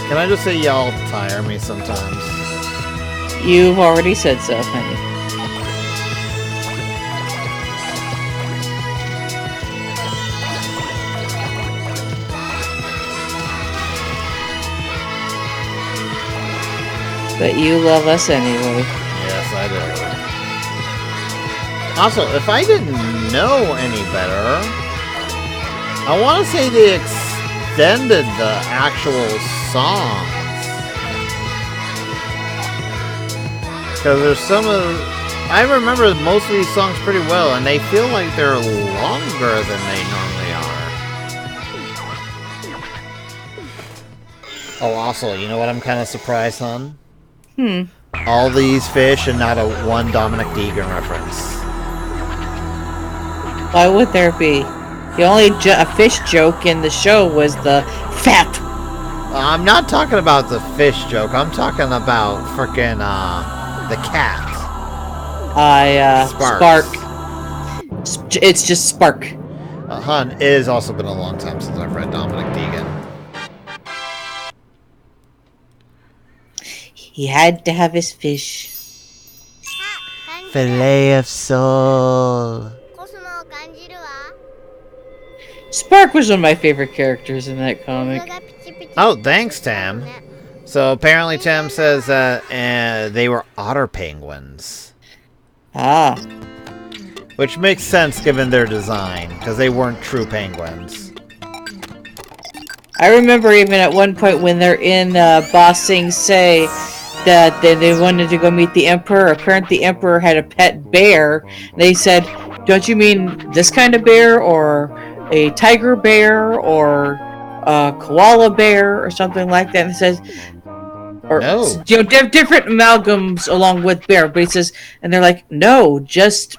Can I just say y'all tire me sometimes? You've already said so, honey. But you love us anyway. Yes, I do. Also, if I didn't know any better, I want to say they extended the actual songs. Because there's some of... I remember most of these songs pretty well, and they feel like they're longer than they normally are. Oh, also, you know what I'm kind of surprised on? All these fish and not one Dominic Deegan reference. Why would there be? The only fish joke in the show was the fat. I'm not talking about the fish joke. I'm talking about frickin' the cat. Spark. It's just Spark. Hun, it has also been a long time since I've read Dominic Deegan. He had to have his fish. Filet of soul. Spark was one of my favorite characters in that comic. Oh, thanks, Tam. So apparently Tam says that they were otter penguins. Ah. Which makes sense given their design, because they weren't true penguins. I remember even at one point when they're in Ba Sing Se that they wanted to go meet the Emperor. Apparently the Emperor had a pet bear. They said, don't you mean this kind of bear, or a tiger bear, or a koala bear, or something like that? And it says, or No. Different amalgams along with bear. But he says, and they're like, no, just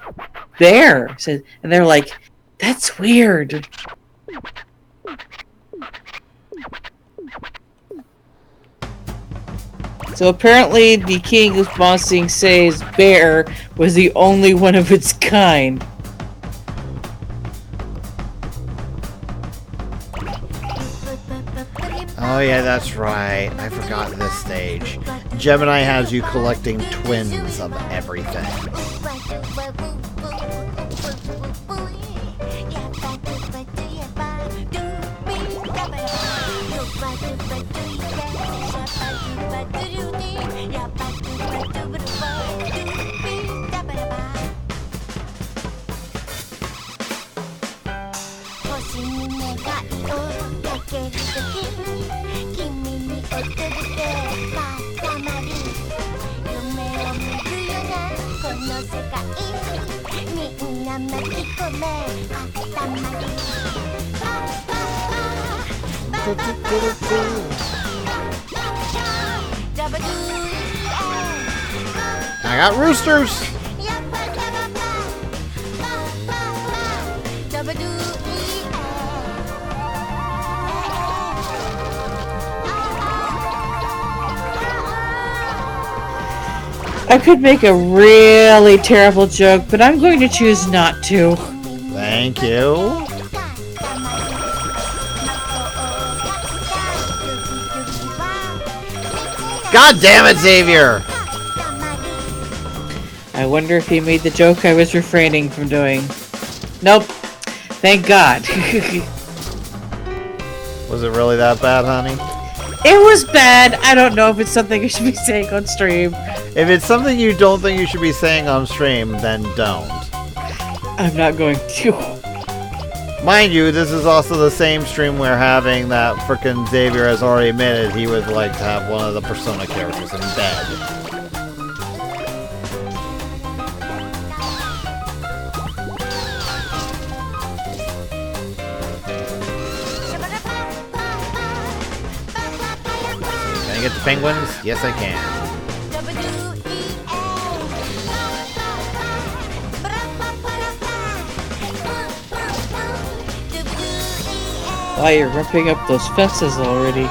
bear. And they're like, that's weird. So apparently the king of Ba Sing Se's bear was the only one of its kind. Oh yeah, that's right. I forgot this stage. Gemini has you collecting twins of everything. I got roosters. I could make a really terrible joke, but I'm going to choose not to. Thank you. God damn it, Xavier! I wonder if he made the joke I was refraining from doing. Nope. Thank God. Was it really that bad, honey? It was bad. I don't know if it's something I should be saying on stream. If it's something you don't think you should be saying on stream, then don't. I'm not going to. Mind you, this is also the same stream we're having that frickin' Xavier has already admitted he would like to have one of the Persona characters in bed. Can I get the penguins? Yes, I can. Wow, you're ripping up those fences already.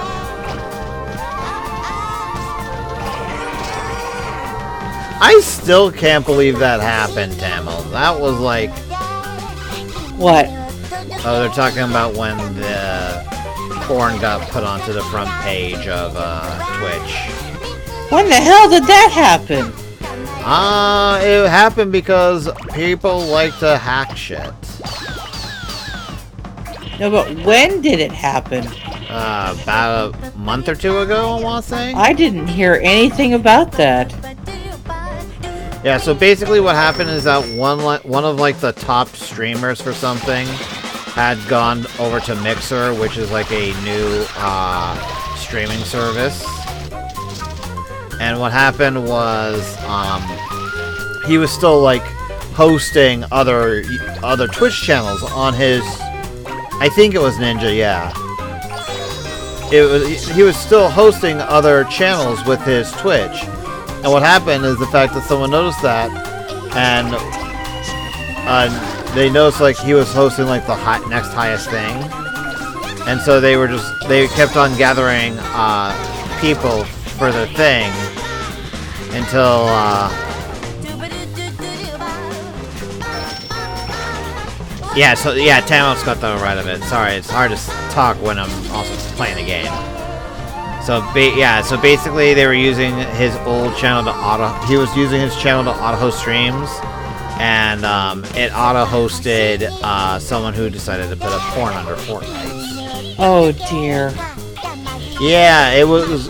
I still can't believe that happened, Tamil. That was like... What? Oh, they're talking about when the porn got put onto the front page of Twitch. When the hell did that happen? It happened because people like to hack shit. No, but when did it happen? About a month or two ago, I want to say. I didn't hear anything about that. Yeah, so basically what happened is that one of like the top streamers for something had gone over to Mixer, which is like a new streaming service. And what happened was he was still like hosting other Twitch channels on his... I think it was Ninja, yeah. He was still hosting other channels with his Twitch. And what happened is the fact that someone noticed that, and they noticed like he was hosting like the next highest thing. And so they kept on gathering people for their thing until yeah, so yeah, Tamo's got the right of it. Sorry, it's hard to talk when I'm also playing the game. So so basically they were using his old channel to he was using his channel to auto-host streams, and it auto-hosted someone who decided to put up porn under Fortnite. Oh dear. Yeah, it was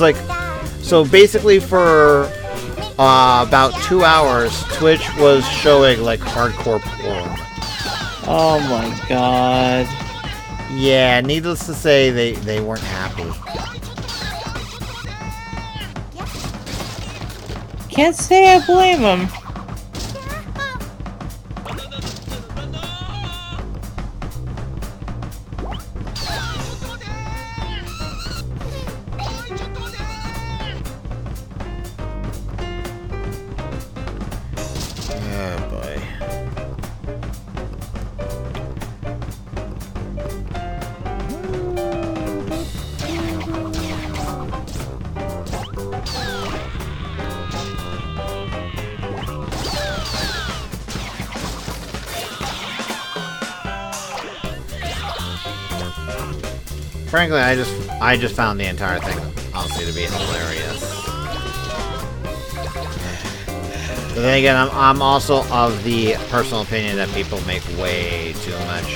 like, so basically for about 2 hours, Twitch was showing like hardcore porn. Oh my god. Yeah, needless to say, they weren't happy. Can't say I blame him. Oh boy. Frankly, I just found the entire thing honestly to be hilarious. But then again, I'm also of the personal opinion that people make way too much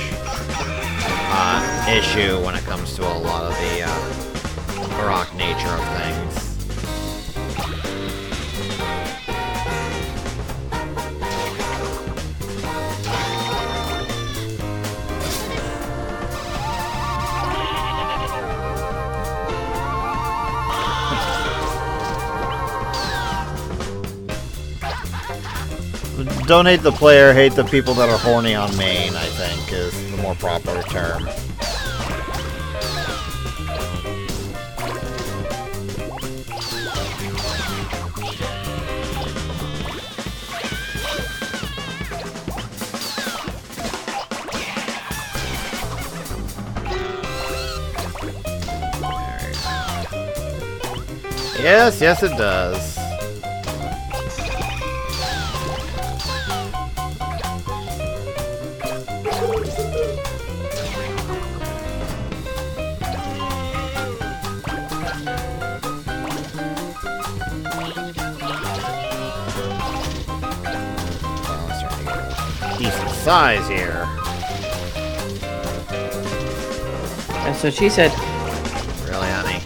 issue when it comes to a lot of the rock nature of things. Don't hate the player, hate the people that are horny on main, I think, is the more proper term. Yes, yes it does. Decent size here. That's what she said. Really, honey?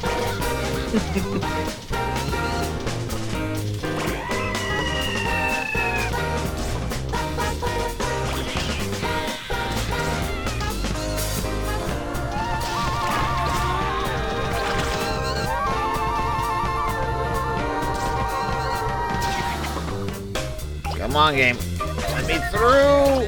Come on, game. Let me through!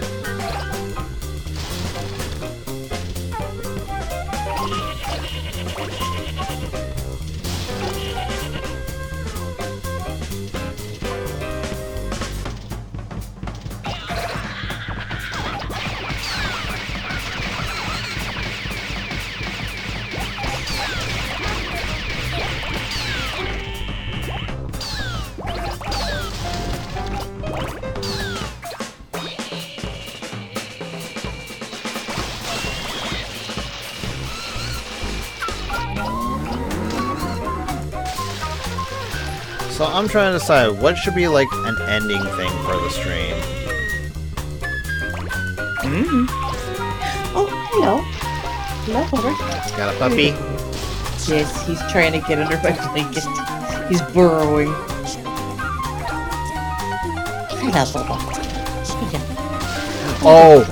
So I'm trying to decide what should be like an ending thing for the stream. Oh, hello. Hello, Homer. Got a puppy? Yes, he's trying to get under my blanket. He's burrowing. Hello, Bobo. Oh.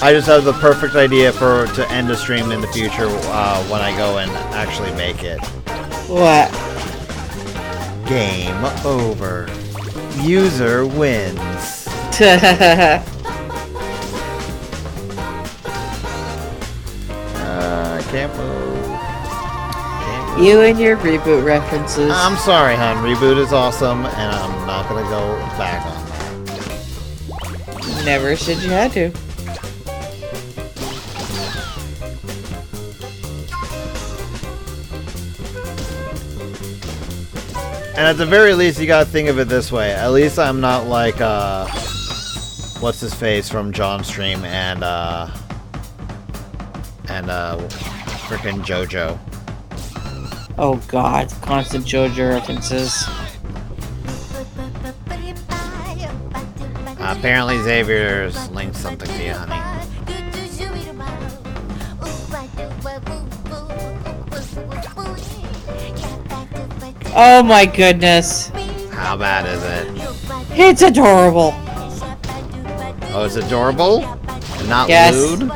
I just have the perfect idea to end a stream in the future when I go and actually make it. What? Game over. User wins. Can't move. You and your reboot references. I'm sorry, hon. Reboot is awesome, and I'm not gonna go back on that. Never said you had to. And at the very least, you gotta think of it this way. At least I'm not like, what's his face from John's stream and frickin' JoJo. Oh god, constant JoJo references. Apparently Xavier's linked something to you, honey. Oh my goodness. How bad is it? It's adorable. Oh, it's adorable? And not Yes. lewd?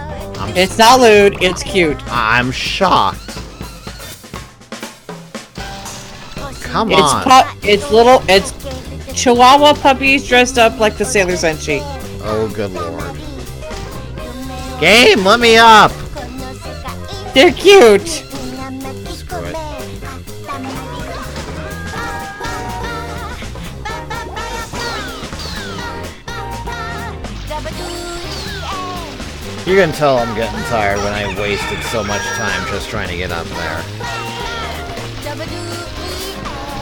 It's not lewd, it's cute. I'm shocked. Come It's on. it's Chihuahua puppies dressed up like the Sailor Senshi. Oh, good lord. Game, let me up! They're cute. Screw it. You can tell I'm getting tired when I wasted so much time just trying to get up there.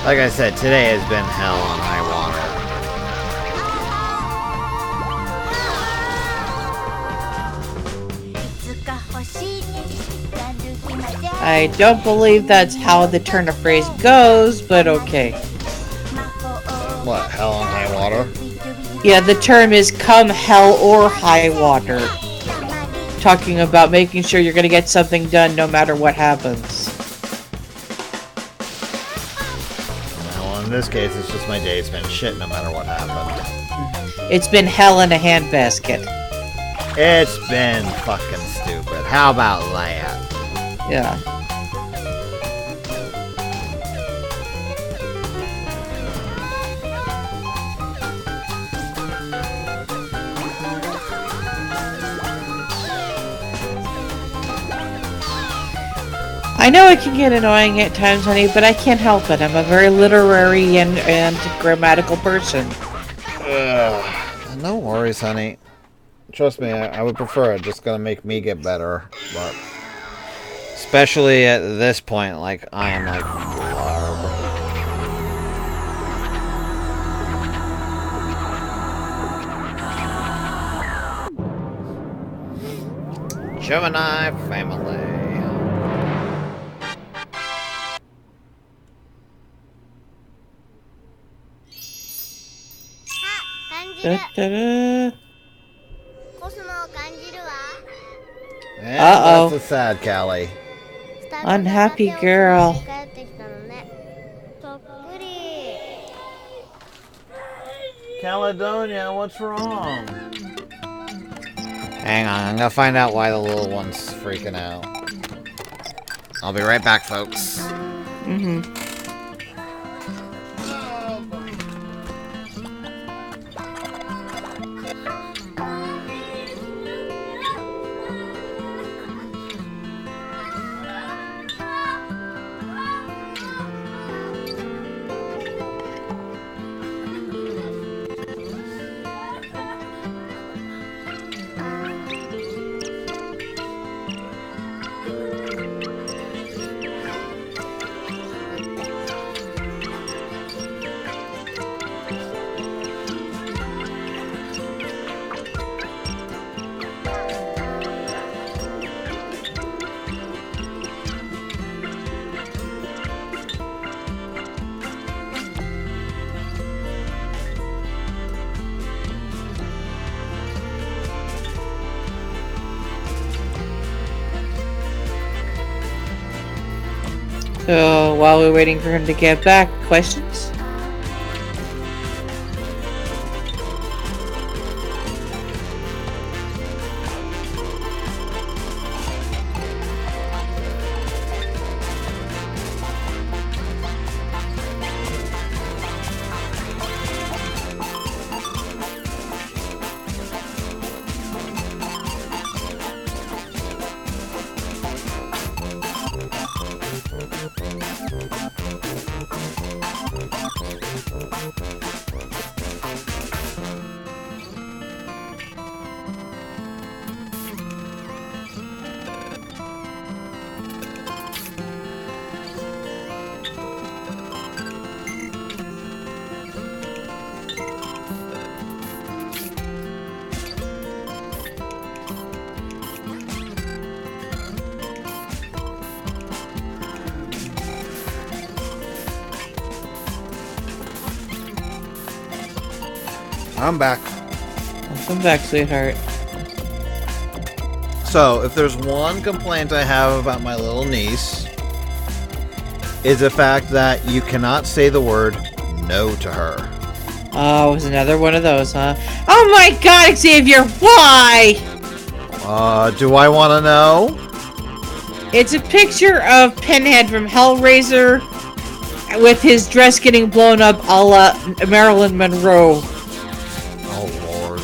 Like I said, today has been hell on high water. I don't believe that's how the turn of phrase goes, but okay. What, hell on high water? Yeah, the term is come hell or high water. Talking about making sure you're gonna get something done no matter what happens. Well, in this case, it's just my day's been shit no matter what happened. It's been hell in a handbasket. It's been fucking stupid. How about that? Yeah. I know it can get annoying at times, honey, but I can't help it. I'm a very literary and grammatical person. No worries, honey. Trust me, I would prefer it. Just gonna make me get better. But especially at this point, like, I am like... Gemini family. Da-da-da. And Uh-oh. that's a sad Callie. Unhappy girl. Caledonia, what's wrong? Hang on, I'm gonna find out why the little one's freaking out. I'll be right back, folks. Mm-hmm. So, while we're waiting for him to get back, questions? I'm back. Welcome back, sweetheart. So, if there's one complaint I have about my little niece, is the fact that you cannot say the word no to her. Oh, it was another one of those, huh? Oh my god, Xavier, why? Do I want to know? It's a picture of Pinhead from Hellraiser with his dress getting blown up a la Marilyn Monroe. Oh, Lord.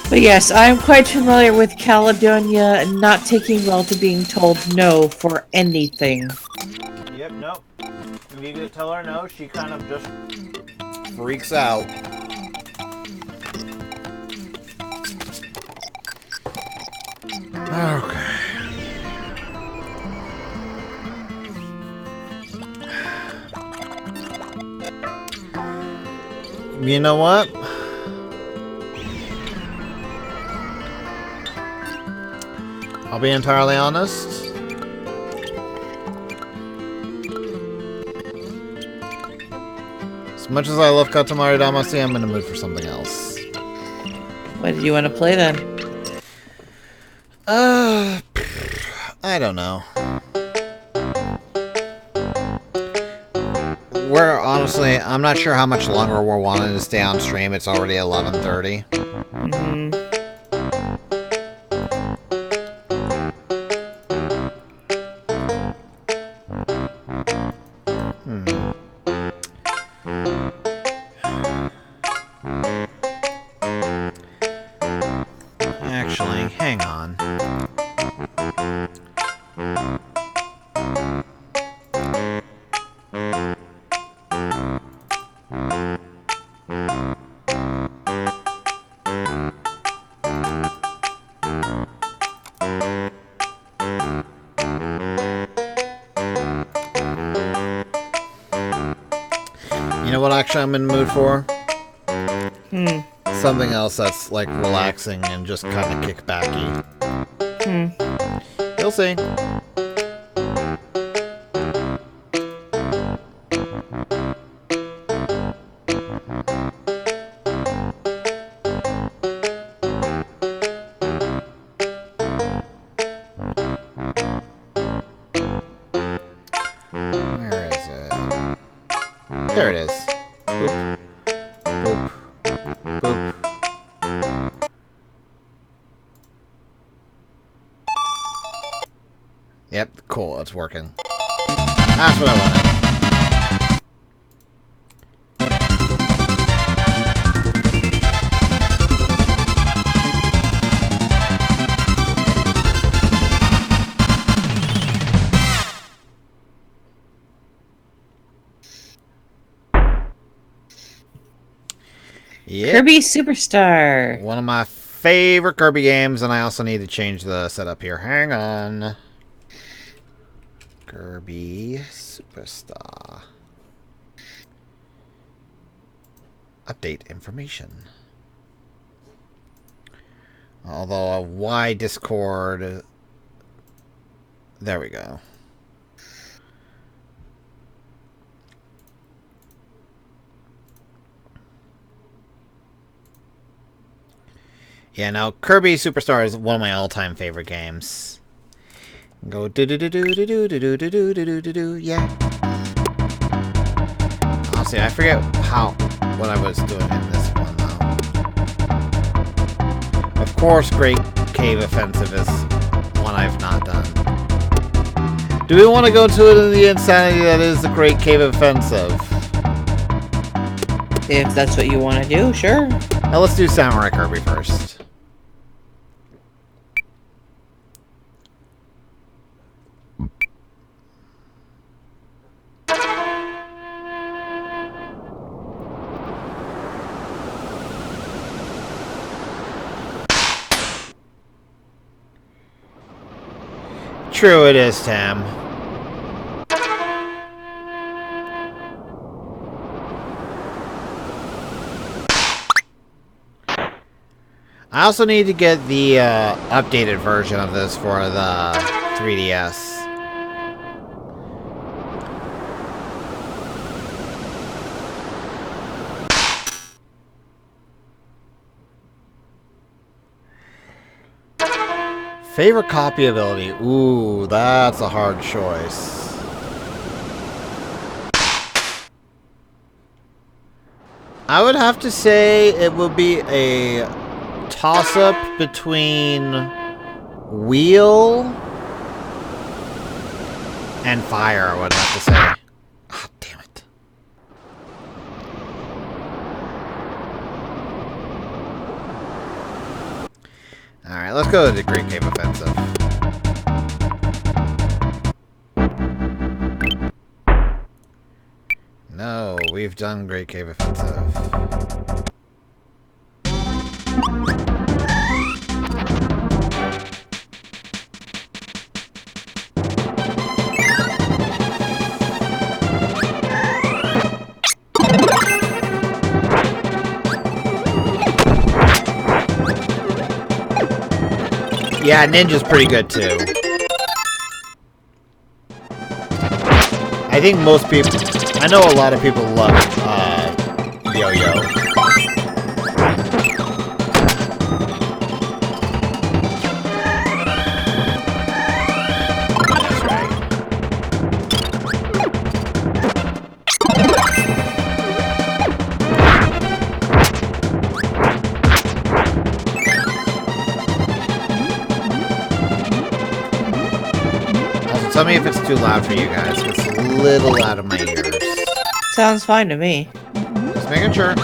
But yes, I am quite familiar with Caledonia not taking well to being told no for anything. Yep, nope. You need to tell her no, she kind of just freaks out. Okay. You know what? I'll be entirely honest. As much as I love Katamari Damacy, I'm in the mood for something else. What do you want to play then? I don't know. We're honestly, I'm not sure how much longer we're wanting to stay on stream. It's already 11:30. You know what actually I'm in the mood for? Hmm. Something else that's like relaxing and just kind of kickbacky. You'll see. Where is it? There it is. Boop. Boop. Boop. Yep, cool, it's working. That's what I wanted. Yep. Kirby Superstar. One of my favorite Kirby games, and I also need to change the setup here. Hang on. Kirby Superstar. Update information. Although, why Discord? There we go. Yeah, now Kirby Superstar is one of my all-time favorite games. Go do do do do do do do do do do do do. Yeah. Honestly, I forget what I was doing in this one though. Of course, Great Cave Offensive is one I've not done. Do we want to go to it in the insanity that is the Great Cave Offensive? If that's what you want to do, sure. Now let's do Samurai Kirby first. True it is, Tam. I also need to get the updated version of this for the 3DS. Favorite copy ability? Ooh, that's a hard choice. I would have to say it would be a toss-up between Wheel and Fire, I would have to say. Ah, damn it. Alright, let's go to the Great Cave Offensive. No, we've done Great Cave Offensive. Yeah, Ninja's pretty good too. I think most people... I know a lot of people love Yo-Yo. That's right. Also, tell me if it's too loud for you guys. It's a little out of my ears. Sounds fine to me. Just making sure.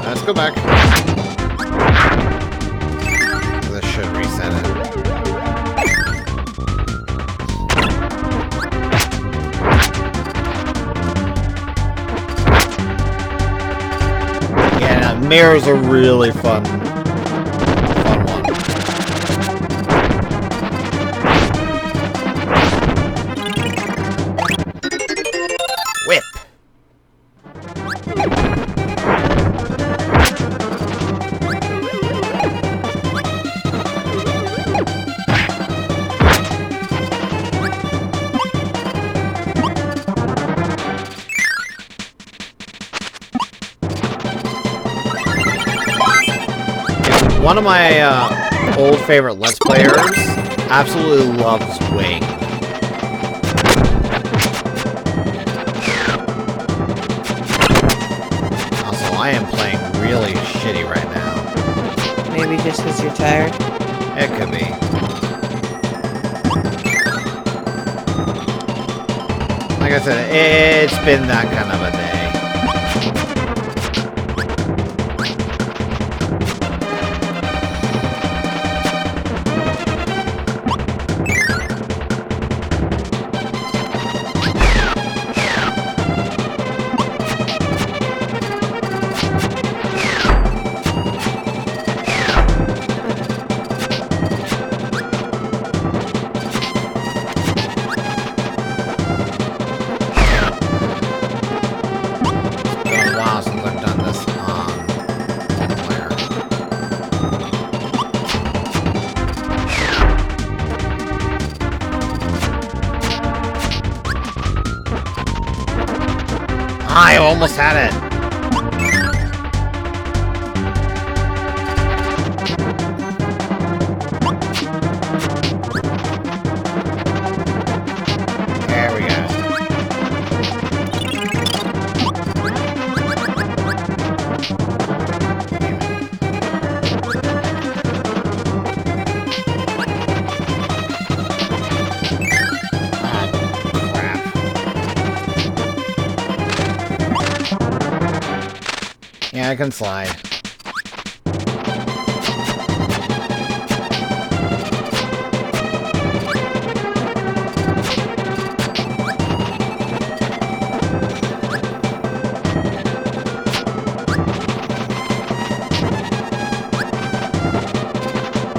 Let's go go back. This should reset it. Yeah, mirrors are really fun. Fun one. Whip. One of my old favorite Let's Players absolutely loves Wing. Also, I am playing really shitty right now. Maybe just because you're tired. It could be. Like I said, it's been that kind of a day. I almost had it. There we go. Yeah, I can slide.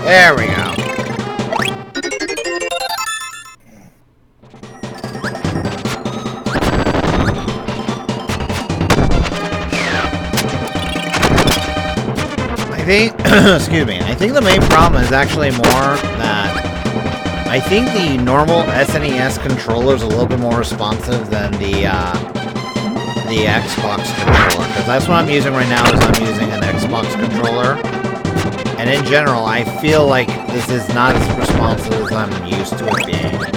There we go. I think, excuse me, I think the main problem is actually more that I think the normal SNES controller is a little bit more responsive than the Xbox controller. Because that's what I'm using right now, is I'm using an Xbox controller. And in general, I feel like this is not as responsive as I'm used to it being.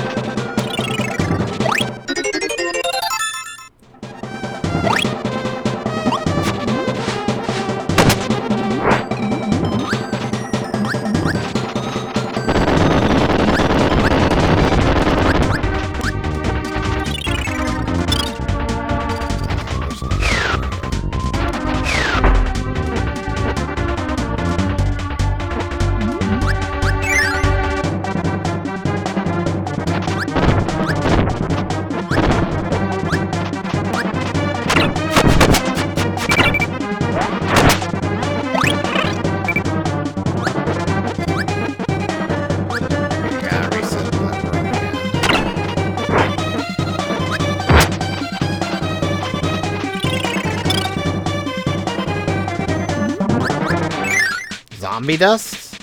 Zombie dust?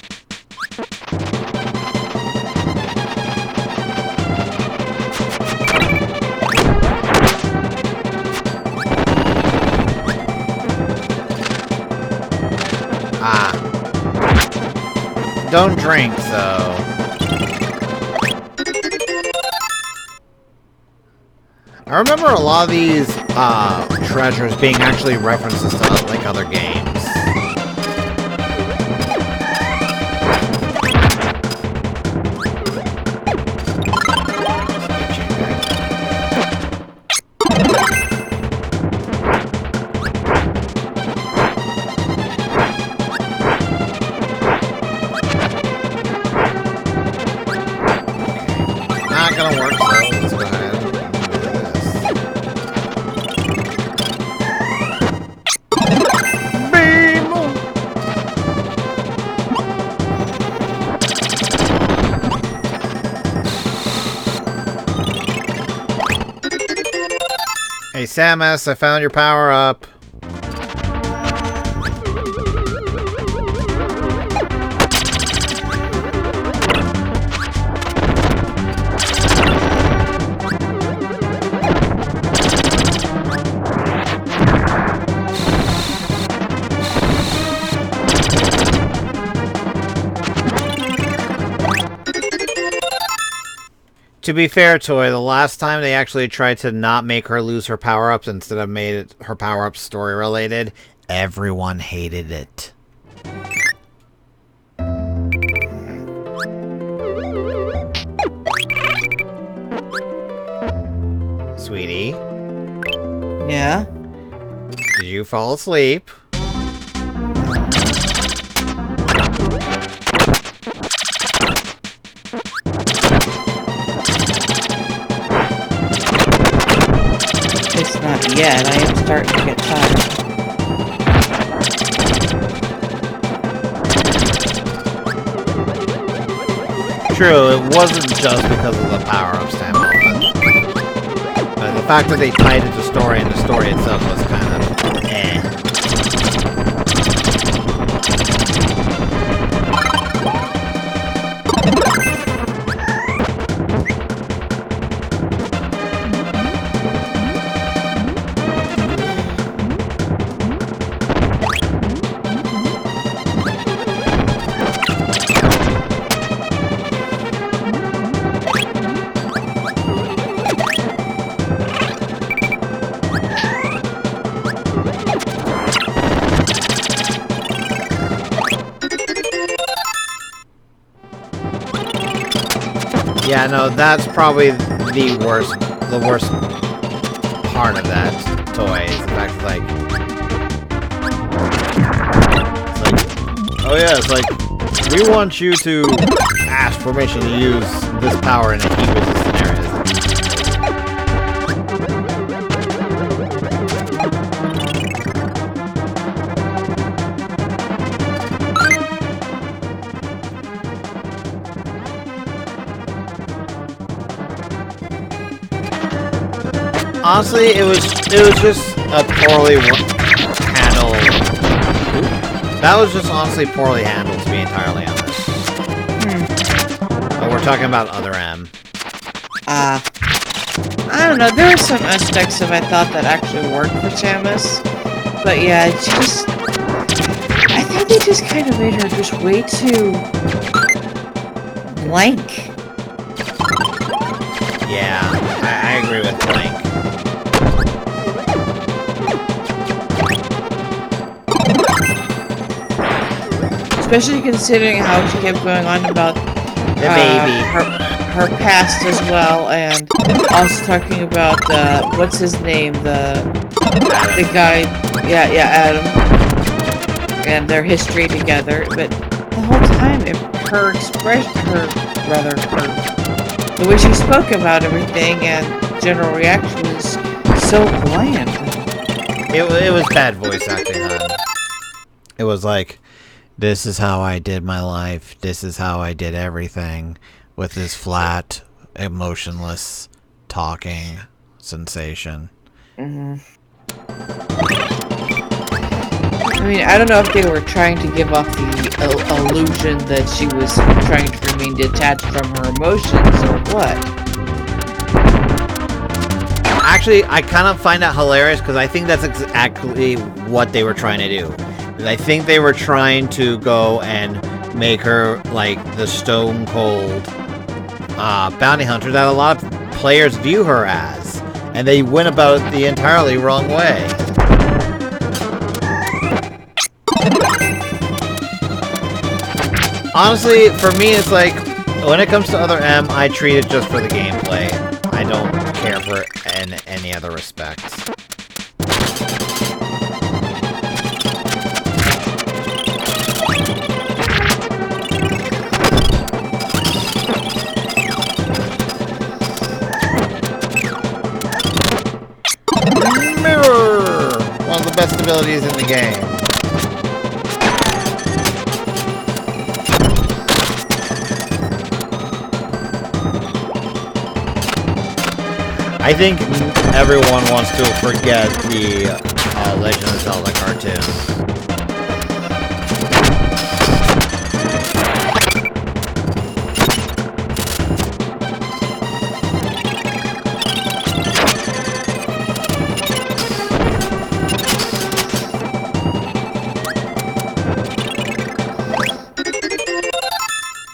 Ah. Don't drink, so... I remember a lot of these treasures being actually references to like other games. Samus, I found your power-up. To be fair, Toy, the last time they actually tried to not make her lose her power-ups instead of made it her power-ups story-related, everyone hated it. Sweetie? Yeah? Did you fall asleep? It's not yet. I am starting to get tired. True, it wasn't just because of the power-ups, Samuel, but the fact that they tied it to story and the story itself was kind of eh. Yeah, no, that's probably the worst part of that toy. Is the fact that, oh yeah, it's like, we want you to ask permission to use this power in a heat resistant area. Honestly, it was just a poorly handled. That was just honestly poorly handled, to be entirely honest. But we're talking about Other M. I don't know. There were some aspects of I thought that actually worked for Samus, but yeah, it's just. I think they just kind of made her just way too blank. Yeah, I agree with blank. Especially considering how she kept going on about The baby. her past as well, and also talking about what's his name, the guy, yeah, Adam, and their history together. But the whole time, the way she spoke about everything and general reaction was so bland. It was bad voice acting, huh? It was like, this is how I did my life. This is how I did everything. With this flat, emotionless, talking sensation. I mean, I don't know if they were trying to give off the illusion that she was trying to remain detached from her emotions or what. Actually, I kind of find that hilarious because I think that's exactly what they were trying to do. I think they were trying to go and make her like the stone cold bounty hunter that a lot of players view her as, and they went about it the entirely wrong way. Honestly, for me, it's like, when it comes to Other M, I treat it just for the gameplay. I don't care for it in any other respects. Mirror! One of the best abilities in the game. I think everyone wants to forget the Legend of Zelda cartoon.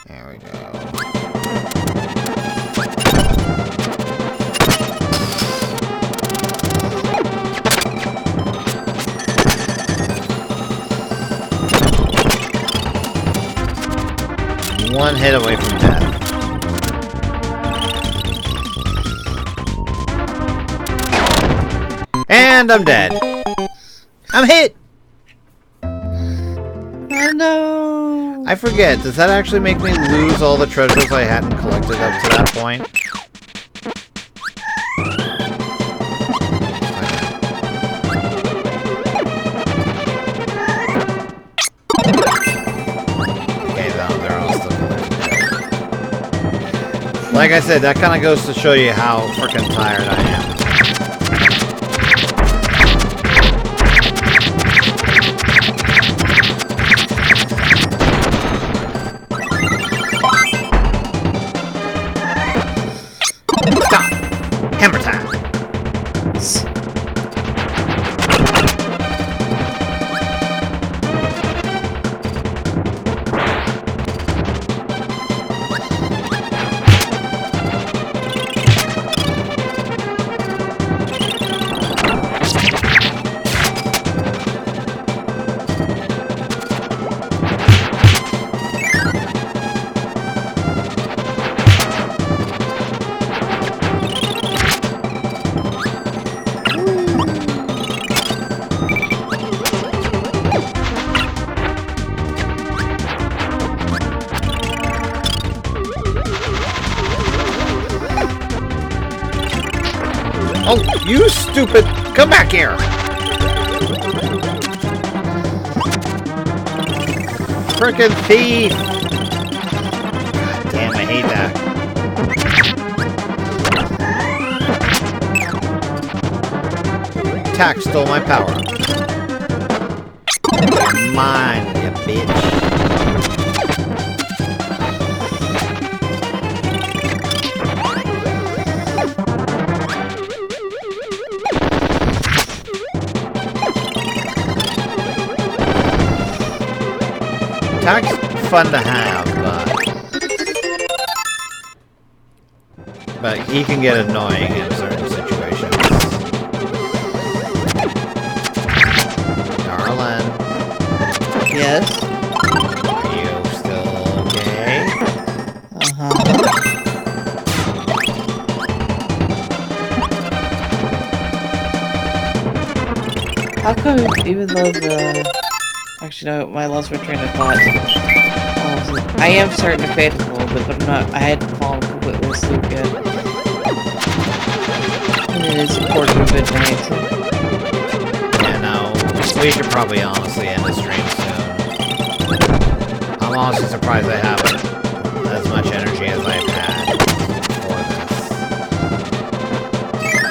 There we go. One hit away from death. And I'm dead. I'm hit! Oh no! I forget, does that actually make me lose all the treasures I hadn't collected up to that point? Okay, no, they're all still collected. Like I said, that kind of goes to show you how freaking tired I am. Stop! Hammer time! Oh, you stupid! Come back here! Frickin' thief! God damn, I hate that. Attack stole my power. You're mine, you bitch. Attack's fun to have, but he can get annoying in certain situations. Darlin'. Yes? Are you still okay? Uh-huh. How come even though the... Actually, no, my lost my train of thought. I am starting to fade a little bit, but I'm not... I hadn't fallen completely asleep yet. And it is a quarter to midnight. Yeah, no. We should probably honestly end the stream soon. I'm honestly surprised I haven't as much energy as I've had for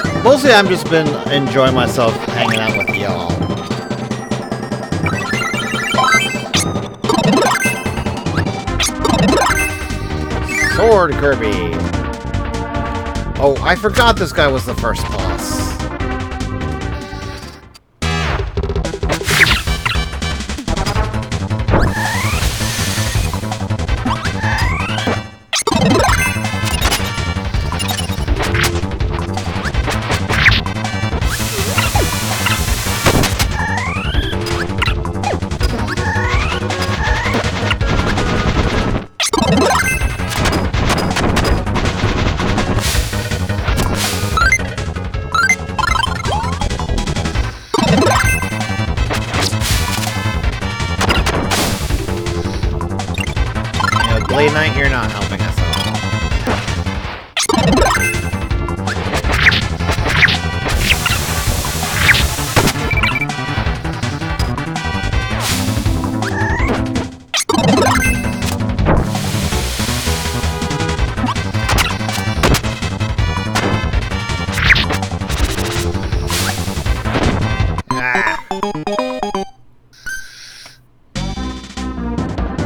this. Mostly I've just been enjoying myself hanging out with y'all. Sword Kirby! Oh, I forgot this guy was the first boss. Blade Knight, you're not helping us at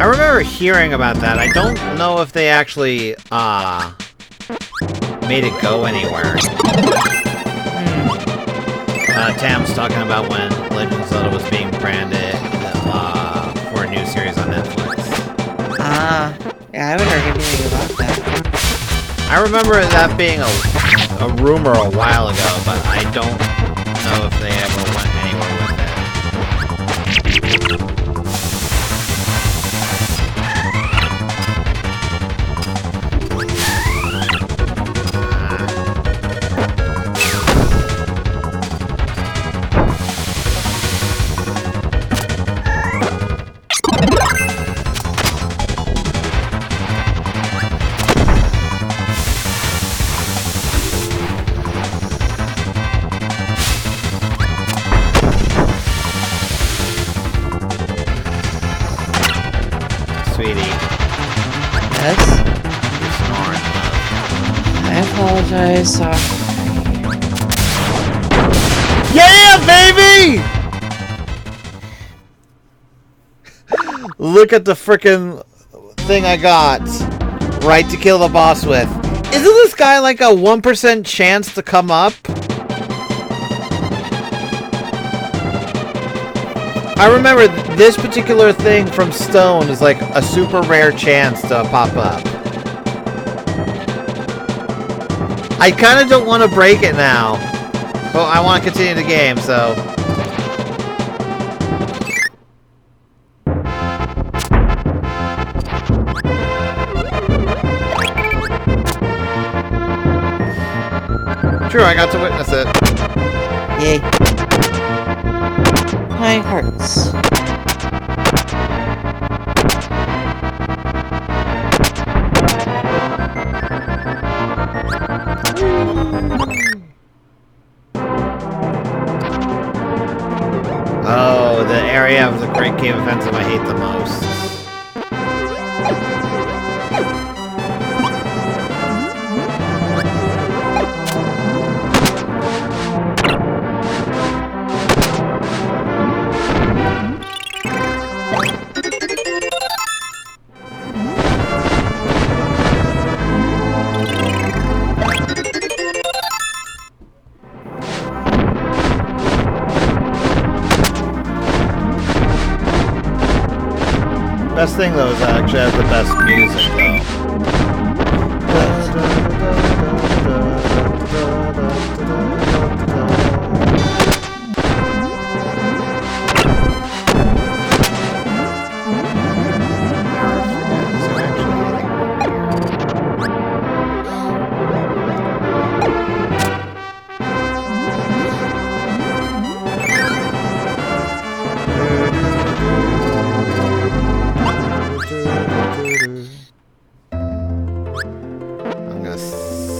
I remember hearing about that. I don't know if they actually, made it go anywhere. Tam's talking about when Legend of Zelda was being branded, for a new series on Netflix. Yeah, I haven't heard anything about that. I remember that being a rumor a while ago, but I don't know if they ever went anywhere with it. Yes? I apologize. Yeah, baby! Look at the frickin' thing I got. Right to kill the boss with. Isn't this guy like a 1% chance to come up? I remember this particular thing from Stone is like a super rare chance to pop up. I kind of don't want to break it now, but I want to continue the game, so... True, I got to witness it. Yay. My hearts. Oh, the area of the Great Cave Offensive I hate the most. Best thing though is that it actually has the best music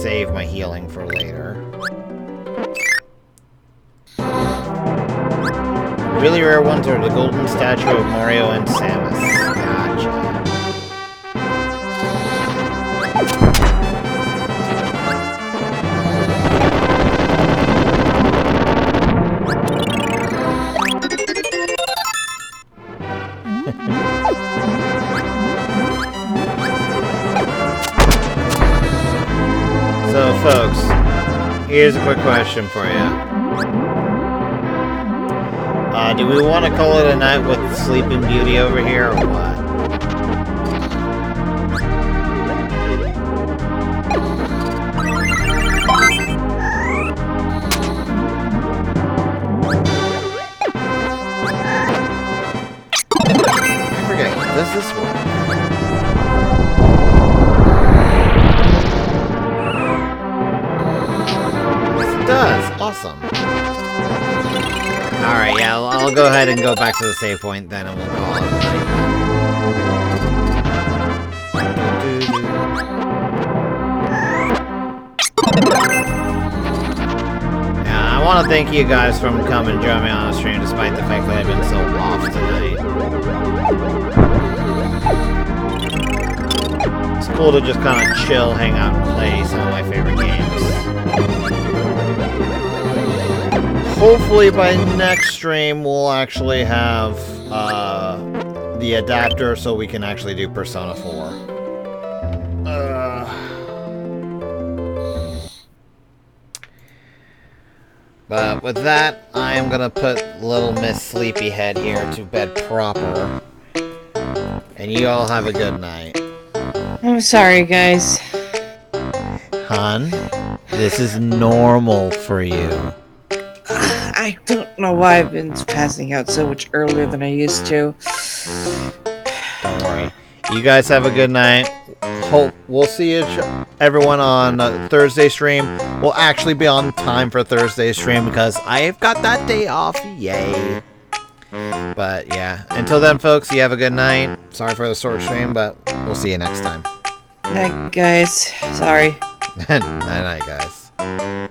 save my healing for later. Really rare ones are the golden statue of Mario and Samus. Gotcha. So, folks, here's a quick question for you. Do we want to call it a night with Sleeping Beauty over here, or what? I forget, does this work? Does. Awesome. Alright, yeah, I'll go ahead and go back to the save point then, and we'll call it a night. Yeah, I want to thank you guys for coming and joining me on the stream, despite the fact that I've been so off tonight. It's cool to just kind of chill, hang out, and play some of my favorite games. Hopefully by next stream we'll actually have the the adapter so we can actually do Persona 4. But with that, I am gonna put little Miss Sleepyhead here to bed proper. And you all have a good night. I'm sorry, guys. Hun, this is normal for you. I don't know why I've been passing out so much earlier than I used to. Don't worry. You guys have a good night. Hope we'll see everyone on Thursday stream. We'll actually be on time for Thursday stream because I've got that day off. Yay. But yeah, until then, folks, you have a good night. Sorry for the short stream, but we'll see you next time. Night, guys. Sorry. Night, guys.